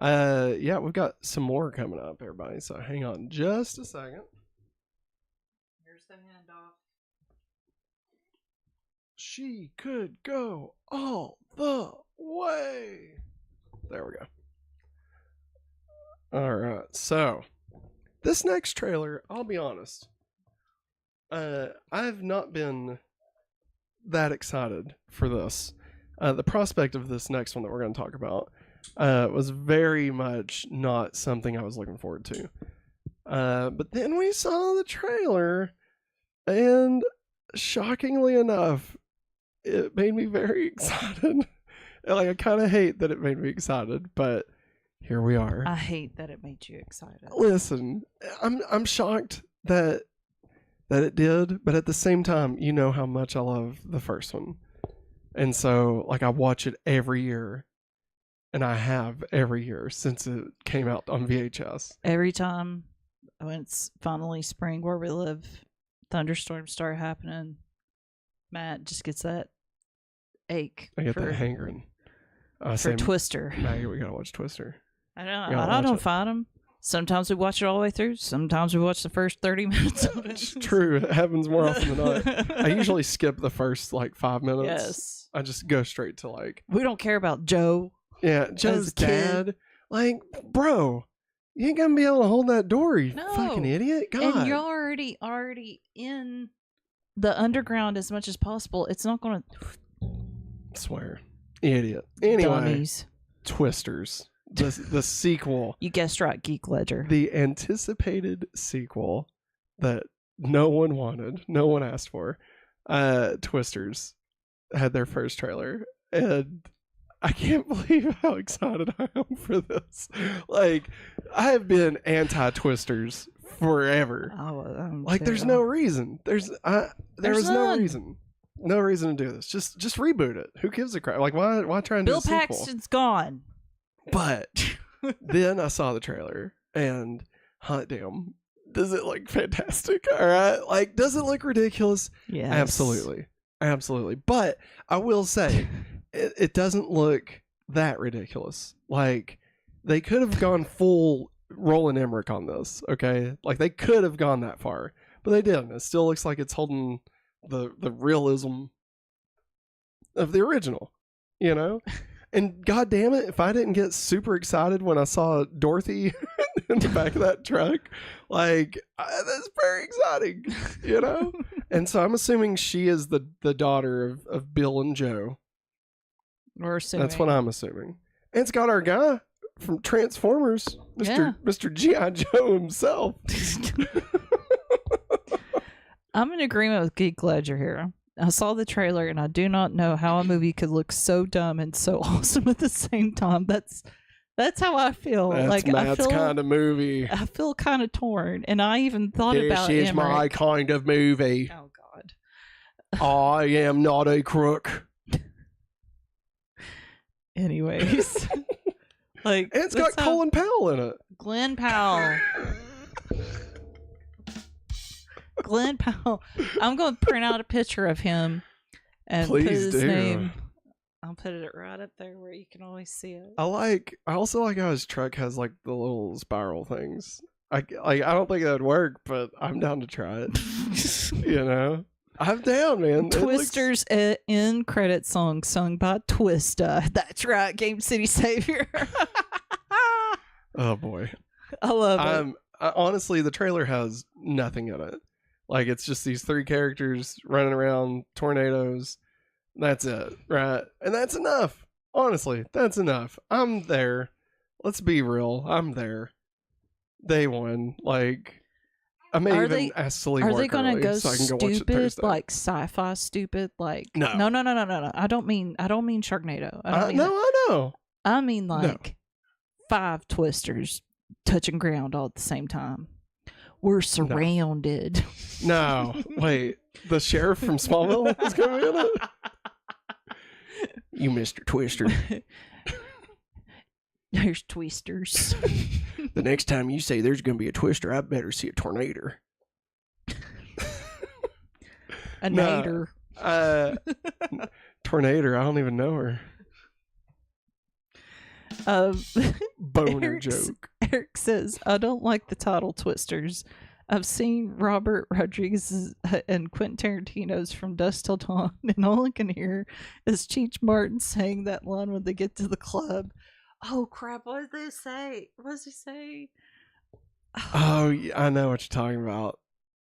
Yeah, we've got some more coming up, everybody. So hang on just a second. Here's the handoff. She could go all the way. There we go. All right. So this next trailer, I'll be honest, I've not been that excited for this. The prospect of this next one that we're going to talk about was very much not something I was looking forward to. But then we saw the trailer, and shockingly enough, it made me very excited. Like, I kind of hate that it made me excited, but here we are. I hate that it made you excited. Listen, I'm shocked that it did, but at the same time, you know how much I love the first one. And so, like, I watch it every year. And I have every year since it came out on VHS. Every time when it's finally spring where we live, thunderstorms start happening, Matt just gets that ache. I get that hankering. For Twister. Maggie, we gotta watch Twister. I don't fight them. Sometimes we watch it all the way through. Sometimes we watch the first 30 minutes of it. It's true. It happens more often than not. I usually skip the first, like, 5 minutes. Yes. I just go straight to, like... We don't care about Joe. Yeah, Joe's dad. Like, bro, you ain't gonna be able to hold that door, you fucking idiot. God. And you're already in the underground as much as possible. It's not gonna... Swear. Idiot. Anyway, Dummies. Twisters. The sequel. You guessed right, Geek Ledger. The anticipated sequel that no one wanted, no one asked for. Twisters had their first trailer, and I can't believe how excited I am for this. Like, I have been anti-Twisters forever. Like, there's no reason. There was no reason. No reason to do this. Just reboot it. Who gives a crap? Like, why try and do a sequel? Bill Paxton's gone. But then I saw the trailer, and hot damn, does it look fantastic? All right, like, does it look ridiculous? Yeah, absolutely. But I will say, it doesn't look that ridiculous. Like, they could have gone full Roland Emmerich on this. Okay, like, they could have gone that far, but they didn't. It still looks like it's holding the realism of the original, you know. And god damn it, if I didn't get super excited when I saw Dorothy in the back of that truck, like, that's very exciting, you know? And so I'm assuming she is the daughter of Bill and Joe. We're assuming. That's what I'm assuming. And it's got our guy from Transformers, Mr. G.I. Joe himself. I'm in agreement with Geek Ledger here. I saw the trailer, and I do not know how a movie could look so dumb and so awesome at the same time. That's how I feel. That's like, Matt's kind of movie. I feel kind of torn, and I even thought about This is Emmerich. my kind of movie. Oh God. I am not a crook. Anyways, like, and it's got Colin Powell in it. Glenn Powell. Glenn Powell. I'm going to print out a picture of him and put his name. I'll put it right up there where you can always see it. I also like how his truck has, like, the little spiral things. I don't think that would work, but I'm down to try it. You know, I'm down, man. Twister's end credit song sung by Twista. That's right, Game City Savior. Oh boy, I love it. Honestly, the trailer has nothing in it. Like, it's just these three characters running around, tornadoes. That's it, right? And that's enough. Honestly, that's enough. I'm there. Let's be real. I'm there. Day one. Like, I may even ask Sully Are work they going to go so I can go watch it stupid, Thursday. like sci-fi stupid? Like, no. No. I don't mean Sharknado. I know. I mean, like, 5 Twisters touching ground all at the same time. We're surrounded. No. Wait. The sheriff from Smallville is going to be in it? You Mr. Twister. There's Twisters. The next time you say there's going to be a Twister, I better see a tornado. A nader. Tornado, I don't even know her. Boner joke. Eric says, I don't like the title Twisters. I've seen Robert Rodriguez's and Quentin Tarantino's From Dusk Till Dawn, and all I can hear is Cheech Martin saying that line when they get to the club. Oh crap, what did they say? What does he say? Oh, yeah, I know what you're talking about.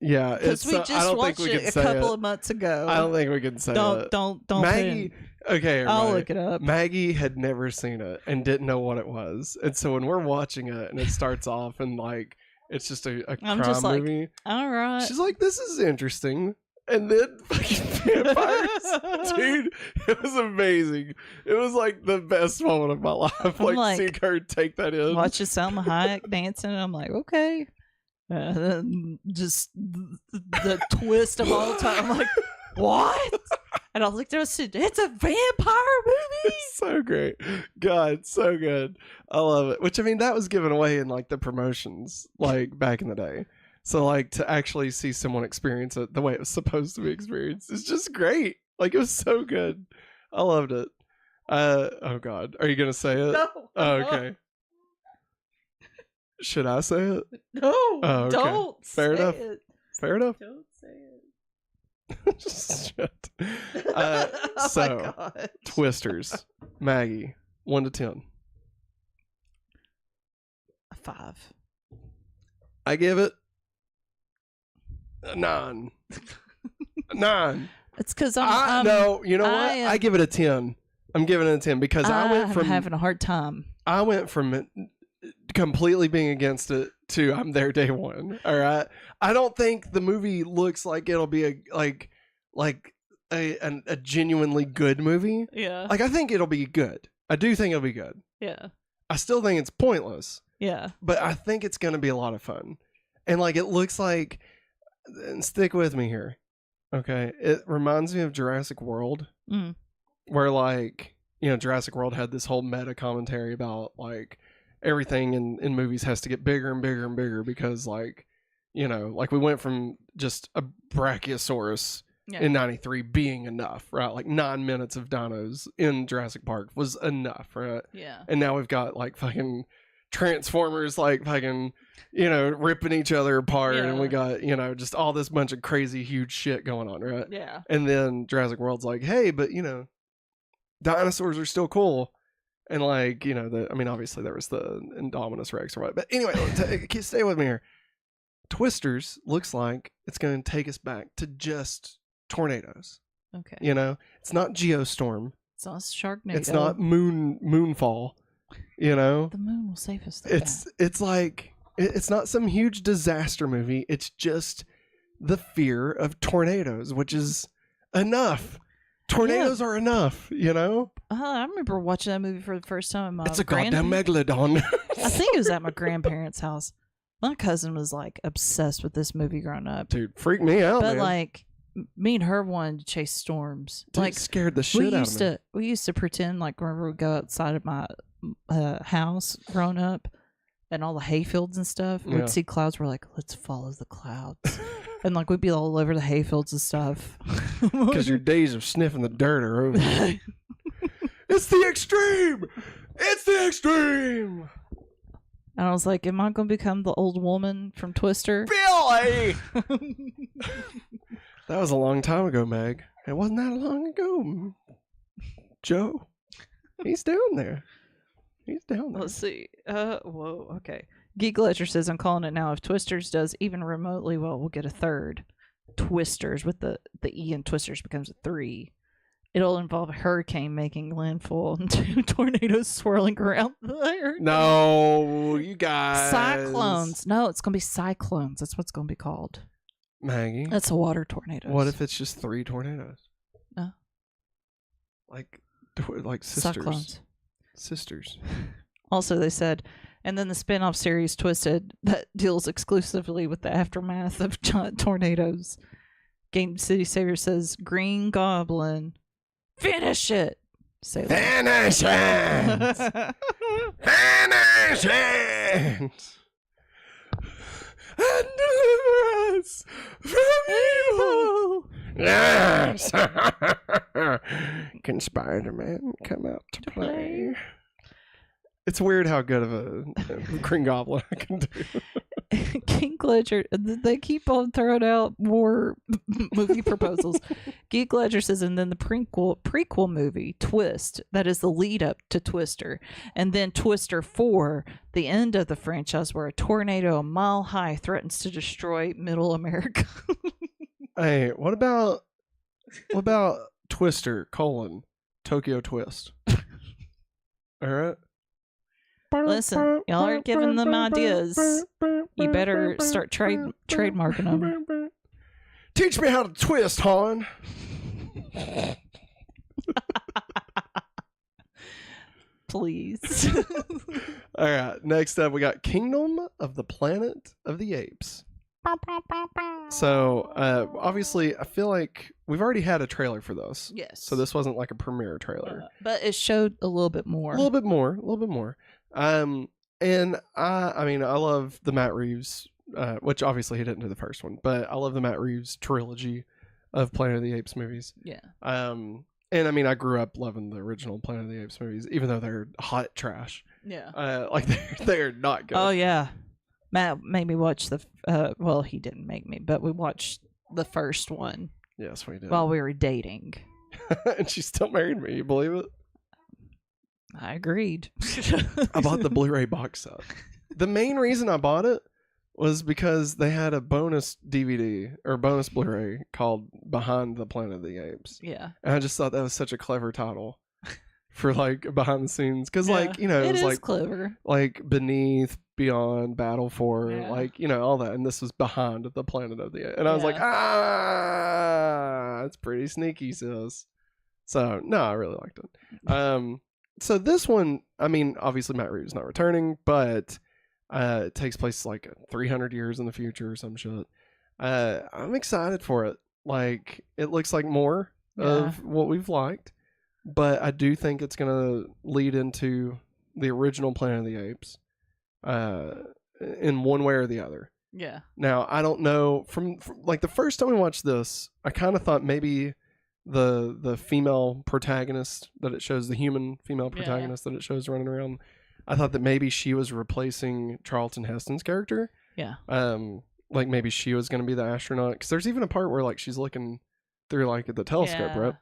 Yeah, because we just watched it a couple of months ago. I don't think we can say it. Don't Maggie. Okay, everybody. I'll look it up. Maggie had never seen it and didn't know what it was, and so when we're watching it and it starts off and, like, it's just a crime movie. All right. She's like, "This is interesting," and then fucking vampires, dude. It was amazing. It was like the best moment of my life. Like seeing her take that in. Watching Salma Hayek dancing, and I'm like, okay. Just the twist of all time. I'm like, what? And I looked at it, said, it's a vampire movie. So great. God, so good. I love it. Which, I mean, that was given away in like the promotions, like back in the day. So like to actually see someone experience it the way it was supposed to be experienced is just great. Like it was so good. I loved it. Oh God. Are you going to say it? No. Oh, okay. Should I say it? No. Oh, okay. Don't. Fair say enough. It. Fair enough. Don't say it. Shit. Oh So, my God. Twisters. Maggie, 1 to 10. A 5. I give it a 9. 9. It's because No, you know what? I give it a 10. I'm giving it a 10 because I went from having a hard time. I went from it completely being against it to I'm there day one. All right. I don't think the movie looks like it'll be a genuinely good movie. Yeah. Like I think it'll be good. I do think it'll be good. Yeah. I still think it's pointless. Yeah. But I think it's going to be a lot of fun. And like it looks like, and stick with me here. Okay. It reminds me of Jurassic World. Mm. Where like, you know, Jurassic World had this whole meta commentary about like everything in movies has to get bigger and bigger and bigger because like, you know, like we went from just a Brachiosaurus in 93 being enough, right? Like 9 minutes of dinos in Jurassic Park was enough, right? Yeah. And now we've got like fucking Transformers like fucking, you know, ripping each other apart, and we got, you know, just all this bunch of crazy huge shit going on, right? Yeah. And then Jurassic World's like, hey, but you know, dinosaurs are still cool. And like, you know, I mean, obviously there was the Indominus Rex or what. But anyway, stay with me here. Twisters looks like it's going to take us back to just tornadoes. Okay. You know, it's not Geostorm. It's not Sharknado. It's not Moonfall. You know, the moon will save us. It's like it's not some huge disaster movie. It's just the fear of tornadoes, which is enough. Tornadoes are enough, you know? I remember watching that movie for the first time. It's a goddamn megalodon. I think it was at my grandparents' house. My cousin was like obsessed with this movie growing up. Dude, freak me out, but man. like me and her wanted to chase storms. Dude, like it scared the shit out of me. We used to pretend like whenever we go outside of my house growing up and all the hayfields and stuff, we'd see clouds. We're like, let's follow the clouds. And like we'd be all over the hayfields and stuff. Because your days of sniffing the dirt are over. It's the extreme! It's the extreme! And I was like, am I going to become the old woman from Twister? Billy! That was a long time ago, Meg. It wasn't that long ago. Joe. He's down there. He's down there. Let's see. Whoa, okay. Geek Ledger says, I'm calling it now. If Twisters does even remotely well, we'll get a third. Twisters, with the E in Twisters becomes a 3. It'll involve a hurricane making landfall and 2 tornadoes swirling around there. No, you guys. Cyclones. No, it's going to be cyclones. That's what it's going to be called. Maggie. That's a water tornado. What if it's just 3 tornadoes? No. Like sisters. Cyclones. Sisters. Also, they said, and then the spin-off series Twisted that deals exclusively with the aftermath of giant tornadoes. Game City Savior says, Green Goblin, finish it. Say finish it. Finish it. And deliver us from evil. Yes. Can Spider-Man come out to play? It's weird how good of a Green Goblin I can do. Geek Ledger, they keep on throwing out more movie proposals. Geek Ledger says, and then the prequel movie, Twist, that is the lead up to Twister. And then Twister 4, the end of the franchise where a tornado a mile high threatens to destroy middle America. Hey, what about Twister, Tokyo Twist? All right. Listen, y'all are giving them ideas. You better start trademarking them. Teach me how to twist, Han. Please. All right. Next up, we got Kingdom of the Planet of the Apes. So, obviously, I feel like we've already had a trailer for this. Yes. So this wasn't like a premiere trailer. But it showed a little bit more. A little bit more. And I mean, I love the Matt Reeves, which obviously he didn't do the first one, but I love the Matt Reeves trilogy of Planet of the Apes movies. Yeah. And I mean, I grew up loving the original Planet of the Apes movies, even though they're hot trash. Yeah. Like they're not good. Oh yeah. Matt made me watch the. Well, he didn't make me, but we watched the first one. Yes, we did. While we were dating. And she still married me. You believe it? I agreed. I bought the Blu-ray box set. The main reason I bought it was because they had a bonus DVD or bonus Blu-ray called Behind the Planet of the Apes. Yeah. And I just thought that was such a clever title for like behind the scenes. Because like, you know, it was is like clever. Like Beneath, Beyond, Battle for, Yeah. like, you know, all that. And this was Behind the Planet of the Apes. And I was like, it's pretty sneaky, sis. So, no, I really liked it. So this one, I mean, obviously Matt Reeves not returning, but it takes place like 300 years in the future or some shit. I'm excited for it. Like, it looks like more of what we've liked, but I do think it's going to lead into the original Planet of the Apes in one way or the other. Yeah. Now, I don't know, from like the first time we watched this, I kind of thought maybe the female protagonist that it shows, the human female protagonist that it shows running around, I thought that maybe she was replacing Charlton Heston's character. Yeah. Like maybe she was going to be the astronaut, because there's even a part where like she's looking through like the telescope, right?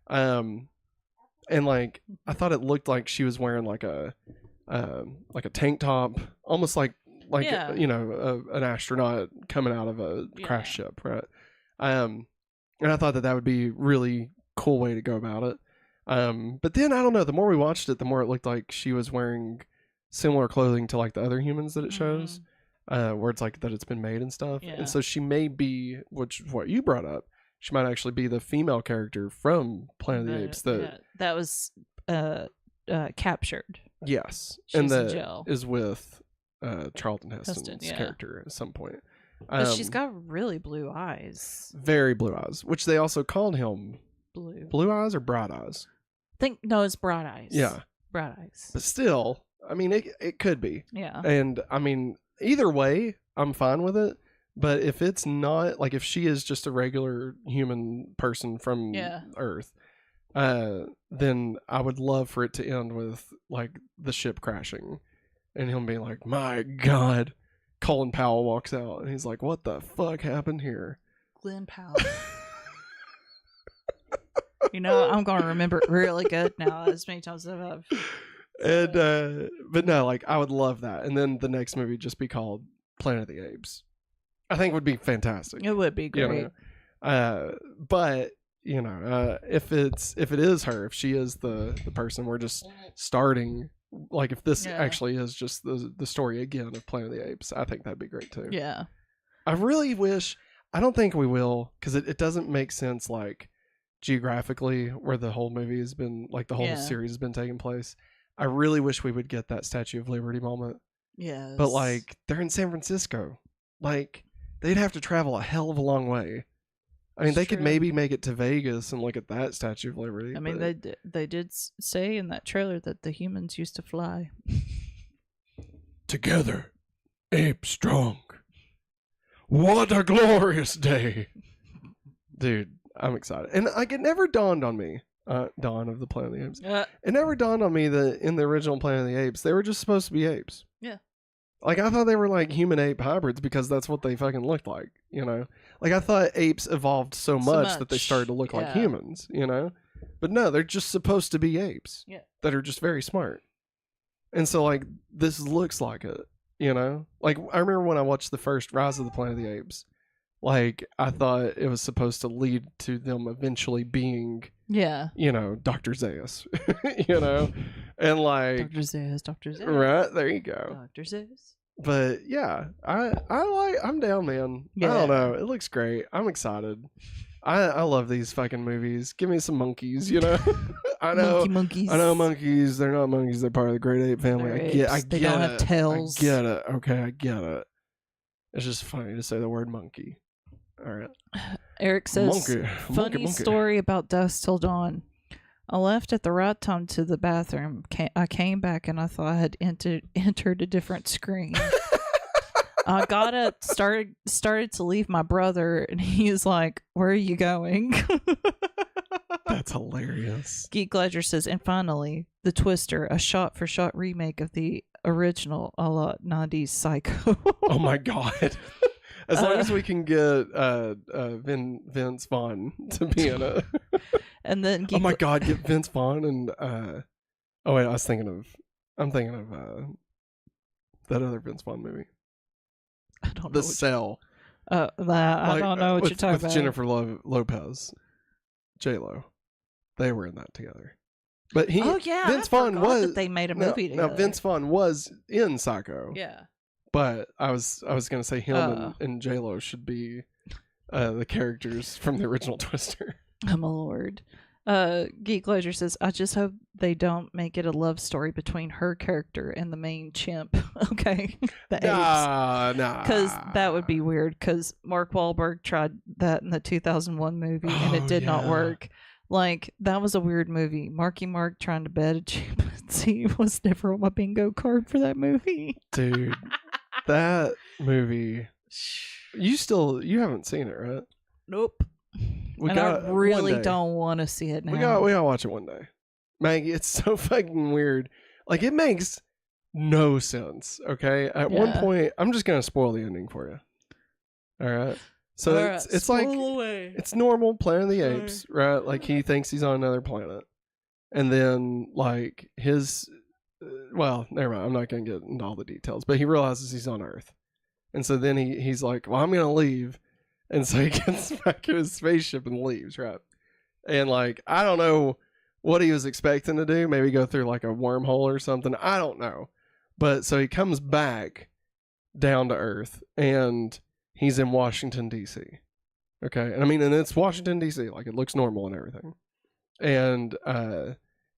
And like I thought it looked like she was wearing like a tank top, almost like you know, an astronaut coming out of a crash ship, right? And I thought that would be really cool way to go about it. But then I don't know, the more we watched it, the more it looked like she was wearing similar clothing to like the other humans that it shows, where it's like that it's been made and stuff. Yeah. And so she may be, which is what you brought up, she might actually be the female character from Planet of the Apes that was captured. Yes. She's and in that jail. is with Charlton Heston's character at some point. But she's got really blue eyes. Very blue eyes, which they also called him blue eyes or bright eyes. No, it's bright eyes. Yeah, bright eyes. But still, I mean, it could be. Yeah. And I mean, either way, I'm fine with it. But if it's not, like, if she is just a regular human person from Earth, then I would love for it to end with like the ship crashing, and him being like, "My God." Colin Powell walks out and he's like, "What the fuck happened here?" Glenn Powell. You know, I'm going to remember it really good now, as many times as I've. And, but no, like, I would love that. And then the next movie just be called Planet of the Apes. I think would be fantastic. It would be great. You know? But, you know, if it is her, if she is the person, we're just starting. Like, if this actually is just the story again of Planet of the Apes, I think that'd be great too. Yeah. I really wish, I don't think we will, because it doesn't make sense, like, geographically, where the whole movie has been, like, the whole series has been taking place. I really wish we would get that Statue of Liberty moment. Yes. But, like, they're in San Francisco. Like, they'd have to travel a hell of a long way. I mean, they could maybe make it to Vegas and look at that Statue of Liberty. I mean, they did say in that trailer that the humans used to fly. Together, ape strong. What a glorious day. Dude, I'm excited. And like, it never dawned on me, Dawn of the Planet of the Apes. It never dawned on me that in the original Planet of the Apes, they were just supposed to be apes. Yeah. Like, I thought they were like human-ape hybrids because that's what they fucking looked like, you know? Like, I thought apes evolved so much that they started to look like humans, you know? But no, they're just supposed to be apes that are just very smart. And so, like, this looks like it, you know? Like, I remember when I watched the first Rise of the Planet of the Apes, like, I thought it was supposed to lead to them eventually being, you know, Dr. Zaius, you know? And like Dr. Zaius. Right, there you go. Dr. Zaius. But yeah, I'm down, man. Yeah. I don't know. It looks great. I'm excited. I love these fucking movies. Give me some monkeys, you know? I know monkeys. I know monkeys, they're not monkeys, they're part of the great ape family. I get they don't have tails. I get it. Okay, I get it. It's just funny to say the word monkey. All right. Eric says, Monkey. funny story about Dusk Till Dawn. I left at the right time to the bathroom. I came back and I thought I had entered a different screen. I got up, started to leave my brother, and he was like, "Where are you going?" That's hilarious. Geek Ledger says, and finally, The Twister, a shot-for-shot remake of the original a la 90s Psycho. Oh my god. As long as we can get Vince Vaughn to be in it. And then oh my god, get Vince Vaughn and oh wait, I'm thinking of that other Vince Vaughn movie. I don't know. The Cell. I don't know what you're talking with about. Jennifer Lopez. J-Lo. They were in that together. But Vince Vaughn was that they made a movie together. Now Vince Vaughn was in Psycho. Yeah. But I was gonna say him and J-Lo should be the characters from the original Twister. Oh my lord. Geek Ledger says, I just hope they don't make it a love story between her character and the main chimp. Okay. The apes. Nah. Because that would be weird, because Mark Wahlberg tried that in the 2001 movie and it did not work. Like, that was a weird movie. Marky Mark trying to bed a chimpanzee was never on my bingo card for that movie. Dude, that movie. You haven't seen it, right? Nope. I really don't want to see it now. We gotta watch it one day. Maggie, it's so fucking weird. Like, it makes no sense, okay? At one point, I'm just gonna spoil the ending for you. All right? So it's like, it's normal Planet of the Apes, right? Like, he thinks he's on another planet. And then, like, well, never mind. I'm not gonna get into all the details. But he realizes he's on Earth. And so then he's like, well, I'm gonna leave. And so he gets back in his spaceship and leaves, right? And, like, I don't know what he was expecting to do. Maybe go through, like, a wormhole or something. I don't know. But so he comes back down to Earth, and he's in Washington, D.C. Okay? And, I mean, and it's Washington, D.C. Like, it looks normal and everything. And,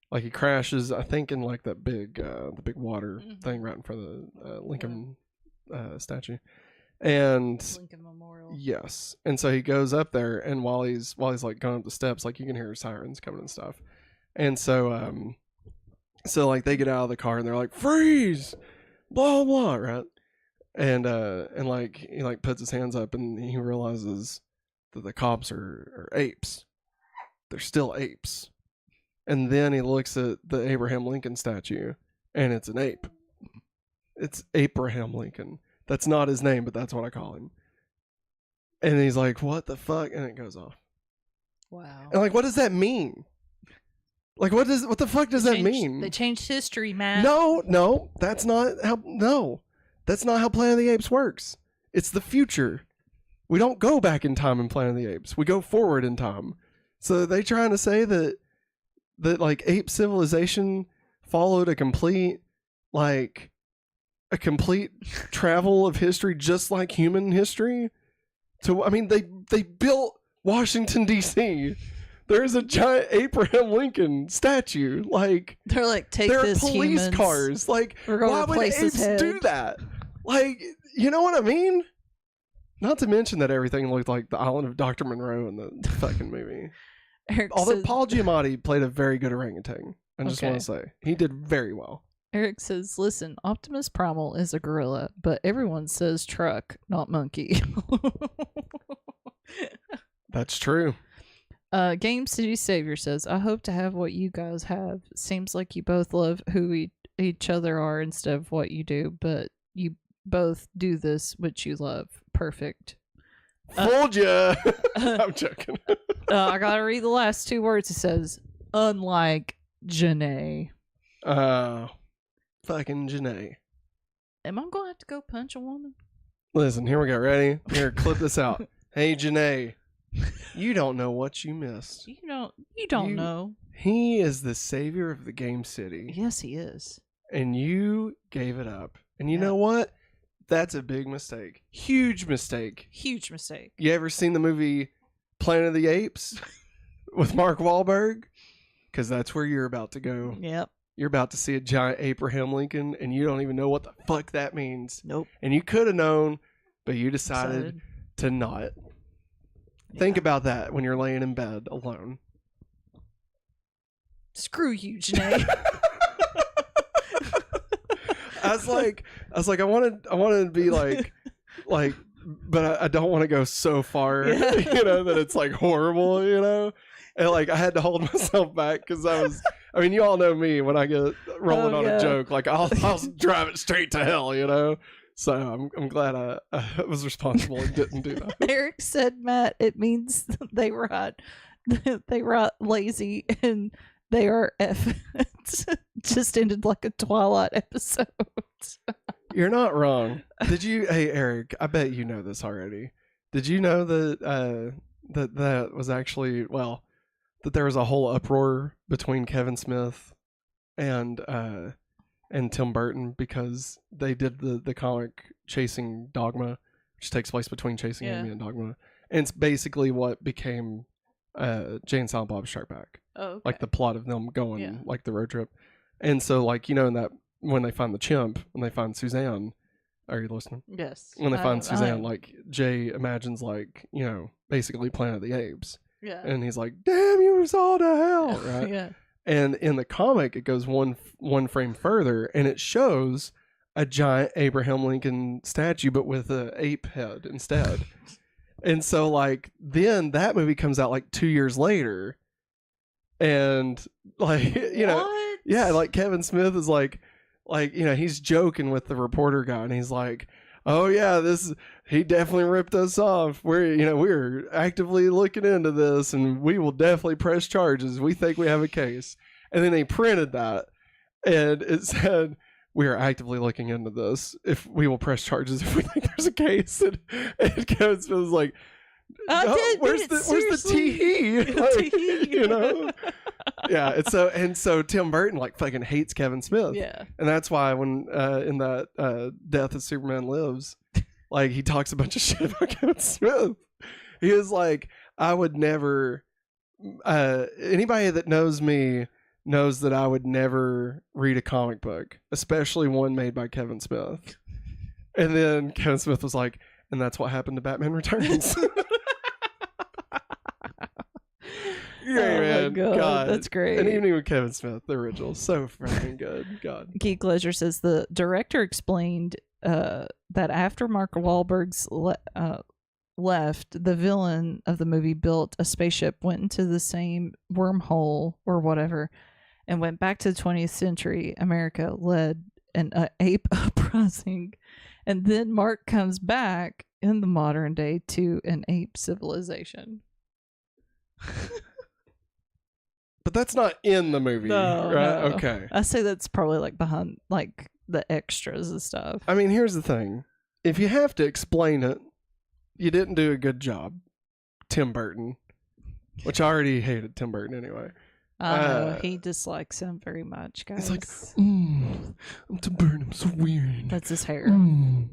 like, he crashes, I think, in, like, that big, the big water thing right in front of the Lincoln statue. And Lincoln Memorial. Yes. And so he goes up there, and while he's like going up the steps, like, you can hear sirens coming and stuff. And so like, they get out of the car and they're like, freeze, blah blah, right? And like, he like puts his hands up and he realizes that the cops are apes. They're still apes. And then he looks at the Abraham Lincoln statue, and it's an ape. It's Abraham Lincoln. That's not his name, but that's what I call him. And he's like, what the fuck? And it goes off. Wow. And, like, what does that mean? Like, what the fuck does that mean? They changed history, man. No, that's not how Planet of the Apes works. It's the future. We don't go back in time in Planet of the Apes. We go forward in time. So are they trying to say that like, ape civilization followed a complete travel of history, just like human history? I mean, they built Washington, D.C. There's a giant Abraham Lincoln statue. Like, they're like, take there this, are police humans. cars. Like, why would apes do that? Like, you know what I mean? Not to mention that everything looked like the island of Dr. Monroe in the fucking movie. Although Paul Giamatti played a very good orangutan. I just want to say. He did very well. Eric says, listen, Optimus Primal is a gorilla, but everyone says truck, not monkey. That's true. Game City Savior says, I hope to have what you guys have. Seems like you both love who each other are instead of what you do, but you both do this which you love. Perfect. Fooled ya! I'm joking. I gotta read the last two words. It says, unlike Janae. Fucking Janae. Am I gonna have to go punch a woman? Listen, here we go. Ready? Here, clip this out. Hey, Janae. You don't know what you missed. You don't know. He is the savior of the Game City. Yes, he is. And you gave it up. And you know what? That's a big mistake. Huge mistake. Huge mistake. You ever seen the movie Planet of the Apes with Mark Wahlberg? Because that's where you're about to go. Yep. You're about to see a giant Abraham Lincoln, and you don't even know what the fuck that means. Nope. And you could have known but you decided to not. Think about that when you're laying in bed alone. Screw you, Janae. I was like, I wanted to be like, but I don't want to go so far, that it's like horrible, and like I had to hold myself back because I mean, you all know me when I get rolling on a joke, like I'll drive it straight to hell, So I'm glad I was responsible and didn't do that. Eric said, Matt, it means they rot lazy and they are F. Just ended like a Twilight episode. You're not wrong. Hey Eric, I bet you know this already. Did you know that that was actually, that there was a whole uproar between Kevin Smith and Tim Burton because they did the comic Chasing Dogma, which takes place between Chasing Amy and Dogma, and it's basically what became Jay and Silent Bob Strike Back. Oh, okay. Like the plot of them going like the road trip, and so like in that when they find the chimp, when they find Suzanne, are you listening? Yes. When they find Suzanne, like Jay imagines like basically Planet of the Apes. Yeah. And he's like, "Damn, you was all to hell," right? Yeah. And in the comic, it goes one frame further, and it shows a giant Abraham Lincoln statue, but with an ape head instead. And so, like, then that movie comes out like 2 years later, and like What? yeah, like Kevin Smith is like he's joking with the reporter guy, and he's like, "Oh yeah, he definitely ripped us off. We're actively looking into this, and we will definitely press charges. We think we have a case." And then they printed that, and it said, "We are actively looking into this. If we will press charges if we think there's a case." And Kevin Smith was like, "Where's the tee?" Like, Yeah, and so Tim Burton like fucking hates Kevin Smith. Yeah. And that's why when in that Death of Superman Lives, like he talks a bunch of shit about Kevin Smith. He is like, I would never anybody that knows me knows that I would never read a comic book, especially one made by Kevin Smith. And then Kevin Smith was like, and that's what happened to Batman Returns. Yeah, man. God, that's great. An Evening with Kevin Smith, the original, so fucking good. God. Geek Leisure says the director explained that after Mark Wahlberg's left, the villain of the movie built a spaceship, went into the same wormhole or whatever, and went back to the 20th century America, led an ape uprising, and then Mark comes back in the modern day to an ape civilization. But that's not in the movie, right? No. Okay. I say that's probably like behind like the extras and stuff. I mean, here's the thing. If you have to explain it, you didn't do a good job, Tim Burton. Which I already hated Tim Burton anyway. He dislikes him very much, guys. He's like, I'm Tim Burton, I'm so weird. That's his hair. And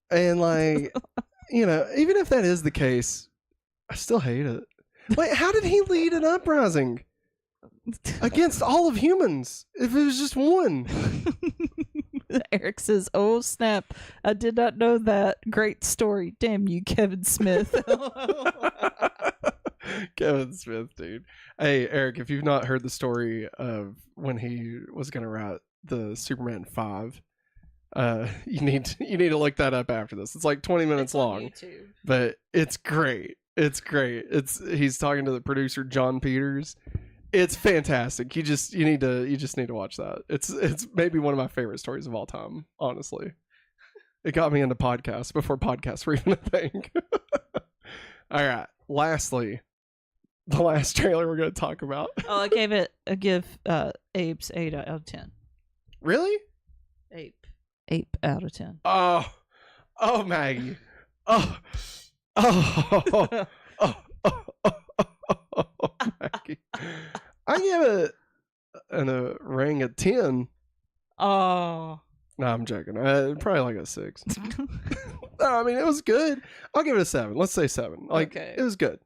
like, even if that is the case, I still hate it. Wait, how did he lead an uprising against all of humans if it was just one? Eric says, "Oh snap, I did not know that. Great story. Damn you, Kevin Smith." Kevin Smith, dude. Hey, Eric, if you've not heard the story of when he was going to write the Superman 5, you need to look that up after this. It's like 20 minutes long, but it's great. It's great. He's talking to the producer John Peters. It's fantastic. You just need to watch that. It's maybe one of my favorite stories of all time, honestly. It got me into podcasts before podcasts were even a thing. All right. Lastly, the last trailer we're going to talk about. Oh, I give Apes 8 out of 10. Really? Ape out of 10. Oh, Maggie. Maggie. I give it a ring of 10. Oh. No, I'm joking. Probably like a 6. No, I mean, it was good. I'll give it a 7. Let's say 7. Like, okay. It was good.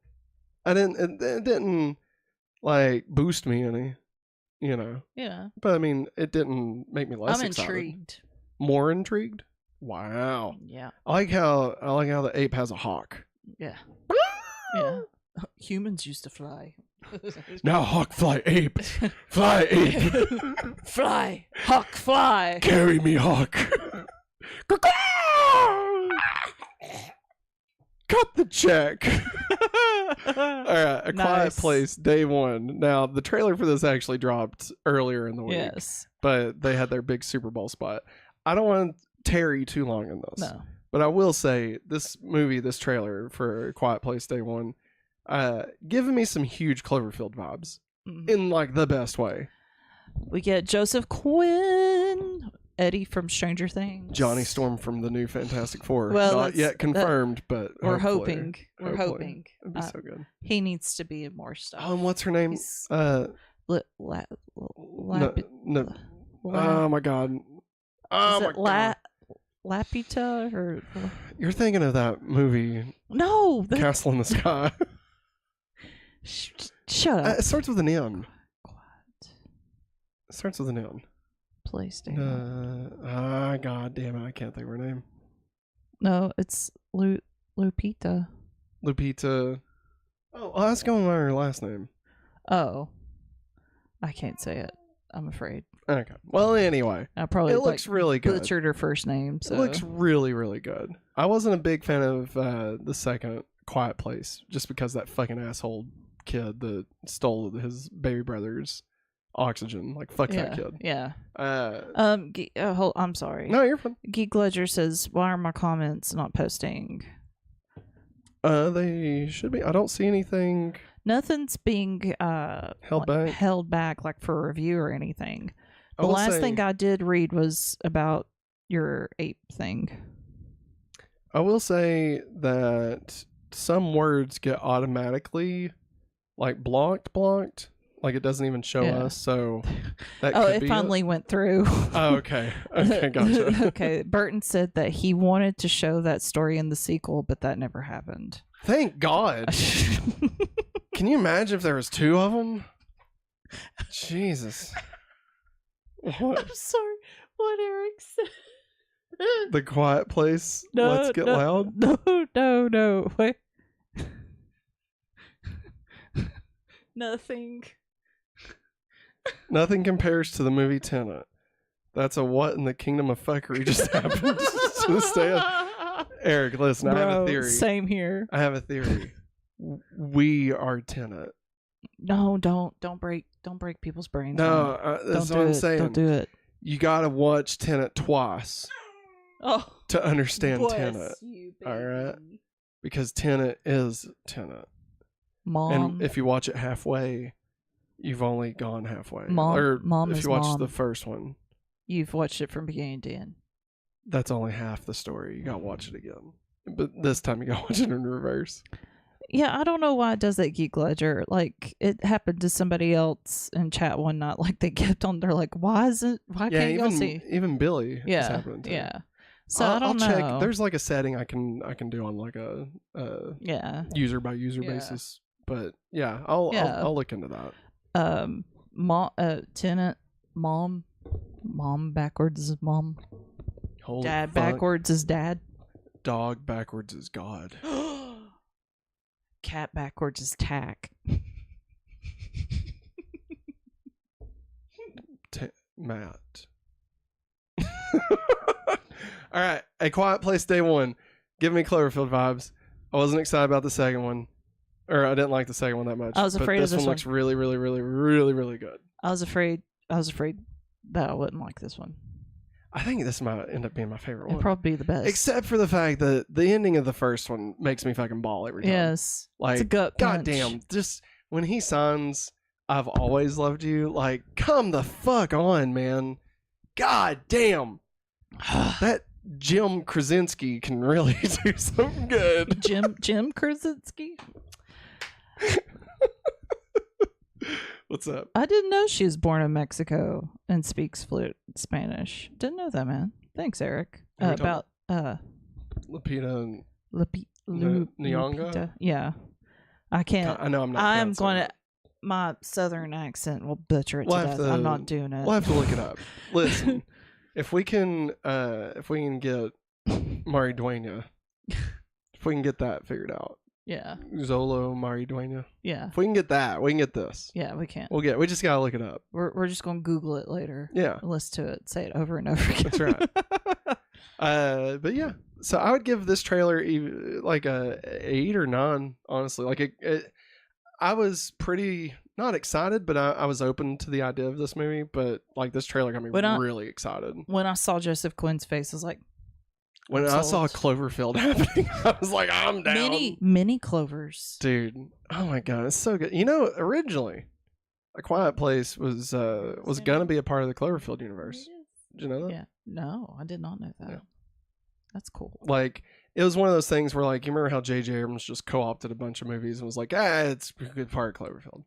It didn't like boost me any, Yeah. But I mean, it didn't make me less excited. Intrigued. More intrigued? Wow. Yeah. I like how the ape has a hawk. Yeah. Yeah. Humans used to fly. Now hawk fly ape. Fly ape. Fly. Hawk fly. Carry me hawk. Cut the check. All right, A Quiet Nice. Place, day one. Now, the trailer for this actually dropped earlier in the week, Yes. but they had their big Super Bowl spot. I don't want to tarry too long in this, No. but I will say this trailer for A Quiet Place, day one, giving me some huge Cloverfield vibes Mhm. in like the best way. We get Joseph Quinn, Eddie from Stranger Things, Johnny Storm from the new Fantastic Four. Well, Not that's- yet confirmed, but We're hopefully. hoping. We're Hopefully. hoping. It'd be so good. He needs to be in more stuff. Oh, and what's her name? He's- No, oh my god. Oh is my it god. Lapita or You're thinking of that movie, no? Castle in the Sky. Shut up. It starts with an N. Quiet. It starts with an N. PlayStation. God damn it. I can't think of her name. No, it's Lupita. Lupita. Oh, I was going by her last name. Oh, I can't say it. I'm afraid. Okay. Well, anyway. I probably It looks really good. butchered her first name. So It looks really, really good. I wasn't a big fan of the second Quiet Place just because that fucking asshole kid that stole his baby brother's oxygen. Like, fuck yeah, that kid. Yeah. Uh, I'm sorry. no, you're fine. Geek Ledger says, "Why are my comments not posting?" They should be. I don't see anything Nothing's being held back. like for review or anything. I The will last say- thing I did read was about your ape thing. I will say that some words get automatically like blocked. Like it doesn't even show Yeah. us. So that Oh, could it be finally went through. Oh, okay. Okay, gotcha. Okay, Burton said that he wanted to show that story in the sequel, but that never happened. Thank God. Can you imagine if there was two of them? Jesus. What? I'm sorry. What Eric said. The Quiet Place. Let's get loud. No. Wait. Nothing. Nothing compares to the movie Tenet. That's a what in the kingdom of fuckery just happened to the stand. Eric, listen, I have a Bro, theory. Same here. I have a theory. We are Tenet. No, don't break people's brains. No, man. that's Don't what do I'm it. saying. Don't do it. You gotta watch Tenet twice Oh, to understand bless Tenet. you, All right. baby. Because Tenet is Tenet. Mom. And if you watch it halfway, you've only gone halfway. Mom- or Mom if is you watch Mom. the first one, You've watched it from beginning to end. that's only half the story. You gotta watch it again. But this time you gotta watch it in reverse. Yeah, I don't know why it does that, Geek Ledger. Like, it happened to somebody else in chat one night. Like, they kept on, they're like, why can't y'all see? even Billy is Yeah, happening to. yeah. So I'll I don't know. check. There's like a setting I can do on like a yeah. user by user Yeah. basis. But yeah, I'll look into that. Tenant, mom backwards is mom. Holy Dad fuck. backwards is dad. Dog backwards is God. Cat backwards is tack. Matt. All right, A Quiet Place day one. Give me Cloverfield vibes. I wasn't excited about the second one, or I didn't like the second one that much. I was afraid but of this this one looks really, really, really, really, really good. I was afraid that I wouldn't like this one. I think this might end up being my favorite It'd one. probably be the best. Except for the fact that the ending of the first one makes me fucking bawl every time. yes. Like, it's a gut punch. goddamn, just when he signs, I've always loved you. Like, come the fuck on, man. God damn. That Jim Krasinski can really do something good. Jim Krasinski? What's up? I didn't know she was born in Mexico and speaks fluent Spanish. Didn't know that, man. Thanks, Eric. Are we About Lupita and Nyong'o? Lupita. Yeah. I can't. I know I'm not. I'm pronouncing going it. to. My southern accent will butcher it We'll to have death. to- I'm not doing it. We'll have to look it up. Listen, if we can get Mariduena. If we can get that figured out. Yeah. Zolo Mariduena. Yeah. If we can get that, we can get this. Yeah, we can't. We just gotta look it up. We're just gonna Google it later. Yeah. Listen to it. Say it over and over again. That's right. But yeah. So I would give this trailer like a 8 or 9, honestly. Like I was pretty not excited, but I was open to the idea of this movie. But like this trailer got me really excited. When I saw Joseph Quinn's face, I was like, when I saw Cloverfield happening, I was like, I'm down. Many Clovers. Dude, oh my god, it's so good. You know, originally, A Quiet Place was gonna be a part of the Cloverfield universe. Did you know that? Yeah. No, I did not know that. Yeah. That's cool. Like, it was one of those things where, like, you remember how J.J. Abrams just co-opted a bunch of movies and was like, it's a good part of Cloverfield.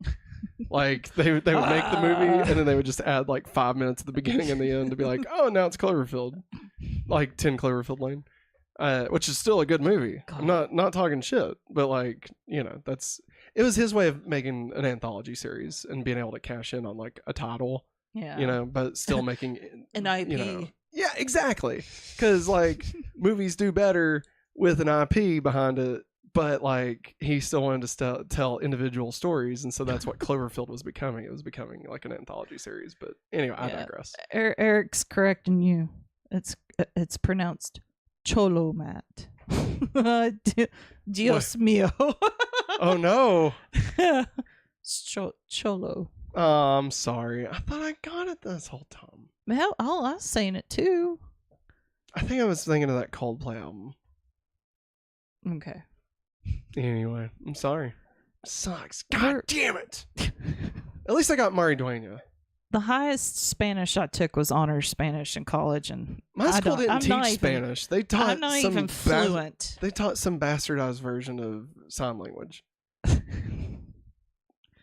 Like, they would make the movie and then they would just add like 5 minutes at the beginning and the end to be like, oh, now it's Cloverfield. Like 10 Cloverfield Lane. Which is still a good movie. God. I'm not talking shit, but like, you know, it was his way of making an anthology series and being able to cash in on like a title. Yeah. You know, but still making an IP. You know, yeah, exactly. Because like movies do better with an IP behind it, but like he still wanted to tell individual stories, and so that's what Cloverfield was becoming. It was becoming like an anthology series. But anyway, I digress. Eric's correcting you. It's pronounced Cholomat. Dios mío. Oh no. Cholo. Oh, I'm sorry. I thought I got it this whole time. Hell, I was saying it too. I think I was thinking of that Coldplay album. Okay. Anyway, I'm sorry. Sucks. God damn it. At least I got Mariduena. The highest Spanish I took was honors Spanish in college, and my school didn't teach Spanish. They taught I'm not even fluent. They taught some bastardized version of sign language.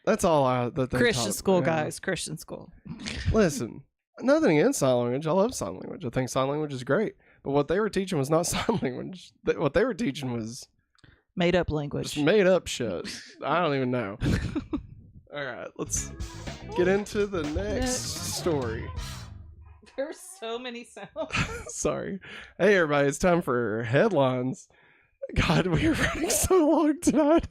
That's all that they Christian taught. school, guys. Christian school. Listen, nothing against sign language. I love sign language. I think sign language is great. But what they were teaching was not sign language. What they were teaching was made up language. Just made up shit. I don't even know. All right, let's get into the next story. There's so many sounds. Sorry. Hey, everybody, it's time for headlines. God, we are running so long tonight.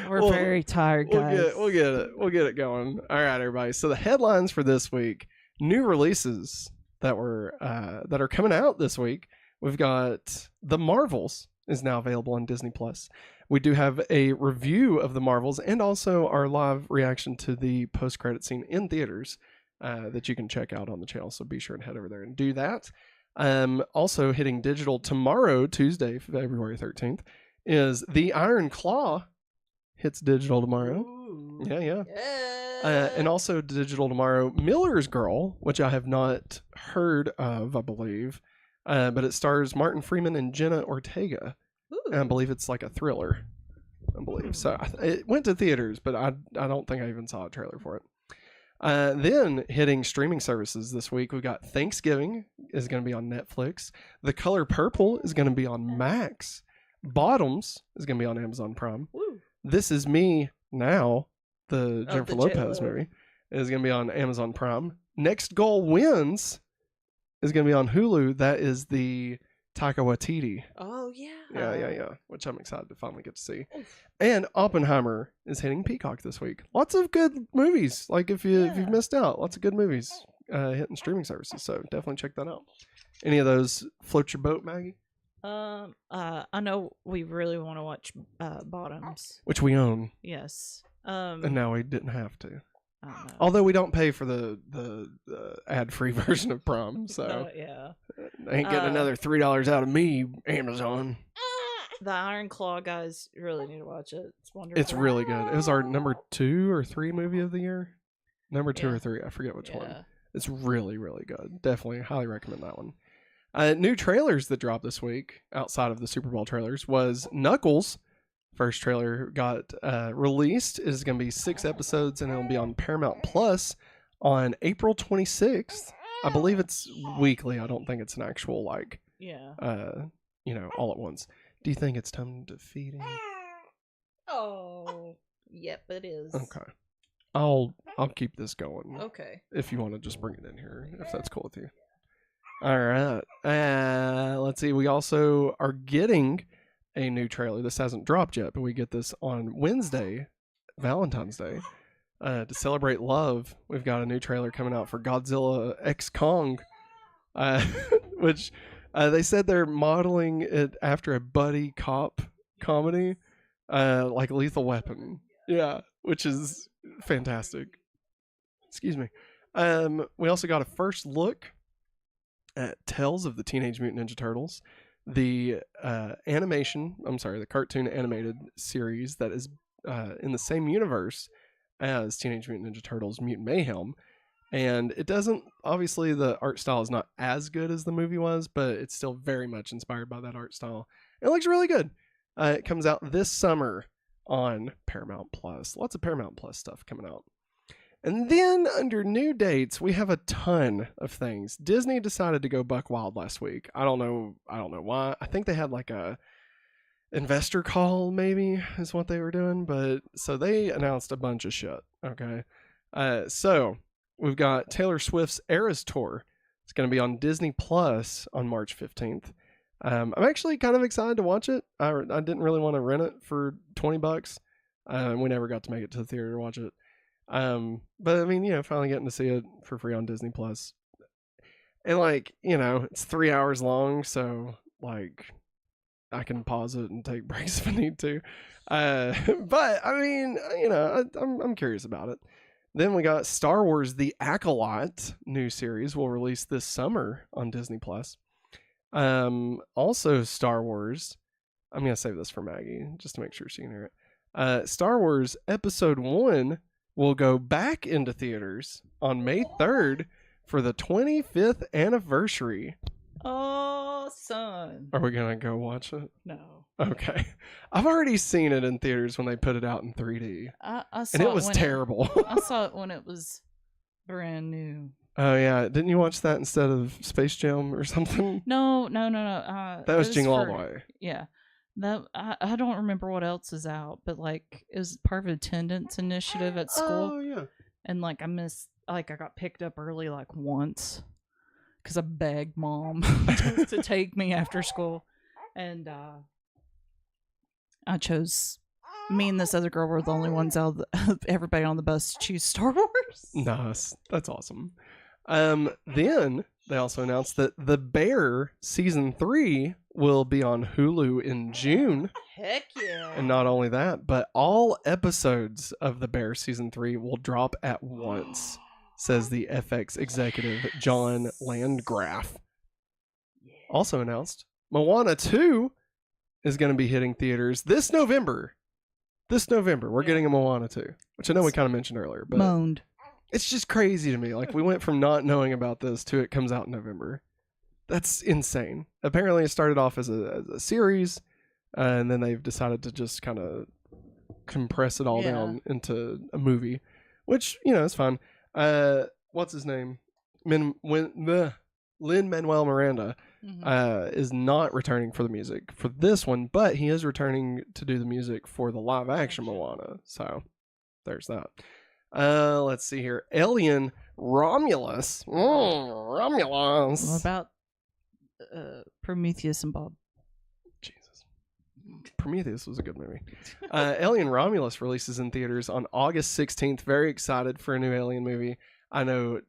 We're very tired, guys. We'll get it going. All right, everybody. So the headlines for this week: new releases that are coming out this week. We've got The Marvels is now available on Disney Plus. We do have a review of The Marvels and also our live reaction to the post-credit scene in theaters that you can check out on the channel. So be sure and head over there and do that. Also hitting digital tomorrow, Tuesday, February 13th, is The Iron Claw. Hits digital tomorrow. Ooh. Yeah. And also digital tomorrow, Miller's Girl, which I have not heard of, I believe. But it stars Martin Freeman and Jenna Ortega. And I believe it's like a thriller. I believe. So it went to theaters, but I don't think I even saw a trailer for it. Then hitting streaming services this week, we got Thanksgiving is going to be on Netflix. The Color Purple is going to be on Max. Bottoms is going to be on Amazon Prime. Woo. This Is Me Now, the Jennifer Lopez movie, is going to be on Amazon Prime. Next Goal Wins is going to be on Hulu. That is the Taika Waititi. Oh, yeah. Yeah. Which I'm excited to finally get to see. And Oppenheimer is hitting Peacock this week. Lots of good movies. Like if you've missed out, lots of good movies hitting streaming services. So definitely check that out. Any of those float your boat, Maggie? I know we really want to watch Bottoms, which we own. Yes. And now we didn't have to. Although we don't pay for the ad-free version of Prom, so yeah, I ain't getting another $3 out of me, Amazon. The Iron Claw guys really need to watch it. It's wonderful. It's really good. It was our number 2 or 3 movie of the year. Number 2 or 3, I forget which one. It's really, really good. Definitely, highly recommend that one. New trailers that dropped this week, outside of the Super Bowl trailers, was Knuckles. First trailer got released. It is going to be 6 episodes, and it'll be on Paramount Plus on April 26th. I believe it's weekly. I don't think it's an actual, all at once. Do you think it's time to feed him? Oh, yep, it is. Okay. I'll keep this going. Okay. If you want to just bring it in here, if that's cool with you. All right. Let's see. We also are getting a new trailer. This hasn't dropped yet, but we get this on Wednesday, Valentine's Day. To celebrate love, we've got a new trailer coming out for Godzilla X Kong, which they said they're modeling it after a buddy cop comedy, like Lethal Weapon. Yeah, which is fantastic. Excuse me. We also got a first look at Tales of the Teenage Mutant Ninja Turtles, the the cartoon animated series that is in the same universe as Teenage Mutant Ninja Turtles Mutant Mayhem. And it doesn't, obviously the art style is not as good as the movie was, but it's still very much inspired by that art style. It looks really good. It comes out this summer on Paramount Plus. Lots of Paramount Plus stuff coming out. And then under new dates, we have a ton of things. Disney decided to go buck wild last week. I don't know why. I think they had like a investor call, maybe is what they were doing. But so they announced a bunch of shit. Okay. So we've got Taylor Swift's Eras Tour. It's going to be on Disney Plus on March 15th. I'm actually kind of excited to watch it. I didn't really want to rent it for $20. We never got to make it to the theater to watch it. But I mean, finally getting to see it for free on Disney Plus. And it's 3 hours long, so like I can pause it and take breaks if I need to. But I mean, I'm curious about it. Then we got Star Wars The Acolyte new series will release this summer on Disney Plus. Also Star Wars, I'm going to save this for Maggie just to make sure she can hear it. Star Wars Episode 1 will go back into theaters on May 3rd for the 25th anniversary. Oh, son. Are we going to go watch it? No. Okay. I've already seen it in theaters when they put it out in 3D. I saw and it was terrible. I saw it when it was brand new. Oh, yeah. Didn't you watch that instead of Space Jam or something? No. That was Jingle All the Way. Yeah. That I don't remember what else is out, but like it was part of an attendance initiative at school. Oh, yeah. And like I got picked up early like once because I begged mom to take me after school. And I chose, me and this other girl were the only ones out of everybody on the bus to choose Star Wars. Nice. That's awesome. Then they also announced that The Bear Season 3 will be on Hulu in June. Heck yeah. And not only that, but all episodes of The Bear Season 3 will drop at once, says the FX executive John Landgraf. Also announced, Moana 2 is going to be hitting theaters this November. We're getting a Moana 2, which I know we kind of mentioned earlier. But moaned. It's just crazy to me. Like, we went from not knowing about this to it comes out in November. That's insane. Apparently, it started off as a series, and then they've decided to just kind of compress it all down into a movie, which, is fine. What's his name? Lin-Manuel Miranda is not returning for the music for this one, but he is returning to do the music for the live-action Moana. So, there's that. Let's see here. Alien Romulus. Romulus. What about Prometheus and Bob? Jesus. Prometheus was a good movie. Alien Romulus releases in theaters on August 16th. Very excited for a new Alien movie. I know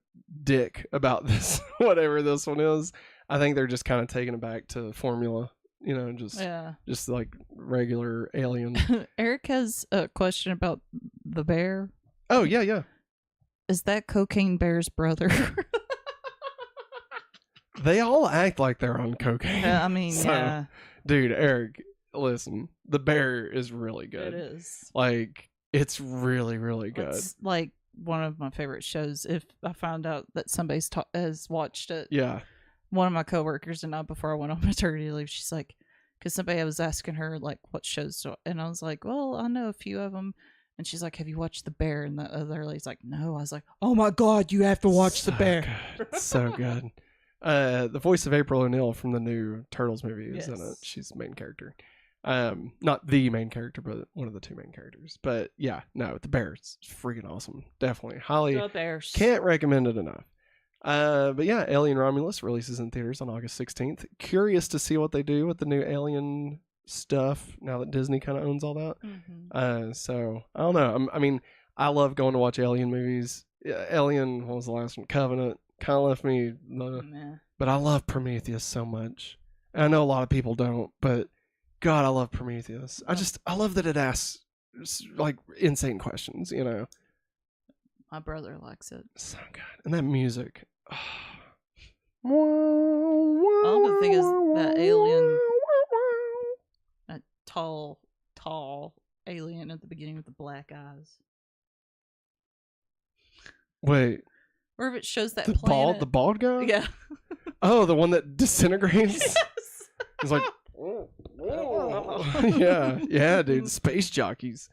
dick about this, whatever this one is. I think they're just kind of taking it back to formula, just like regular Alien. Eric has a question about the bear. Oh, yeah. Is that Cocaine Bear's brother? They all act like they're on cocaine. I mean, yeah. Dude, Eric, listen, the bear is really good. It is. Like, it's really, really good. It's like one of my favorite shows. If I found out that somebody has watched it. Yeah. One of my coworkers and I, before I went on maternity leave, she's like, because somebody was asking her, like, what shows? And I was like, well, I know a few of them. And she's like, have you watched The Bear? And the other lady's like, no. I was like, oh my God, you have to watch The Bear. Good. So good. The voice of April O'Neil from the new Turtles movie is in it. She's the main character. Not the main character, but one of the two main characters. But yeah, no, The Bear is freaking awesome. Definitely. Highly. The Bears. Can't recommend it enough. But yeah, Alien Romulus releases in theaters on August 16th. Curious to see what they do with the new Alien stuff now that Disney kind of owns all that. So I don't know. I mean, I love going to watch Alien movies. Alien, what was the last one? Covenant kind of left me, but I love Prometheus so much. And I know a lot of people don't, but God, I love Prometheus. I love that it asks like insane questions. You know. My brother likes it. So good, and that music. All the thing is that alien, that tall alien at the beginning with the black eyes. Wait. Or if it shows that the bald guy? Yeah. Oh, the one that disintegrates? Yes. It's like, yeah, dude, space jockeys.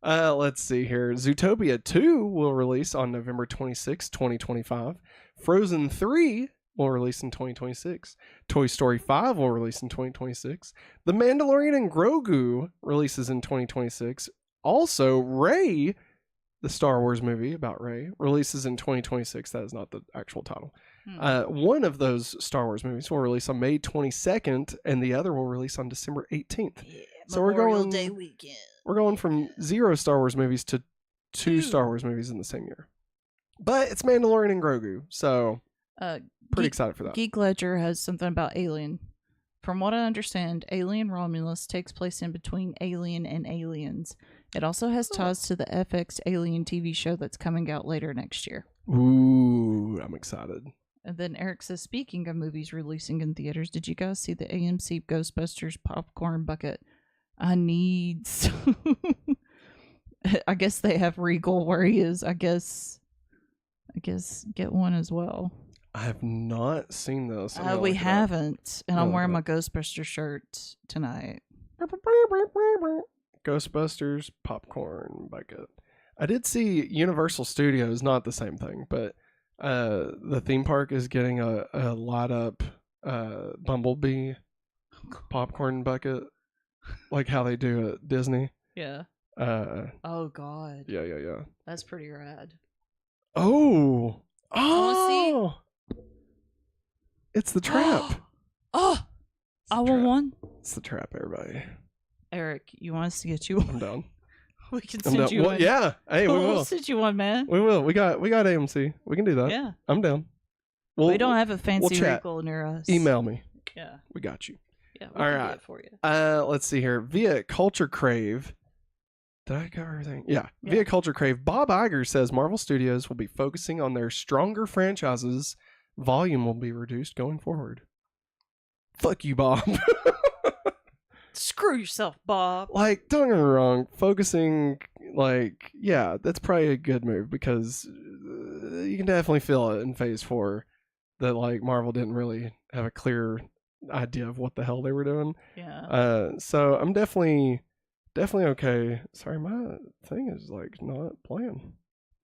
Let's see here. Zootopia 2 will release on November 26, 2025. Frozen 3 will release in 2026. Toy Story 5 will release in 2026. The Mandalorian and Grogu releases in 2026. Also, Rey, the Star Wars movie about Rey, releases in 2026. That is not the actual title. One of those Star Wars movies will release on May 22nd, and the other will release on December 18th. Yeah, so Memorial Day weekend. We're going from 0 Star Wars movies to 2 Star Wars movies in the same year. But it's Mandalorian and Grogu, so pretty excited for that. Geek Ledger has something about Alien. From what I understand, Alien Romulus takes place in between Alien and Aliens. It also has ties to the FX Alien TV show that's coming out later next year. Ooh, I'm excited. And then Eric says, speaking of movies releasing in theaters, did you guys see the AMC Ghostbusters popcorn bucket? I need some. I guess they have Regal where he is. I guess get one as well. I have not seen those. We haven't. And I'm wearing my Ghostbusters shirt tonight. Ghostbusters popcorn bucket. I did see Universal Studios, not the same thing, but the theme park is getting a light up Bumblebee popcorn bucket, like how they do at Disney. Yeah. Oh God. Yeah. That's pretty rad. Oh. See? It's the trap. Oh. I want one. It's the trap, everybody. Eric, you want us to get you one? I'm down. We can send you one. Yeah. Hey, we will. We'll send you one, man. We will. We got AMC. We can do that. Yeah. I'm down. We don't have a fancy chat. Regal near us. Email me. Yeah. We got you. Yeah. All right. Do it for you. Let's see here. Via Culture Crave. Did I cover everything? Yeah. Via Culture Crave. Bob Iger says Marvel Studios will be focusing on their stronger franchises. Volume will be reduced going forward. Fuck you, Bob. Screw yourself, Bob. Like, don't get me wrong. Focusing, like, yeah, that's probably a good move because you can definitely feel it in Phase 4 that, like, Marvel didn't really have a clear idea of what the hell they were doing. Yeah. So I'm definitely okay. Sorry, my thing is, like, not playing.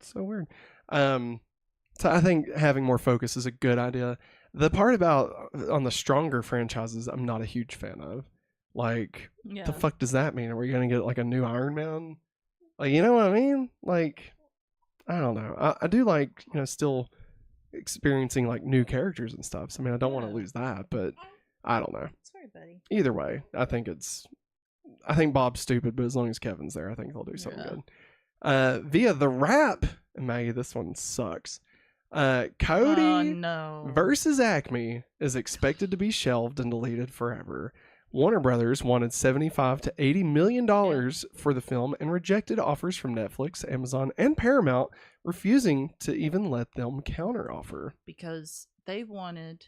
It's so weird. So I think having more focus is a good idea. The part about on the stronger franchises, I'm not a huge fan of. Like, the fuck does that mean? Are we going to get, like, a new Iron Man? Like, you know what I mean? Like, I don't know. I do like, you know, still experiencing, like, new characters and stuff. So, I mean, I don't want to lose that, but I don't know. Sorry, buddy. Either way, I think Bob's stupid, but as long as Kevin's there, I think they'll do something good. Via The Wrap, and Maggie, this one sucks. Cody versus Acme is expected to be shelved and deleted forever. Warner Brothers wanted $75 to $80 million for the film and rejected offers from Netflix, Amazon, and Paramount, refusing to even let them counteroffer. Because they wanted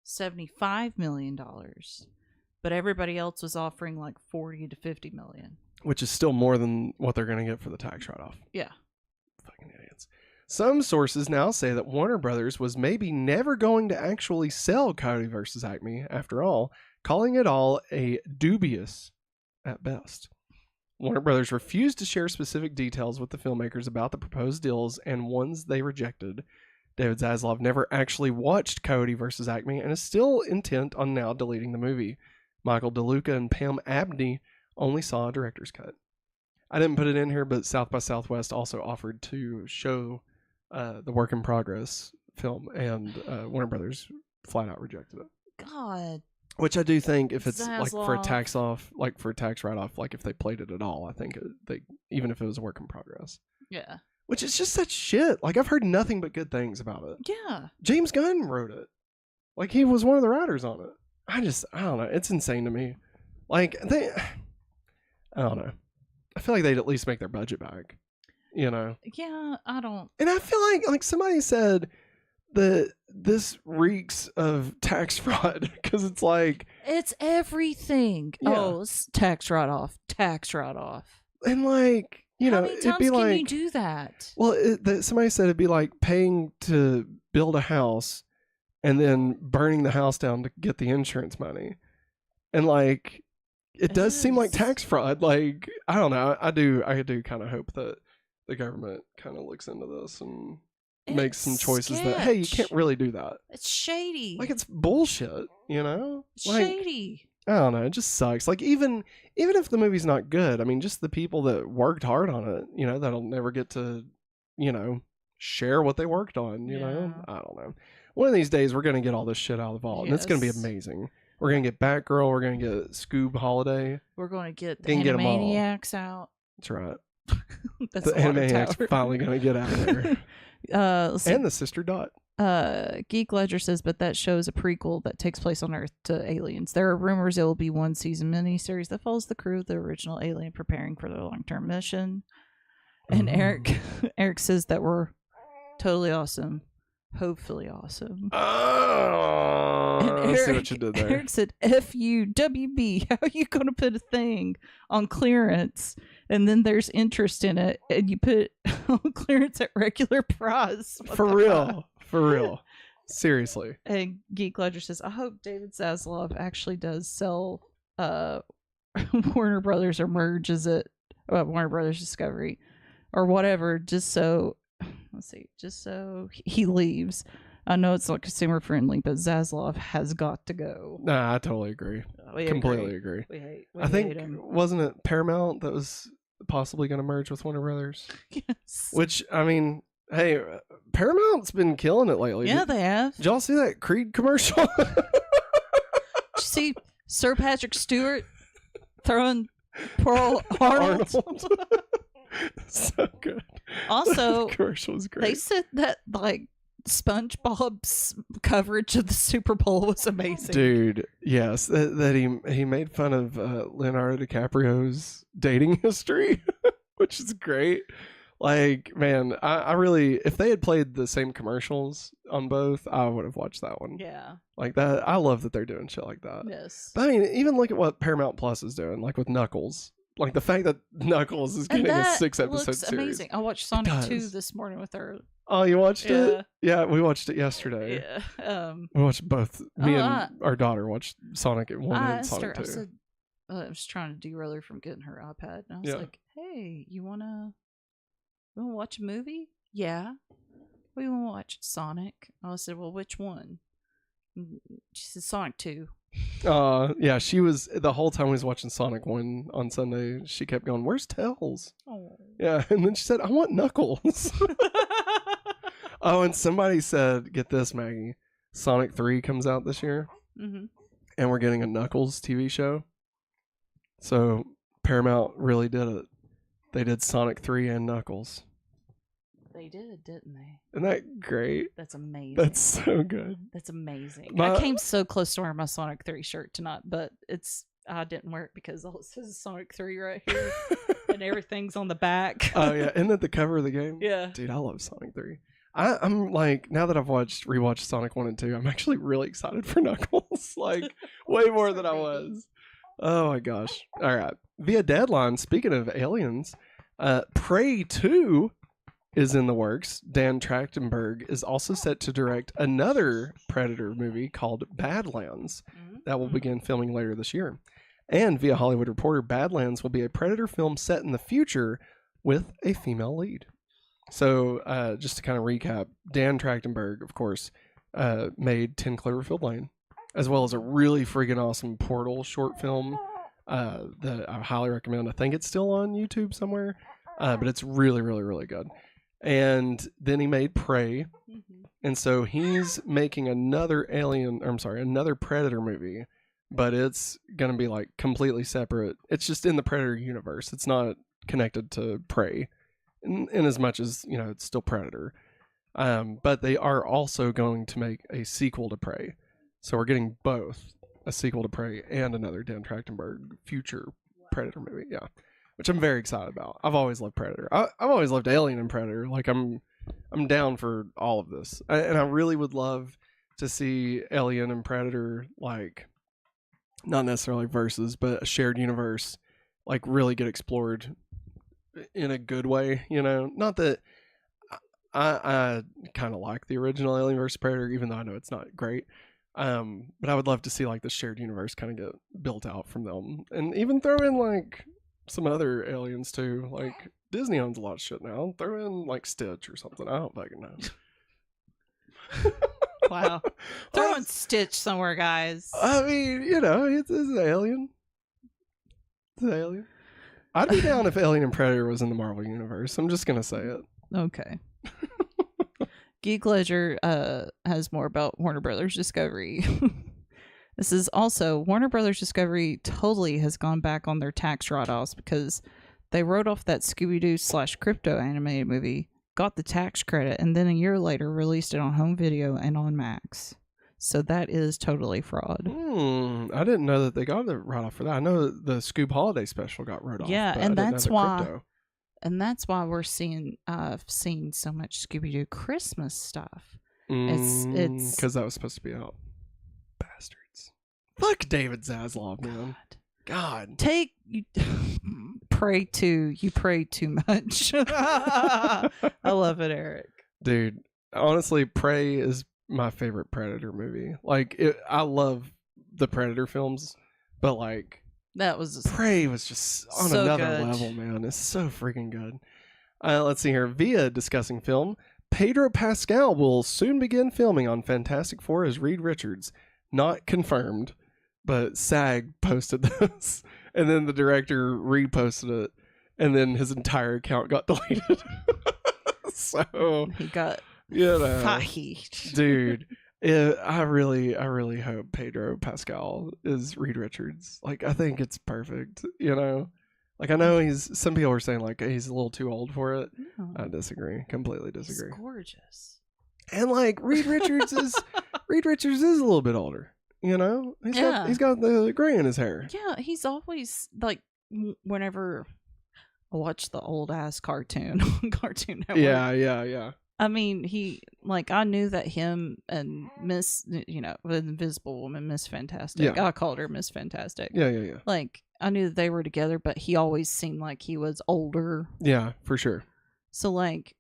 $75 million, but everybody else was offering like $40 to $50 million. Which is still more than what they're going to get for the tax write-off. Yeah. Fucking idiots. Some sources now say that Warner Brothers was maybe never going to actually sell Cody versus Acme after all, calling it all a dubious at best. Warner Brothers refused to share specific details with the filmmakers about the proposed deals and ones they rejected. David Zaslav never actually watched Cody versus Acme and is still intent on now deleting the movie. Michael DeLuca and Pam Abney only saw a director's cut. I didn't put it in here, but South by Southwest also offered to show the work in progress film, and Warner Brothers flat out rejected it. God. Which I do think if it's like for a Zaslav. tax off, like for a tax write off, like if they played it at all, I think they even if it was a work in progress. Yeah. Which is just such shit. Like I've heard nothing but good things about it. Yeah. James Gunn wrote it. Like he was one of the writers on it. I don't know. It's insane to me. Like I don't know. I feel like they'd at least make their budget back. You know? Yeah, I don't. And I feel like somebody said that this reeks of tax fraud because it's like It's everything. Yeah. Oh, tax write-off. and like you How know many it'd times be can like you do that? well somebody said it'd be like paying to build a house and then burning the house down to get the insurance money, and like it does seem like is. tax fraud. Like I don't know. I do kind of hope that the government kind of looks into this and makes some choices that hey, you sketch. can't really do that. It's shady. Like it's bullshit, you know? It's Like shady. I don't know, it just sucks. Like even if the movie's not good, I mean just the people that worked hard on it, you know, that'll never get to, you know, share what they worked on, you know? Yeah. I don't know. One of these days we're gonna get all this shit out of the vault and it's gonna be Yes. amazing. We're gonna get Batgirl, we're gonna get Scoob Holiday. We're going to get the Can get 'em all. Animaniacs out. That's right. That's The a lot of Animaniacs tower. finally gonna get out of there. Let's see. And the Sister Dot. Geek Ledger says, but that shows a prequel that takes place on Earth to Aliens. There are rumors it will be one season miniseries that follows the crew of the original Alien preparing for their long-term mission. And Eric says that we're totally awesome. Hopefully awesome. Oh, And I see what you did there. Eric said, FUWB, how are you going to put a thing on clearance and then there's interest in it and you put on clearance at regular price? What For the real. fuck? For real. Seriously. And Geek Ledger says, I hope David Zaslav actually does sell Warner Brothers or merges it, Warner Brothers Discovery or whatever, just so he leaves. I know it's not consumer friendly, but Zaslav has got to go. Nah, I totally agree. We Completely agree. We I think, hate him. wasn't it Paramount that was possibly going to merge with Warner Brothers? Yes. Which, I mean, hey, Paramount's been killing it lately. Yeah, they have. Did y'all see that Creed commercial? Did you see Sir Patrick Stewart throwing poor old Arnold? So good. Also, The commercial was great. they said that like SpongeBob's coverage of the Super Bowl was amazing. Dude, yes, that he made fun of Leonardo DiCaprio's dating history, which is great. Like, man, I really, if they had played the same commercials on both, I would have watched that one. Yeah. Like that, I love that they're doing shit like that. Yes. But I mean, even look at what Paramount Plus is doing, like with Knuckles. Like the fact that Knuckles is getting a 6-episode looks series. amazing. I watched Sonic 2 does. this morning with her. Oh, you watched Yeah. it? Yeah, we watched it yesterday. Yeah. We watched both. Me Oh, and our daughter watched Sonic 1 I and asked Sonic her, 2. I said, I was trying to derail her from getting her iPad. And I was Yeah. like, hey, you wanna watch a movie? Yeah. What do you want to watch? Sonic. I said, well, which one? She said Sonic 2. Yeah, she was the whole time we was watching Sonic 1 on Sunday. She kept going, "Where's Tails?" Oh. Yeah, and then she said, "I want Knuckles." Oh, and somebody said, "Get this, Maggie, Sonic 3 comes out this year, Mm-hmm. and we're getting a Knuckles TV show." So Paramount really did it. They did Sonic 3 and Knuckles. They did, didn't they? Isn't that great? That's amazing. That's so good. That's amazing. My- I came so close to wearing my Sonic 3 shirt tonight, but I didn't wear it because all it says is Sonic 3 right here, and everything's on the back. Oh yeah, isn't that the cover of the game? Yeah. Dude, I love Sonic 3. I'm like, now that I've rewatched Sonic 1 and 2, I'm actually really excited for Knuckles. Like, way more than I was. Oh my gosh. All right. Via Deadline, speaking of aliens, Prey 2 is in the works. Dan Trachtenberg is also set to direct another Predator movie called Badlands that will begin filming later this year. And via Hollywood Reporter, Badlands will be a Predator film set in the future with a female lead. So just to kind of recap, Dan Trachtenberg, of course, made 10 Cloverfield Lane, as well as a really friggin' awesome Portal short film that I highly recommend. I think it's still on YouTube somewhere, but it's really, really, really good. And then he made Prey, And so he's making another another Predator movie, but it's going to be like completely separate. It's just in the Predator universe. It's not connected to Prey in as much as, it's still Predator. But they are also going to make a sequel to Prey. So we're getting both a sequel to Prey and another Dan Trachtenberg future Predator movie. Yeah. Which I'm very excited about. I've always loved Predator. I've always loved Alien and Predator. Like I'm down for all of this. And I really would love to see Alien and Predator, like, not necessarily versus, but a shared universe, like really get explored in a good way, Not that I kind of like the original Alien vs. Predator, even though I know it's not great. But I would love to see like the shared universe kind of get built out from them, and even throw in like some other aliens too. Like Disney owns a lot of shit now. Throw in like Stitch or something. I don't fucking know. Wow. Throwing Stitch somewhere, guys. I mean, it's an alien. It's an alien. I'd be down if Alien and Predator was in the Marvel universe. I'm just gonna say it. Okay. Geek Ledger has more about Warner Brothers Discovery. This is also Warner Brothers Discovery totally has gone back on their tax write-offs because they wrote off that Scooby-Doo / Crypto animated movie, got the tax credit, and then a year later released it on home video and on Max. So that is totally fraud. I didn't know that they got a write-off for that. I know the Scoob Holiday Special got wrote off. Yeah, and that's why. And that's why we're seeing so much Scooby-Doo Christmas stuff. It's because that was supposed to be out. Bastards. Fuck David Zaslav, man. God. You pray too much. I love it, Eric. Dude, honestly, Prey is my favorite Predator movie. Like, I love the Predator films, but like, that was Prey was just on so another good. level, man. It's so freaking good. Let's see here. Via discussing film, Pedro Pascal will soon begin filming on Fantastic Four as Reed Richards. Not confirmed, but SAG posted this, and then the director reposted it, and then his entire account got deleted. So he got fired. Dude. I really hope Pedro Pascal is Reed Richards. Like, I think it's perfect, Like, I know some people are saying, like, he's a little too old for it. No. I disagree. Completely disagree. He's gorgeous. And, like, Reed Richards is a little bit older, He's got the gray in his hair. Yeah, he's always, like, whenever I watch the old-ass Cartoon Network. Yeah. I mean, I knew that him and Miss, the Invisible Woman, Miss Fantastic. Yeah. I called her Miss Fantastic. Yeah. Like, I knew that they were together, but he always seemed like he was older. Yeah, for sure. So, like,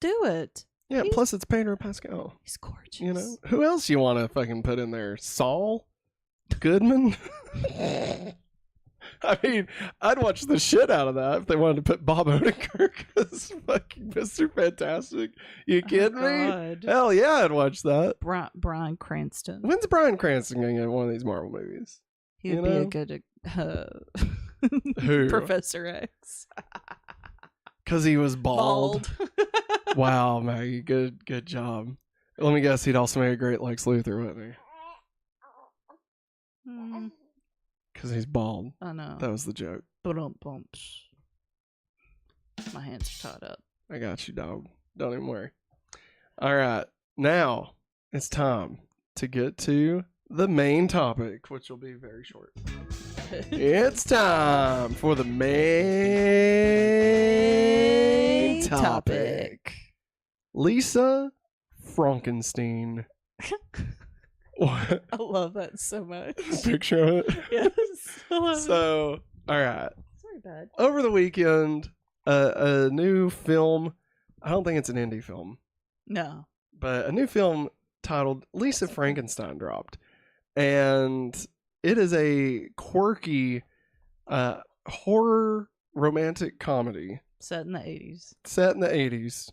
do it. Yeah, plus it's Pedro Pascal. He's gorgeous. Who else you want to fucking put in there? Saul Goodman? I mean, I'd watch the shit out of that if they wanted to put Bob Odenkirk as fucking Mr. Fantastic. You kidding me? Hell yeah, I'd watch that. Bryan Cranston. When's Bryan Cranston going to get one of these Marvel movies? He would be a good Who? Professor X. Because he was bald. Wow, Maggie, good job. Let me guess, he'd also make a great Lex Luthor, wouldn't he? Because he's bald. I know. That was the joke. Ba-dum-bumps. My hands are tied up. I got you, dog. Don't even worry. All right. Now it's time to get to the main topic, which will be very short. It's time for the main topic. Lisa Frankenstein. What? I love that so much. Picture of it? Yes. I love it. So, all right. Sorry, bud. Over the weekend, a new film. I don't think it's an indie film. No. But a new film titled Lisa Frankenstein dropped. And it is a quirky horror romantic comedy. Set in the 80s.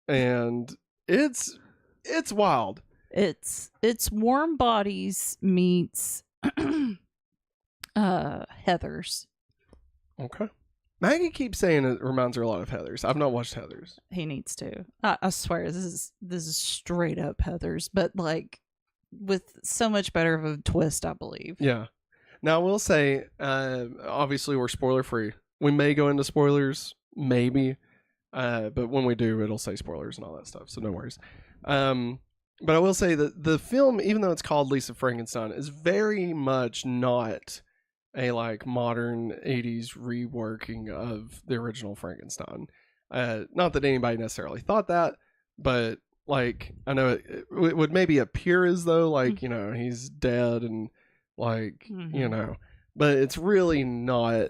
And it's wild. It's Warm Bodies meets Heathers. Okay. Maggie keeps saying it reminds her a lot of Heathers. I've not watched Heathers. He needs to. I swear, this is straight up Heathers, but like with so much better of a twist, I believe. Yeah. Now I will say, obviously we're spoiler free. We may go into spoilers, maybe, but when we do, it'll say spoilers and all that stuff. So no worries. But I will say that the film, even though it's called Lisa Frankenstein, is very much not a like modern 80s reworking of the original Frankenstein. Not that anybody necessarily thought that, but like I know it would maybe appear as though like, you know, he's dead and like, you know, but it's really not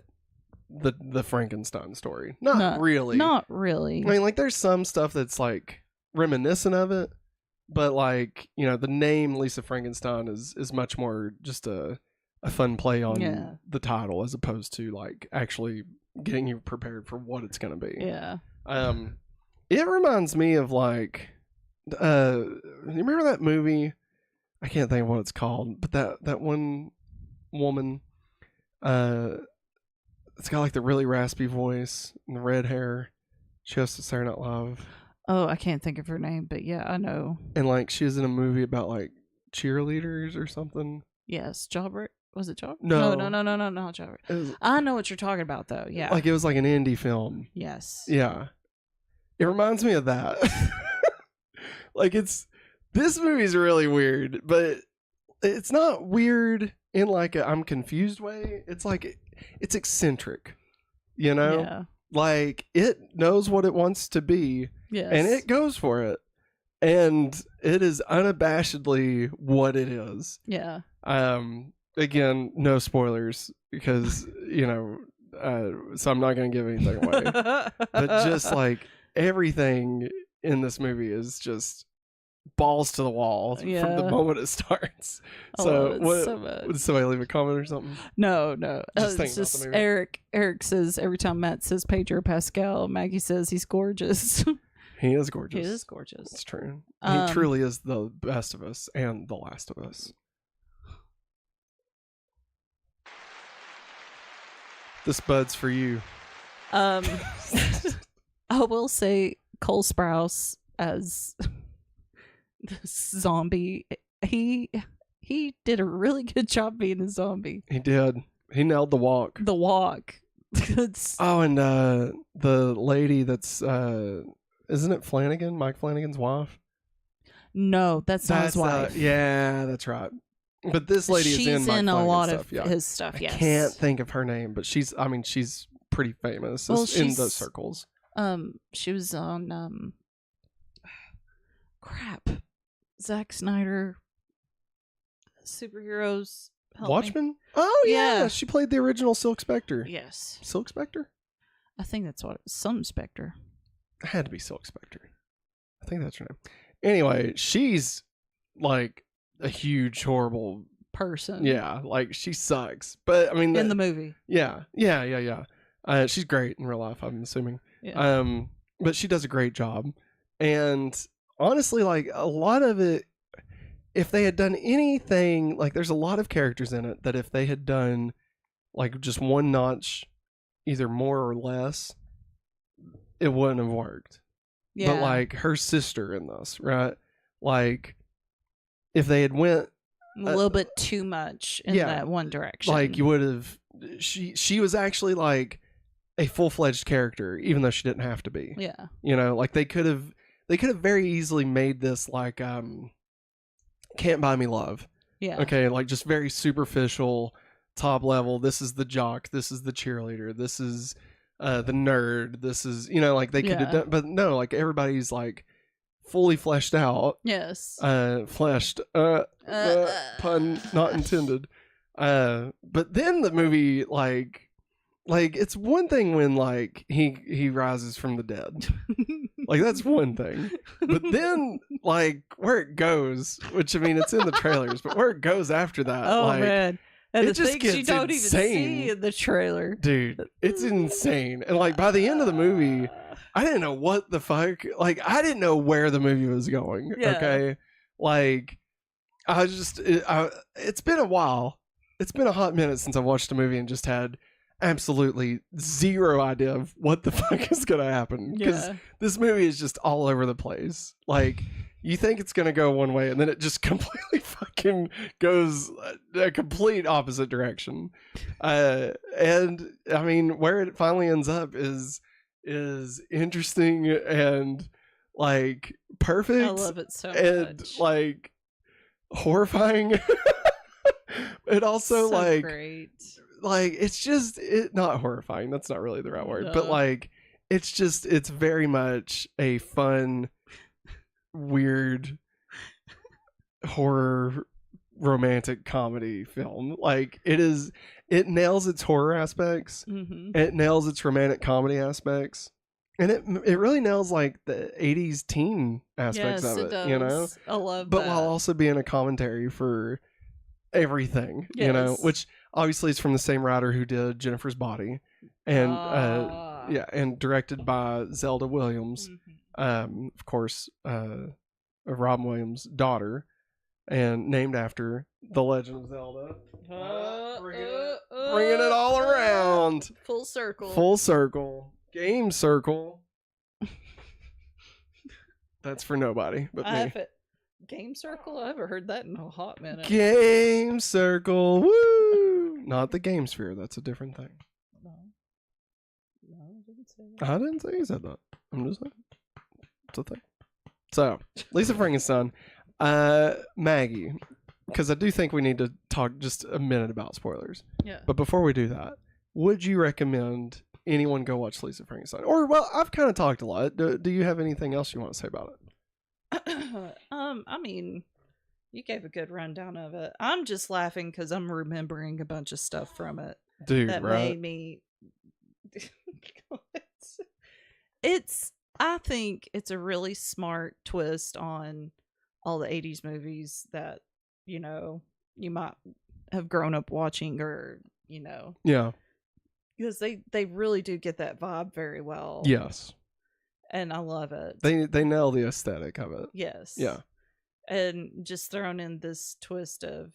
the Frankenstein story. Not really. Not really. I mean, like there's some stuff that's like reminiscent of it, but like, you know, the name Lisa Frankenstein is much more just a fun play on the title as opposed to like actually getting you prepared for what it's going to be. Yeah. It reminds me of like, you remember that movie? I can't think of what it's called, but that one woman, it's got like the really raspy voice and the red hair. She hosts Saturday Night Live. Oh, I can't think of her name, but yeah, I know. And like she was in a movie about like cheerleaders or something. Yes, Jawbreak. Was it Jawbreak? No, not Jawbreak. I know what you're talking about, though. Yeah, like it was like an indie film. Yes. Yeah, it reminds me of that. Like this movie's really weird, but it's not weird in like a I'm confused way. It's like it's eccentric, you know. Yeah. Like it knows what it wants to be, yes, and it goes for it, and it is unabashedly what it is. Yeah. Again, no spoilers because you know, so I'm not going to give anything away. But just like everything in this movie is just balls to the wall from the moment it starts. So did somebody leave a comment or something? No. Just it's just Eric says every time Matt says Pedro Pascal, Maggie says he's gorgeous. He is gorgeous. He is gorgeous. It's true. He truly is the best of us and the last of us. This bud's for you. I will say Cole Sprouse as this zombie. He did a really good job being a zombie. He did. He nailed the walk. The walk. Oh, and the lady that's isn't it Flanagan? Mike Flanagan's wife? No, that's not his wife. Yeah, that's right. But this lady is in Mike a lot of stuff, his stuff. Yes, I can't think of her name, but she's pretty famous in those circles. She was on Zack Snyder superheroes. Watchmen? Oh yeah, she played the original Silk Spectre. Yes, Silk Spectre. I think that's what it was. Some Spectre. It had to be Silk Spectre. I think that's her name. Anyway, she's like a huge, horrible person. Yeah, like she sucks. But I mean, in the movie. Yeah. She's great in real life, I'm assuming. Yeah. But she does a great job. And honestly, like a lot of it, if they had done anything, like there's a lot of characters in it that if they had done like just one notch, either more or less, it wouldn't have worked. Yeah. But like her sister in this, right? Like if they had went a little bit too much in that one direction, like you would have. She was actually like a full-fledged character, even though she didn't have to be. Yeah, you know, like they could have very easily made this like Can't Buy Me Love. Yeah. Okay, like just very superficial, top level. This is the jock. This is the cheerleader. This is the nerd. This is, you know, like they could have done, but no, like everybody's like fully fleshed out. Yes. Fleshed. Pun not intended. But then the movie, like it's one thing when like he rises from the dead. Like that's one thing. But then like where it goes, which I mean it's in the trailers, but where it goes after that, oh like, man. And it the just things gets you don't insane. even see in the trailer. Dude, it's insane. And like by the end of the movie, I didn't know what the fuck. Like I didn't know where the movie was going. Yeah. Okay. Like it's been a while. It's been a hot minute since I watched a movie and just had absolutely zero idea of what the fuck is going to happen. Because this movie is just all over the place. Like, you think it's going to go one way, and then it just completely fucking goes a complete opposite direction. And, I mean, where it finally ends up is interesting and, like, perfect. I love it so and, much. like, horrifying. It also, so like... great. Like, it's just not horrifying. That's not really the right word. No. But, like, it's very much a fun, weird horror romantic comedy film. Like, it nails its horror aspects. Mm-hmm. It nails its romantic comedy aspects. And it really nails, like, the 80s teen aspects of it, does. you know? I love but that. while also being a commentary for everything, you know, Yes. which obviously is from the same writer who did Jennifer's Body, and and directed by Zelda Williams, Mhm. of course, Robin Williams' daughter, and named after the Legend of Zelda. Bringing it all around, Full circle. full circle, game circle. That's for nobody but me. Game circle? I haven't heard that in a hot minute. Game circle, woo! Not the game sphere. That's a different thing. No, I didn't say that. I didn't say you said that. I'm just saying. It's a thing. So, Lisa Frankenstein, Maggie, because I do think we need to talk just a minute about spoilers. Yeah. But before we do that, would you recommend anyone go watch Lisa Frankenstein? Or, well, I've kind of talked a lot. Do you have anything else you want to say about it? I mean, you gave a good rundown of it. I'm just laughing because I'm remembering a bunch of stuff from it Dude, that right? made me. I think it's a really smart twist on all the 80s movies that, you know, you might have grown up watching, or, you know. Yeah. Because they really do get that vibe very well. Yes. And I love it. They nail the aesthetic of it. Yes. Yeah. And just thrown in this twist of,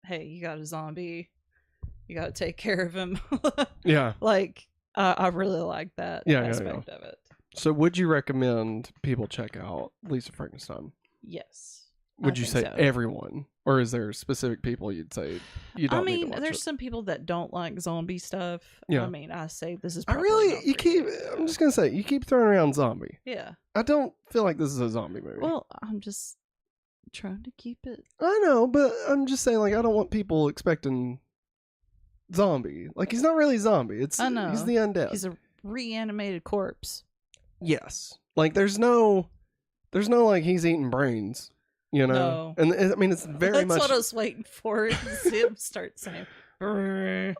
hey, you got a zombie, you got to take care of him. Yeah. Like, I really like that aspect of it. So would you recommend people check out Lisa Frankenstein? Yes. Would I you think say so. everyone? Or is there specific people you'd say you don't need to watch there's it? some people that don't like zombie stuff. Yeah. I mean, I say this is I probably really, not you for keep, you. I'm just going to say, you keep throwing around zombie. Yeah. I don't feel like this is a zombie movie. Well, I'm just trying to keep it. I know, but I'm just saying, like, I don't want people expecting zombie. Like, he's not really a zombie. I know. He's the undead. He's a reanimated corpse. Yes. Like, there's no, like, he's eating brains, you know? No. And I mean, it's very That's much. what I was waiting for. Is him start saying.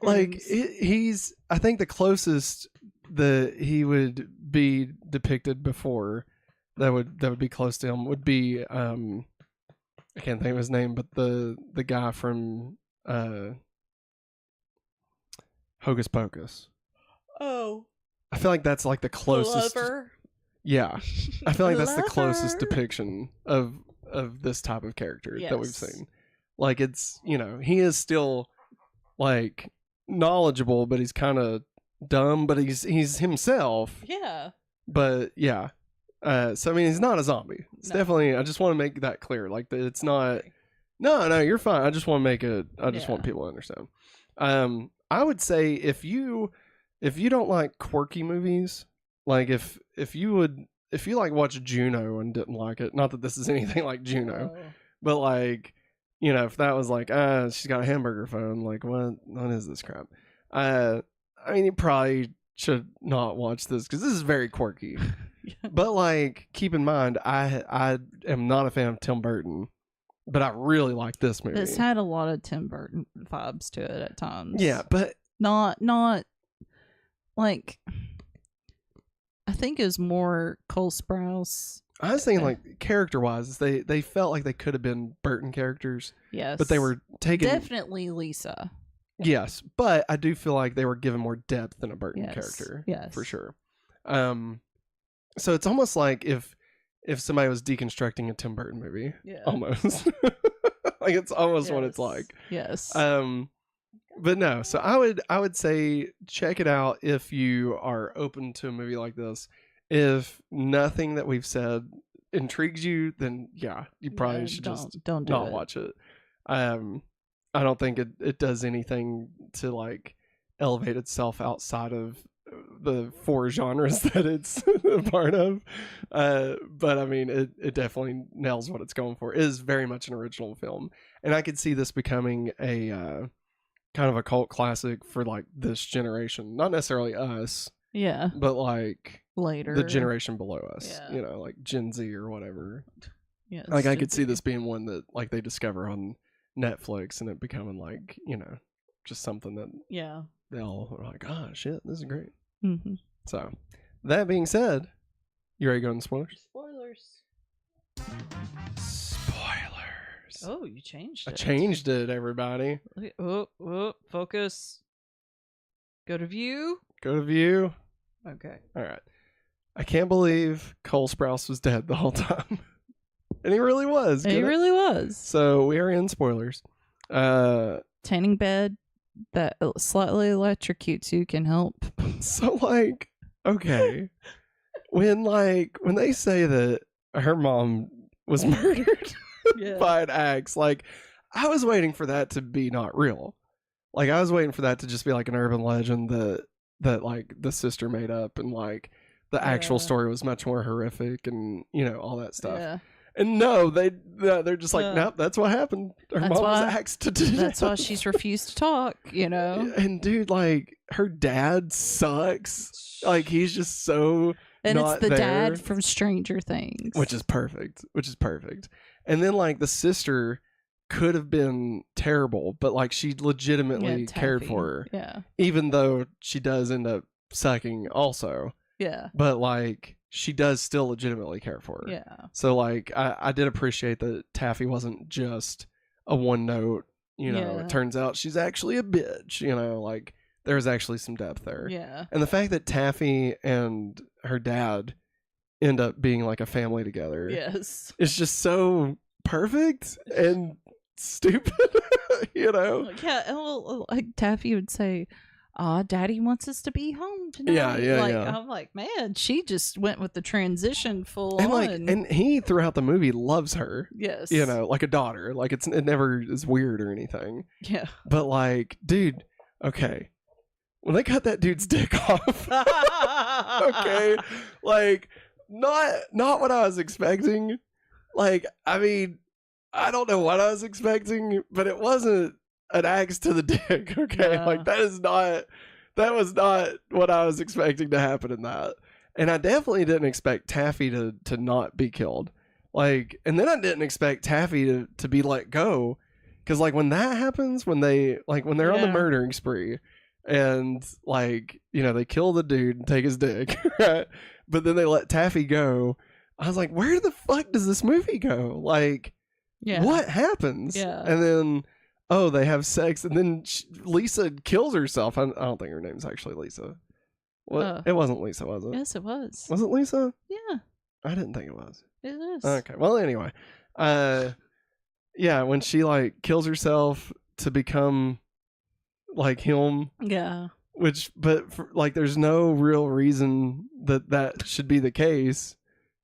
Like, he's, I think the closest that he would be depicted before that would be close to him would be, I can't think of his name, but the guy from Hocus Pocus. Oh. I feel like that's like the closest. Lover. Yeah. I feel like that's the closest Lover. depiction of this type of character that we've Yes. seen. Like, it's, you know, he is still like knowledgeable, but he's kind of dumb, but he's himself. Yeah. But yeah. So I mean, he's not a zombie. It's No. definitely, I just want to make that clear. Like, that it's not. No, you're fine. I just want to make it. I just want people to understand. I would say if you don't like quirky movies, like if you like watch Juno and didn't like it, not that this is anything like Juno, Oh. but like, you know, if that was like, she's got a hamburger phone, like what is this crap? I mean, you probably should not watch this because this is very quirky. Yeah. But like, keep in mind, I am not a fan of Tim Burton, but I really like this movie. This had a lot of Tim Burton vibes to it at times. Yeah, but Not like, I think it was more Cole Sprouse. I was thinking, like, character-wise, they felt like they could have been Burton characters, Yes. but they were taken. definitely Lisa. Yes, but I do feel like they were given more depth than a Burton Yes, character. yes. For sure. So it's almost like if somebody was deconstructing a Tim Burton movie, Yeah. almost. Like, it's almost what it's Yes. like. Yes. But no, so I would say check it out if you are open to a movie like this. If nothing that we've said intrigues you, then yeah, you probably should just don't do not it. watch it. I don't think it does anything to like elevate itself outside of the 4 genres that it's a part of. But I mean, it definitely nails what it's going for. It is very much an original film, and I could see this becoming a kind of a cult classic for like this generation. Not necessarily us, Yeah. but like Later. the generation below us. Yeah. You know, like Gen Z or whatever. Yeah. Like I could see this being one that like they discover on Netflix and it becoming like, you know, just something that Yeah. they all are like, oh shit, this is great. Mm-hmm. So that being said, you ready to go into spoilers? Spoilers. Oh, you changed I it. changed it, everybody. Oh, focus. Go to view. Go to view. Okay. All right. I can't believe Cole Sprouse was dead the whole time. And he really was. It really was. So we are in spoilers. Tanning bed that slightly electrocutes you can help. So like, okay. when they say that her mom was murdered by an axe, like I was waiting for that to be not real. Like I was waiting for that to just be like an urban legend that like the sister made up, and like the actual story was much more horrific and, you know, all that stuff. Yeah. And no, they're just like, nope, that's what happened. Her mom was axed to death. That's why she's refused to talk, you know? And dude, like, her dad sucks. Like, he's just so and not it's the there, dad from Stranger Things. which is perfect. And then, like, the sister could have been terrible, but, like, she legitimately cared for her. Yeah. Even though she does end up sucking also. Yeah. But, like, she does still legitimately care for her. Yeah. So, like, I did appreciate that Taffy wasn't just a one note, you know, it turns out she's actually a bitch, you know, like, there's actually some depth there. Yeah. And the fact that Taffy and her dad end up being like a family together. Yes. It's just so perfect and stupid, you know? Yeah. And like Taffy would say, Daddy wants us to be home tonight. Yeah. I'm like, man, she just went with the transition full and on. like, and he throughout the movie loves her. Yes. You know, like a daughter. Like it never is weird or anything. Yeah. But like, dude, okay. When they cut that dude's dick off, okay, like not what I was expecting. Like, I mean, I don't know what I was expecting, but it wasn't an axe to the dick. Okay, Yeah. like that was not what I was expecting to happen in that. And I definitely didn't expect Taffy to not be killed. Like, and then I didn't expect Taffy to be let go, because like when that happens, when they're on the murdering spree. And, like, you know, they kill the dude and take his dick, right? But then they let Taffy go. I was like, where the fuck does this movie go? Like, what happens? Yeah. And then, they have sex. And then Lisa kills herself. I don't think her name's actually Lisa. What? It wasn't Lisa, was it? Yes, it was. Was it Lisa? Yeah. I didn't think it was. It is. Okay. Well, anyway. Yeah, when she, like, kills herself to become like him, but there's no real reason that should be the case,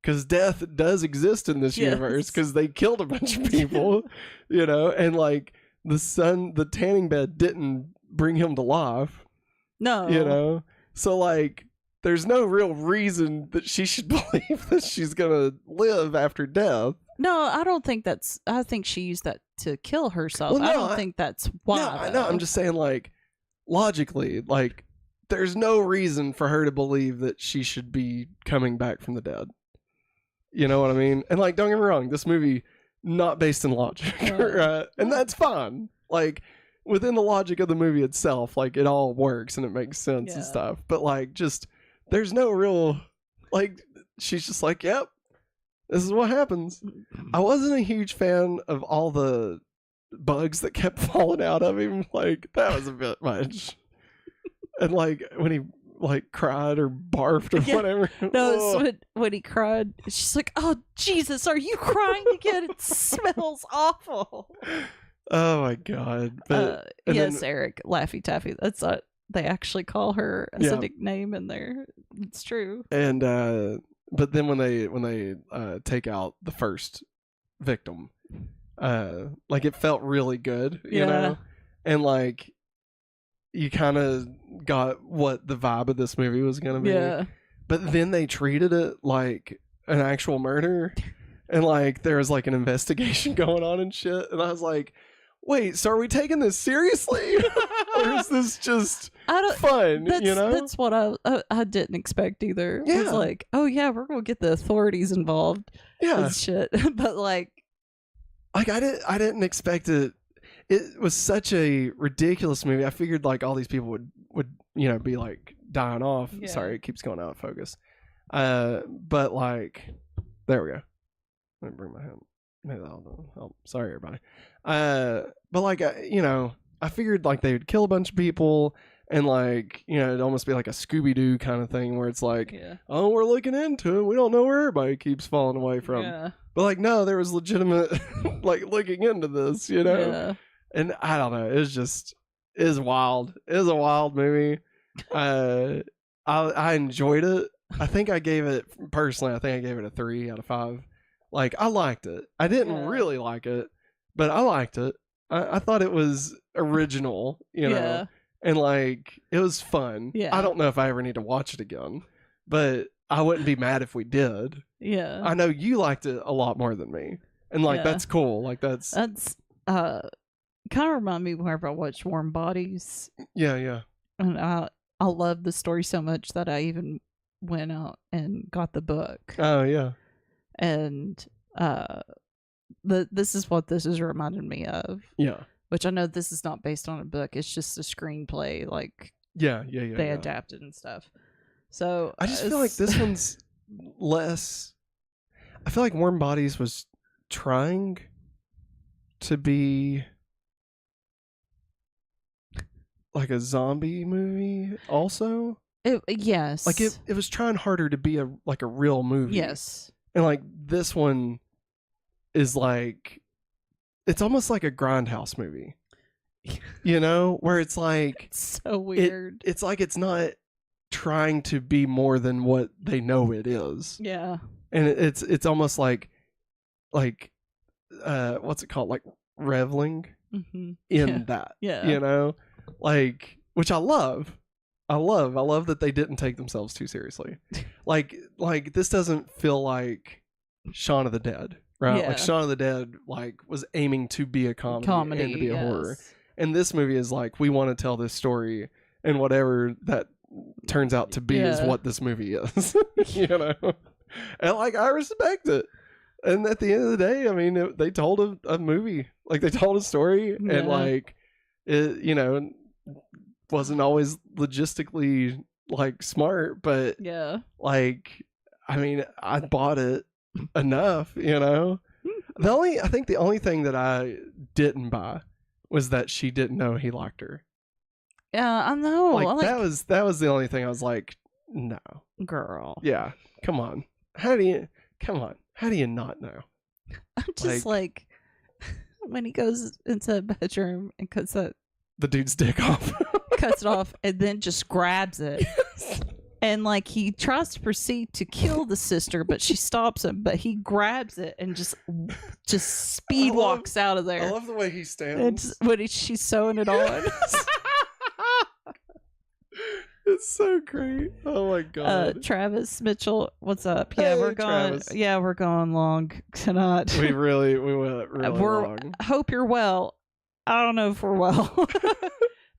because death does exist in this universe, because they killed a bunch of people, you know, and like the tanning bed didn't bring him to life, you know, so like there's no real reason that she should believe that she's gonna live after death. No, I don't think I think she used that to kill herself. Well, no, I don't think that's why. No, I know. I'm just saying, like, logically, like, there's no reason for her to believe that she should be coming back from the dead. You know what I mean? And, like, don't get me wrong, this movie, not based in logic, right? And that's fine. Like, within the logic of the movie itself, like, it all works and it makes sense and stuff. But, like, just, there's no real, like, she's just like, yep. This is what happens. I wasn't a huge fan of all the bugs that kept falling out of him. Like, that was a bit much. And, like, when he, like, cried or barfed or whatever. No, it's when he cried. She's like, oh, Jesus, are you crying again? It smells awful. Oh my god! But and yes, then, Eric, Laffy Taffy. That's what they actually call her as Yeah. a nickname in there. It's true. and but then when they take out the first victim, like it felt really good, you Yeah. know, and like you kind of got what the vibe of this movie was gonna be. Yeah. But then they treated it like an actual murder, and like there was like an investigation going on and shit, and I was like, wait, so are we taking this seriously, or is this just I don't. fun? That's, You know? that's what I didn't expect either. Yeah. It's like, oh yeah, we're gonna get the authorities involved Yeah. and shit. But like, Like I didn't expect it. It was such a ridiculous movie. I figured like all these people would be like dying off. Yeah. Sorry, it keeps going out of focus. But like, there we go. Let me bring my hand. Maybe that'll help. Sorry, everybody. But like, I figured like they would kill a bunch of people, and like, it'd almost be like a Scooby-Doo kind of thing where it's like, yeah, oh, we're looking into it. We don't know where everybody keeps falling away from. yeah, But like, no, there was legitimate like looking into this, you know. yeah. And I don't know. It was wild. It was a wild movie. I enjoyed it. I think I gave it personally. I think I gave it a 3 out of 5. Like I liked it. I didn't Yeah. really like it, but I liked it. I thought it was original, you know, Yeah. and like it was fun. Yeah. I don't know if I ever need to watch it again, but I wouldn't be mad if we did. Yeah. I know you liked it a lot more than me, and like Yeah. that's cool. Like that's Kind of remind me whenever I watched Warm Bodies, yeah. and I love the story so much that I even went out and got the book, Oh yeah. and this is what this is reminding me of. Yeah. Which I know this is not based on a book; it's just a screenplay, like Yeah. they Yeah. adapted and stuff. So I just feel like this one's less. I feel like Warm Bodies was trying to be like a zombie movie, also. Yes, Like it was trying harder to be a real movie. yes, And like this one is like, it's almost like a Grindhouse movie, you know, where it's like it's so weird. it's like it's not trying to be more than what they know it is, Yeah, and it's almost like what's it called, like reveling mm-hmm. in that, Yeah, you know, like, which I love that they didn't take themselves too seriously. like this doesn't feel like Shaun of the Dead, right? Yeah. Like Shaun of the Dead like was aiming to be a comedy and to be a horror, yes. and this movie is like, we want to tell this story, and whatever that turns out to be is Yeah. what this movie is. You know, and like I respect it. And at the end of the day, I mean, they told a movie, like they told a story, Yeah. and like it, wasn't always logistically like smart, but Yeah, like, I mean, I bought it enough, you know. I think the only thing that I didn't buy was that she didn't know he liked her. yeah, I know. Like that was the only thing I was like, no, girl. yeah, come on, how do you not know? I'm just like when he goes into the bedroom and cuts the dude's dick off. cuts it off and then just grabs it. And like he tries to proceed to kill the sister, but she stops him. But he grabs it and just speed walks out of I there. love the way he stands. It's when she's sewing it on. It's so great. Oh my god. Travis Mitchell, what's up? Yeah, Hey, we're going. Travis. Yeah, we're going long tonight. we went really long. Hope you're well. I don't know if we're well.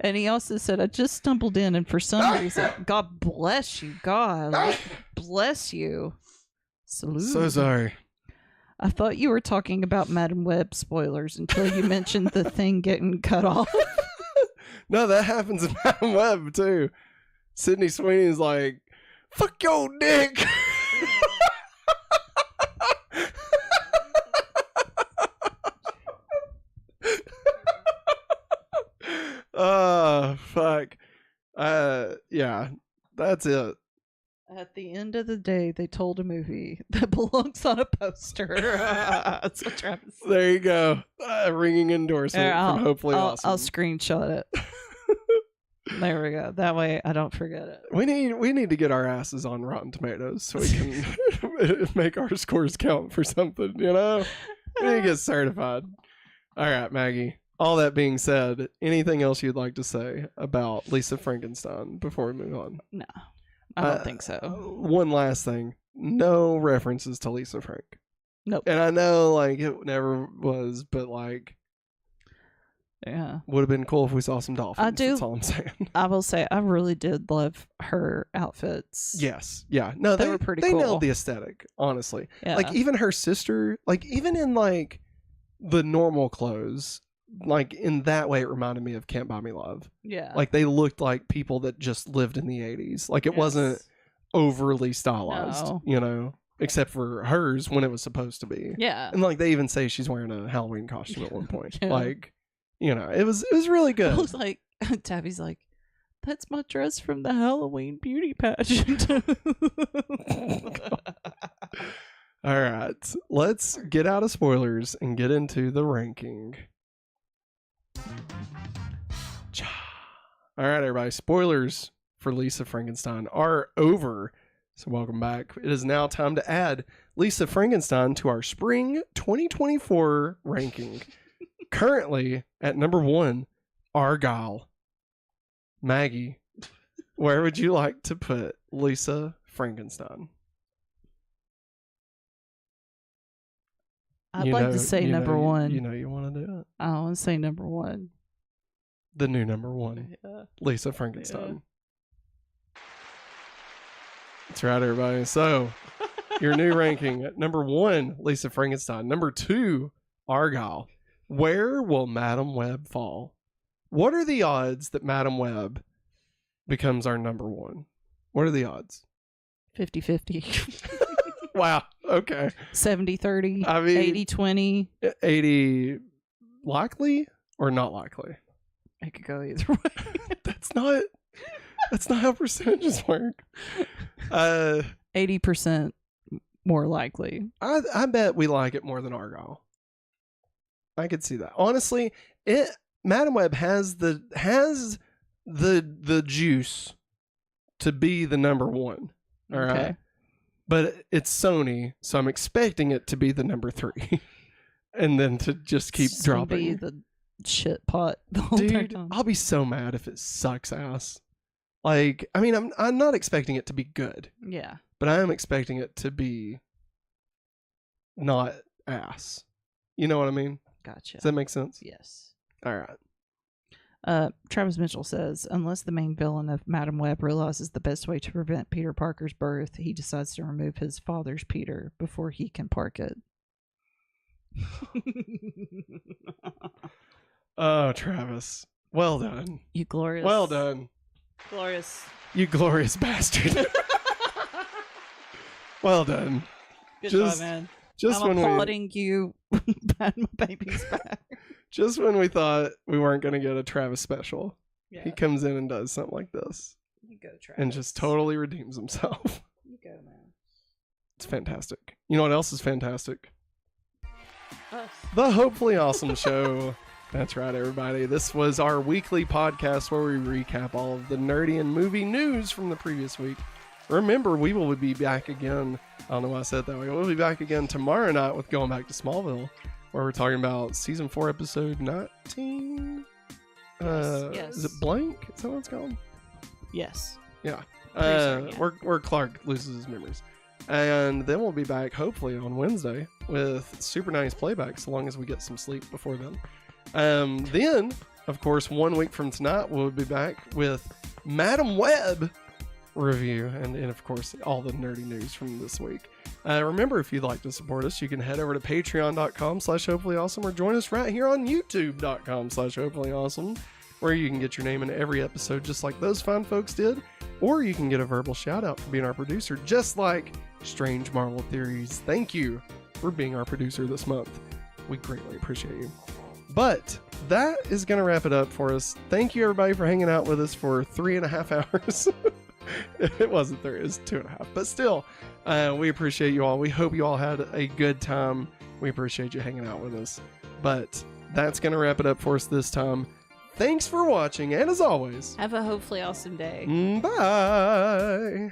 And he also said, I just stumbled in, and for some reason, God bless you. God bless you. Salute. So sorry. I thought you were talking about Madam Web spoilers until you mentioned the thing getting cut off. No, that happens in Madam Web too. Sydney Sweeney's like, fuck your dick. Oh, fuck. Yeah, that's it. At the end of the day, they told a movie that belongs on a poster. That's what Travis said. There you go. Ringing endorsement from Hopefully Awesome. I'll screenshot it. There we go. That way I don't forget it. We need to get our asses on Rotten Tomatoes so we can make our scores count for something, you know? We need to get certified. All right, Maggie. All that being said, anything else you'd like to say about Lisa Frankenstein before we move on? No, I don't think so. One last thing. No references to Lisa Frank. Nope. And I know, like, it never was, but, like, yeah, would have been cool if we saw some dolphins. I do. That's all I'm saying. I will say I really did love her outfits. Yes. Yeah. No, They were pretty They cool. nailed the aesthetic, honestly. Yeah. Like, even her sister, like, even in, like, the normal clothes, like, in that way, it reminded me of Can't Buy Me Love. Yeah. Like, they looked like people that just lived in the 80s. Like, it wasn't overly stylized, No. you know, except for hers when it was supposed to be. Yeah. And, like, they even say she's wearing a Halloween costume at one point. Yeah. Like, you know, it was really I good. was like, Tabby's like, that's my dress from the Halloween beauty pageant. All right, let's get out of spoilers and get into the ranking. All right, everybody, spoilers for Lisa Frankenstein are over. So welcome back. It is now time to add Lisa Frankenstein to our spring 2024 ranking. Currently at number 1, Argyle. Maggie, where would you like to put Lisa Frankenstein? I'd like to say number 1. You know you want to do it. I want to say number 1. The new number 1, Yeah. Lisa Frankenstein. That's right, everybody. So, your new ranking at number 1, Lisa Frankenstein. Number 2, Argyle. Where will Madam Web fall? What are the odds that Madam Web becomes our number 1? What are the odds? 50-50. Wow. Okay. 70-30. I mean, 80-20. 80 likely or not likely? It could go either way. That's not how percentages work. 80% more likely. I bet we like it more than Argyle. I could see that. Honestly, Madam Web has the juice to be the number 1. All right. Okay. But it's Sony, so I'm expecting it to be the number 3. And then to just keep It's gonna dropping. be the shit pot the whole Dude, time. I'll be so mad if it sucks ass. Like, I mean, I'm not expecting it to be good, Yeah. but I am expecting it to be not ass. You know what I mean? Gotcha. Does that make sense? Yes. All right. Travis Mitchell says, unless the main villain of Madam Web realizes the best way to prevent Peter Parker's birth, he decides to remove his father's Peter before he can park it. Oh, Travis. Well done. You glorious. Well done. Glorious. You glorious bastard. Well done. Good Just- job, man. Just I'm when applauding you. Pat my baby's back. just when we thought we weren't going to get a Travis special, Yeah. he comes in and does something like this You go, Travis. and just totally redeems himself. You go, man. It's fantastic. You know what else is fantastic? Us. The Hopefully Awesome Show. That's right, everybody. This was our weekly podcast where we recap all of the nerdy and movie news from the previous week. Remember, we will be back again. I don't know why I said it that way. We'll be back again tomorrow night with Going Back to Smallville, where we're talking about season 4, episode 19. Yes. Is it Blank? Is that what it's called? Yes. Yeah. Pretty sure, yeah. Where Clark loses his memories. And then we'll be back, hopefully, on Wednesday with super nice playback, so long as we get some sleep before then. Then, of course, 1 week from tonight, we'll be back with Madam Web review and of course all the nerdy news from this week. Remember, if you'd like to support us, you can head over to patreon.com/hopefullyawesome or join us right here on youtube.com/hopefullyawesome, where you can get your name in every episode just like those fine folks did, or you can get a verbal shout out for being our producer just like Strange Marvel Theories. Thank you for being our producer this month. We greatly appreciate you. But that is going to wrap it up for us. Thank you, everybody, for hanging out with us for 3.5 hours. It wasn't 3. It was 2.5. But still, we appreciate you all. We hope you all had a good time. We appreciate you hanging out with us. But that's going to wrap it up for us this time. Thanks for watching. And as always, Have a hopefully awesome day. bye.